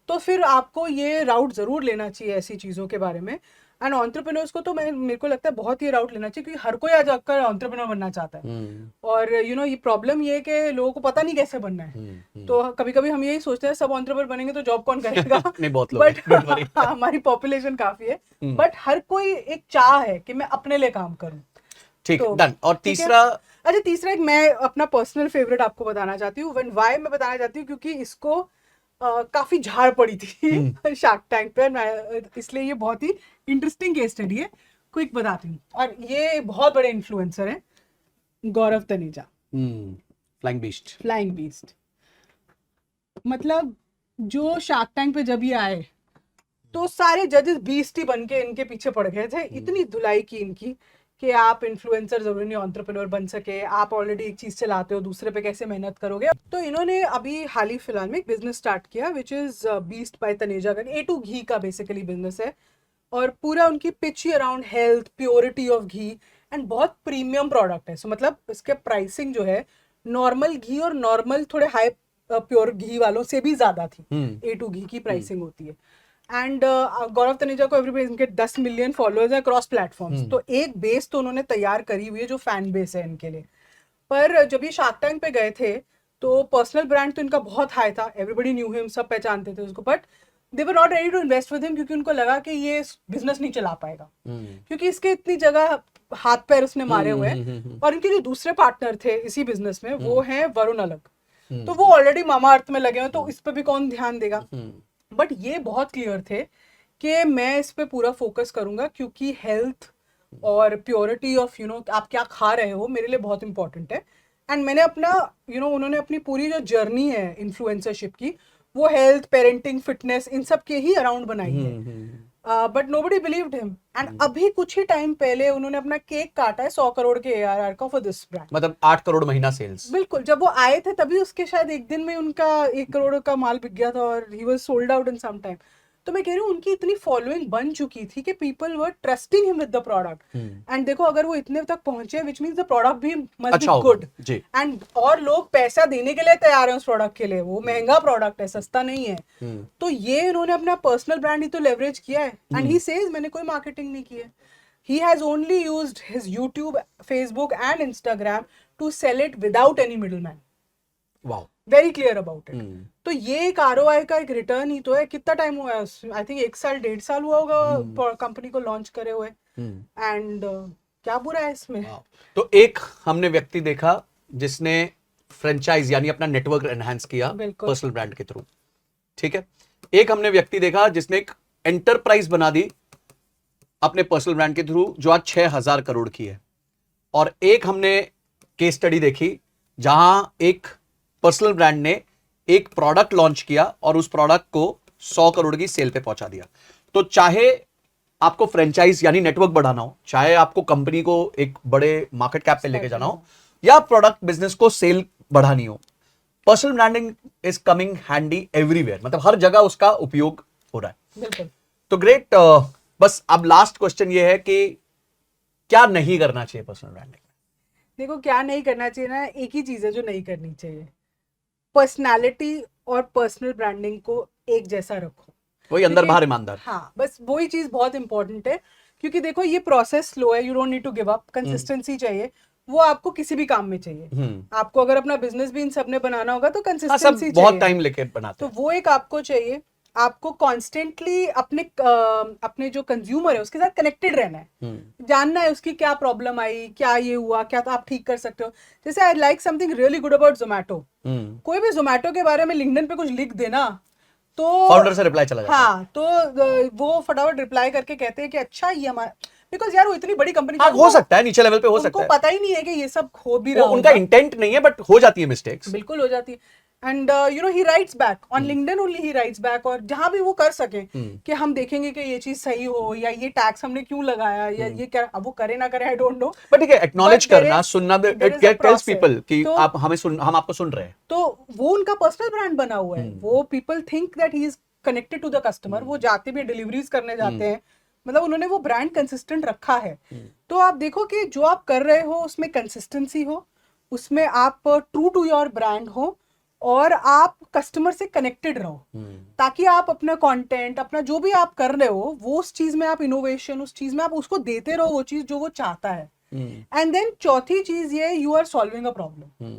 तो फिर आपको ये राउट जरूर लेना चाहिए ऐसी चीजों के बारे में। एंड एंटरप्रेन्योर्स को तो मेरे को लगता है बहुत ही राउट लेना चाहिए, क्योंकि हर कोई आज आकर एंटरप्रेन्योर बनना चाहता है। और ये प्रॉब्लम ये है कि लोगों को पता नहीं कैसे बनना है। तो कभी कभी हम यही सोचते हैं सब एंटरप्रेन्योर बनेंगे तो जॉब कौन करेगा? नहीं, बहुत लोग बट हमारी पॉपुलेशन काफी है, बट हर कोई एक चाह है कि मैं अपने लिए काम करूं। ठीक, डन। और तीसरा, अच्छा, तीसरा एक मैं अपना पर्सनल फेवरेट आपको बताना चाहती हूँ। वाई मैं बताना चाहती हूँ, क्योंकि इसको काफी झाड़ पड़ी थी शार्क टैंक पे, इसलिए ये बहुत ही इंटरेस्टिंग केस स्टडी है। क्विक बताती हूँ। और ये बहुत बड़े इन्फ्लुएंसर हैं, गौरव तनेजा, फ्लाइंग बीस्ट। मतलब जो शार्क टैंक पे जब ये आए तो सारे जजेस बीस्ट ही बन के इनके पीछे पड़ गए थे। इतनी धुलाई की इनकी कि आप इन्फ्लुएंसर जरूरी नहीं एंटरप्रेन्योर बन सके, आप ऑलरेडी एक चीज चलाते हो, दूसरे पे कैसे मेहनत करोगे। तो इन्होंने अभी हाल ही फिलहाल में एक बिजनेस स्टार्ट किया which is Beast by Taneja का। A2 घी का बेसिकली बिजनेस है, और पूरा उनकी pitch he around health, purity of ghee, and बहुत प्रीमियम प्रोडक्ट है। सो मतलब इसके प्राइसिंग जो है नॉर्मल घी और नॉर्मल थोड़े हाई प्योर घी वालों से भी ज्यादा थी। A2 घी की प्राइसिंग होती है। एंड गौरव तनेजा को एवरीबडी, इनके 10 मिलियन फॉलोअर्स हैं क्रॉस प्लेटफॉर्म्स। तो एक बेस तो उन्होंने तैयार करी हुई है जो फैन बेस है इनके लिए। पर जब ये शार्क टैंक पे गए थे तो पर्सनल ब्रांड तो इनका बहुत हाई था, एवरीबडी न्यू हिम, सब पहचानते थे उसको, but they were not ready to invest with him, क्योंकि उनको लगा कि ये बिजनेस नहीं चला पाएगा, क्योंकि इसके इतनी जगह हाथ पैर उसने मारे हुए हैं। और इनके जो दूसरे पार्टनर थे इसी बिजनेस में वो हैं वरुण अलग, तो वो ऑलरेडी मामा अर्थ में लगे हुए, तो इस पे भी कौन ध्यान देगा। बट ये बहुत क्लियर थे कि मैं इस पे पूरा फोकस करूंगा, क्योंकि हेल्थ और प्योरिटी ऑफ आप क्या खा रहे हो मेरे लिए बहुत इंपॉर्टेंट है। एंड मैंने अपना उन्होंने अपनी पूरी जो जर्नी है इन्फ्लुएंसरशिप की, वो हेल्थ, पेरेंटिंग, फिटनेस, इन सब के ही अराउंड बनाई है। But nobody believed him. And अभी कुछ ही टाइम पहले उन्होंने अपना केक काटा है 100 करोड़ के ARR का फॉर दिस ब्रांड, मतलब 8 करोड़ महीना सेल्स। बिल्कुल, जब वो आए थे तभी उसके शायद एक दिन में उनका 1 करोड़ का माल बिक गया था, और he was sold out in some time. तो मैं कह रही हूँ उनकी इतनी फॉलोइंग बन चुकी थी कि people were trusting him with the product. And देखो अगर वो इतने तक पहुंचे, विच मींस द प्रोडक्ट भी मस्ट बी गुड। एंड और लोग पैसा देने के लिए तैयार हैं उस प्रोडक्ट के लिए, वो महंगा प्रोडक्ट है, सस्ता नहीं है। तो ये इन्होंने अपना पर्सनल ब्रांड ही तो लेवरेज किया है। एंड ही सेज मैंने कोई मार्केटिंग नहीं की है, he has only used his YouTube, Facebook and Instagram to sell it without any middleman. Wow. Very clear about it. तो ये एक ROI का एक रिटर्न ही तो है। कितना टाइम हुआ है? आई थिंक 1 साल 1.5 साल हुआ होगा कंपनी को लॉन्च करे हुए। एंड क्या बुरा है इसमें? तो एक हमने व्यक्ति देखा जिसने फ्रेंचाइज यानी अपना नेटवर्क एनहांस किया पर्सनल ब्रांड के थ्रू, ठीक है। एक हमने व्यक्ति देखा जिसने एक एंटरप्राइज बना दी अपने पर्सनल ब्रांड के थ्रू, जो आज 6,000 करोड़ की है। और एक हमने केस स्टडी देखी जहां एक पर्सनल ब्रांड ने एक प्रोडक्ट लॉन्च किया और उस प्रोडक्ट को 100 करोड़ की सेल पे पहुंचा दिया। तो चाहे आपको फ्रेंचाइज यानी नेटवर्क बढ़ाना हो, चाहे आपको कंपनी को एक बड़े मार्केट कैप पे लेके जाना हो, या प्रोडक्ट बिजनेस को सेल बढ़ानी हो, personal branding is coming handy everywhere, मतलब हर जगह उसका उपयोग हो रहा है। बिल्कुल। तो ग्रेट, बस अब लास्ट क्वेश्चन ये है कि क्या नहीं करना चाहिए पर्सनल ब्रांडिंग में? देखो, क्या नहीं करना चाहिए ना, एक ही चीज है जो नहीं करनी चाहिए, पर्सनालिटी और पर्सनल ब्रांडिंग को एक जैसा रखो। वही अंदर बाहर ईमानदार। हाँ, बस वही चीज बहुत इंपॉर्टेंट है, क्योंकि देखो ये प्रोसेस स्लो है, you don't need to give up, consistency चाहिए, वो आपको किसी भी काम में चाहिए। आपको अगर अपना बिजनेस भी इन सब ने बनाना होगा तो हाँ, सब कंसिस्टेंसी बहुत चाहिए, टाइम लेके बनाते तो हैं। वो एक आपको चाहिए। आपको कॉन्स्टेंटली अपने जो कंज्यूमर है उसके साथ कनेक्टेड रहना है, जानना है उसकी क्या प्रॉब्लम आई, क्या ये हुआ, क्या तो आप ठीक कर सकते हो। जैसे I like something really good about Zomato, कोई भी जोमैटो के बारे में लिंक्डइन पे कुछ लिख देना तो फाउंडर से रिप्लाई चला जाता है। हाँ, तो वो फटाफट रिप्लाई करके कहते हैं कि अच्छा ये हमारा, बिकॉज यार वो इतनी बड़ी कंपनी, हाँ, हो सकता है नीचे लेवल पे हो सकता उनको है, पता ही नहीं है कि ये सब हो भी वो रहा उनका होगा। इंटेंट नहीं है, बट हो जाती है मिस्टेक्स। बिल्कुल हो जाती है। And you know he rights back on LinkedIn, only he rights back, और जहां भी वो कर सके कि हम देखेंगे कि ये चीज सही हो, या ये टैक्स हमने क्यों लगाया, या ये क्या, अब वो करे ना करे आई डोंट नो, बट ठीक है, एक्नॉलेज But there करना, is- सुनना, there it is a tells process. People कि तो- आप हमें सुन, हम आपको सुन रहे हैं। तो वो उनका पर्सनल ब्रांड बना हुआ है, वो people think that he is connected to the customer, वो जाते भी डिलीवरीज करने जाते हैं, मतलब उन्होंने वो ब्रांड कंसिस्टेंट रखा है। तो आप देखो कि जो आप कर रहे हो उसमें कंसिस्टेंसी हो, उसमें आप ट्रू टू योर ब्रांड हो, और आप कस्टमर से कनेक्टेड रहो, ताकि आप अपना कंटेंट, अपना जो भी आप कर रहे हो, वो उस चीज में आप इनोवेशन, उस चीज में आप उसको देते रहो वो चीज जो वो चाहता है। एंड देन चौथी चीज ये, you are solving a problem,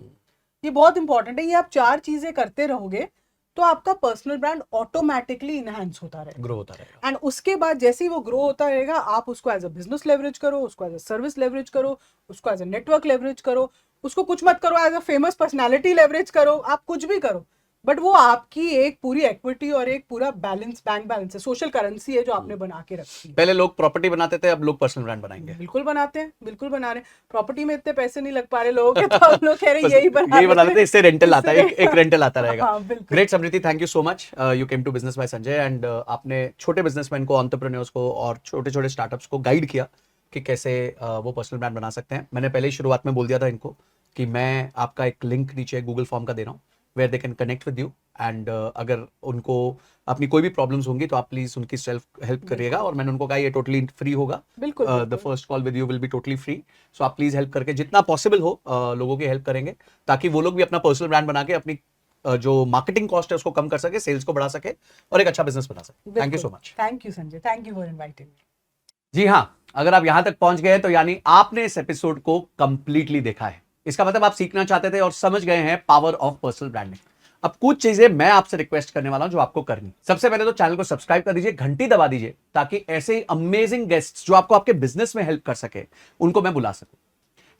ये बहुत इंपॉर्टेंट है। ये आप 4 चीजें करते रहोगे तो आपका पर्सनल ब्रांड ऑटोमेटिकली इनहैंस होता रहेगा, ग्रो होता रहेगा। एंड उसके बाद जैसे ही वो ग्रो होता रहेगा, आप उसको एज अ बिजनेस लेवरेज करो, उसको एज अ सर्विस लेवरेज करो, उसको एज अ नेटवर्क लेवरेज करो, उसको कुछ मत करो as a famous personality leverage करो, आप कुछ भी करो, बट वो आपकी एक पूरी इक्विटी और एक पूरा बैलेंस, बैंक बैलेंस है, सोशल करेंसी है जो आपने बना के रखी है। पहले लोग प्रॉपर्टी बनाते थे, अब लोग पर्सनल ब्रांड बनाएंगे। बिल्कुल बनाते हैं, बिल्कुल बना रहे हैं। प्रॉपर्टी में इतने पैसे नहीं लग पा रहे लोगों के, तो हम लोग कह रहे हैं यही बना लेते हैं, इससे रेंटल आता है, एक रेंटल आता रहेगा। हाँ, बिल्कुल। Great Smriti, thank you so much, you came to business by Sanjay, and आपने छोटे बिजनेसमैन को, एंटरप्रेन्योर्स को और छोटे छोटे स्टार्टअप्स को गाइड किया कि कैसे वो पर्सनल ब्रांड बना सकते हैं। मैंने पहले ही शुरुआत में बोल दिया था इनको कि मैं आपका एक लिंक नीचे गूगल फॉर्म का दे रहा हूँ, where they can connect with you, and अगर उनको अपनी कोई भी प्रॉब्लम्स होंगी तो आप प्लीज उनकी सेल्फ हेल्प करिएगा। और मैंने उनको कहा ये टोटली फ्री होगा, बिल्कुल, the first call with you will be totally free, so आप प्लीज हेल्प करके जितना पॉसिबल हो लोगों की हेल्प करेंगे, ताकि वो लोग भी अपना पर्सनल ब्रांड बना के अपनी जो मार्केटिंग कॉस्ट है उसको कम कर सके, सेल्स को बढ़ा सके और एक अच्छा बिजनेस बना सके। Thank you so much. Thank you Sanjay, thank you for inviting me. जी हाँ, अगर आप यहां तक पहुंच गए तो यानी आपने इस एपिसोड को कंप्लीटली देखा है, इसका मतलब आप सीखना चाहते थे और समझ गए हैं पावर ऑफ पर्सनल ब्रांडिंग। अब कुछ चीजें मैं आपसे रिक्वेस्ट करने वाला हूं जो आपको करनी। सबसे पहले तो चैनल को सब्सक्राइब कर दीजिए, घंटी दबा दीजिए, ताकि ऐसे अमेजिंग गेस्ट्स जो आपको आपके बिजनेस में हेल्प कर सके उनको मैं बुला सकूं।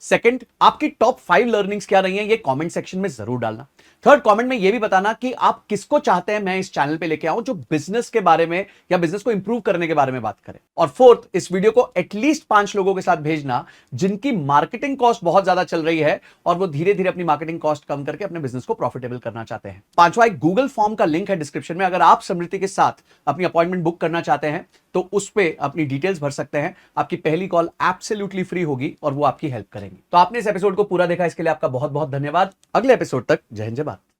सेकंड, आपकी टॉप 5 लर्निंग्स क्या रही हैं ये कमेंट सेक्शन में जरूर डालना। थर्ड, कमेंट में ये भी बताना कि आप किसको चाहते हैं मैं इस चैनल पे लेके आऊं जो बिजनेस के बारे में या बिजनेस को इंप्रूव करने के बारे में बात करें। और फोर्थ, इस वीडियो को एटलीस्ट 5 लोगों के साथ भेजना जिनकी मार्केटिंग कॉस्ट बहुत ज्यादा चल रही है और वो धीरे धीरे अपनी मार्केटिंग कॉस्ट कम करके अपने बिजनेस को प्रॉफिटेबल करना चाहते हैं। पांचवा, एक गूगल फॉर्म का लिंक है डिस्क्रिप्शन में, अगर आप समृति के साथ अपनी अपॉइंटमेंट बुक करना चाहते हैं तो उस पे अपनी डिटेल्स भर सकते हैं। आपकी पहली कॉल एब्सोल्युटली फ्री होगी और वो आपकी हेल्प करेंगी। तो आपने इस एपिसोड को पूरा देखा, इसके लिए आपका बहुत बहुत धन्यवाद। अगले एपिसोड तक जय हिंद, जय भारत।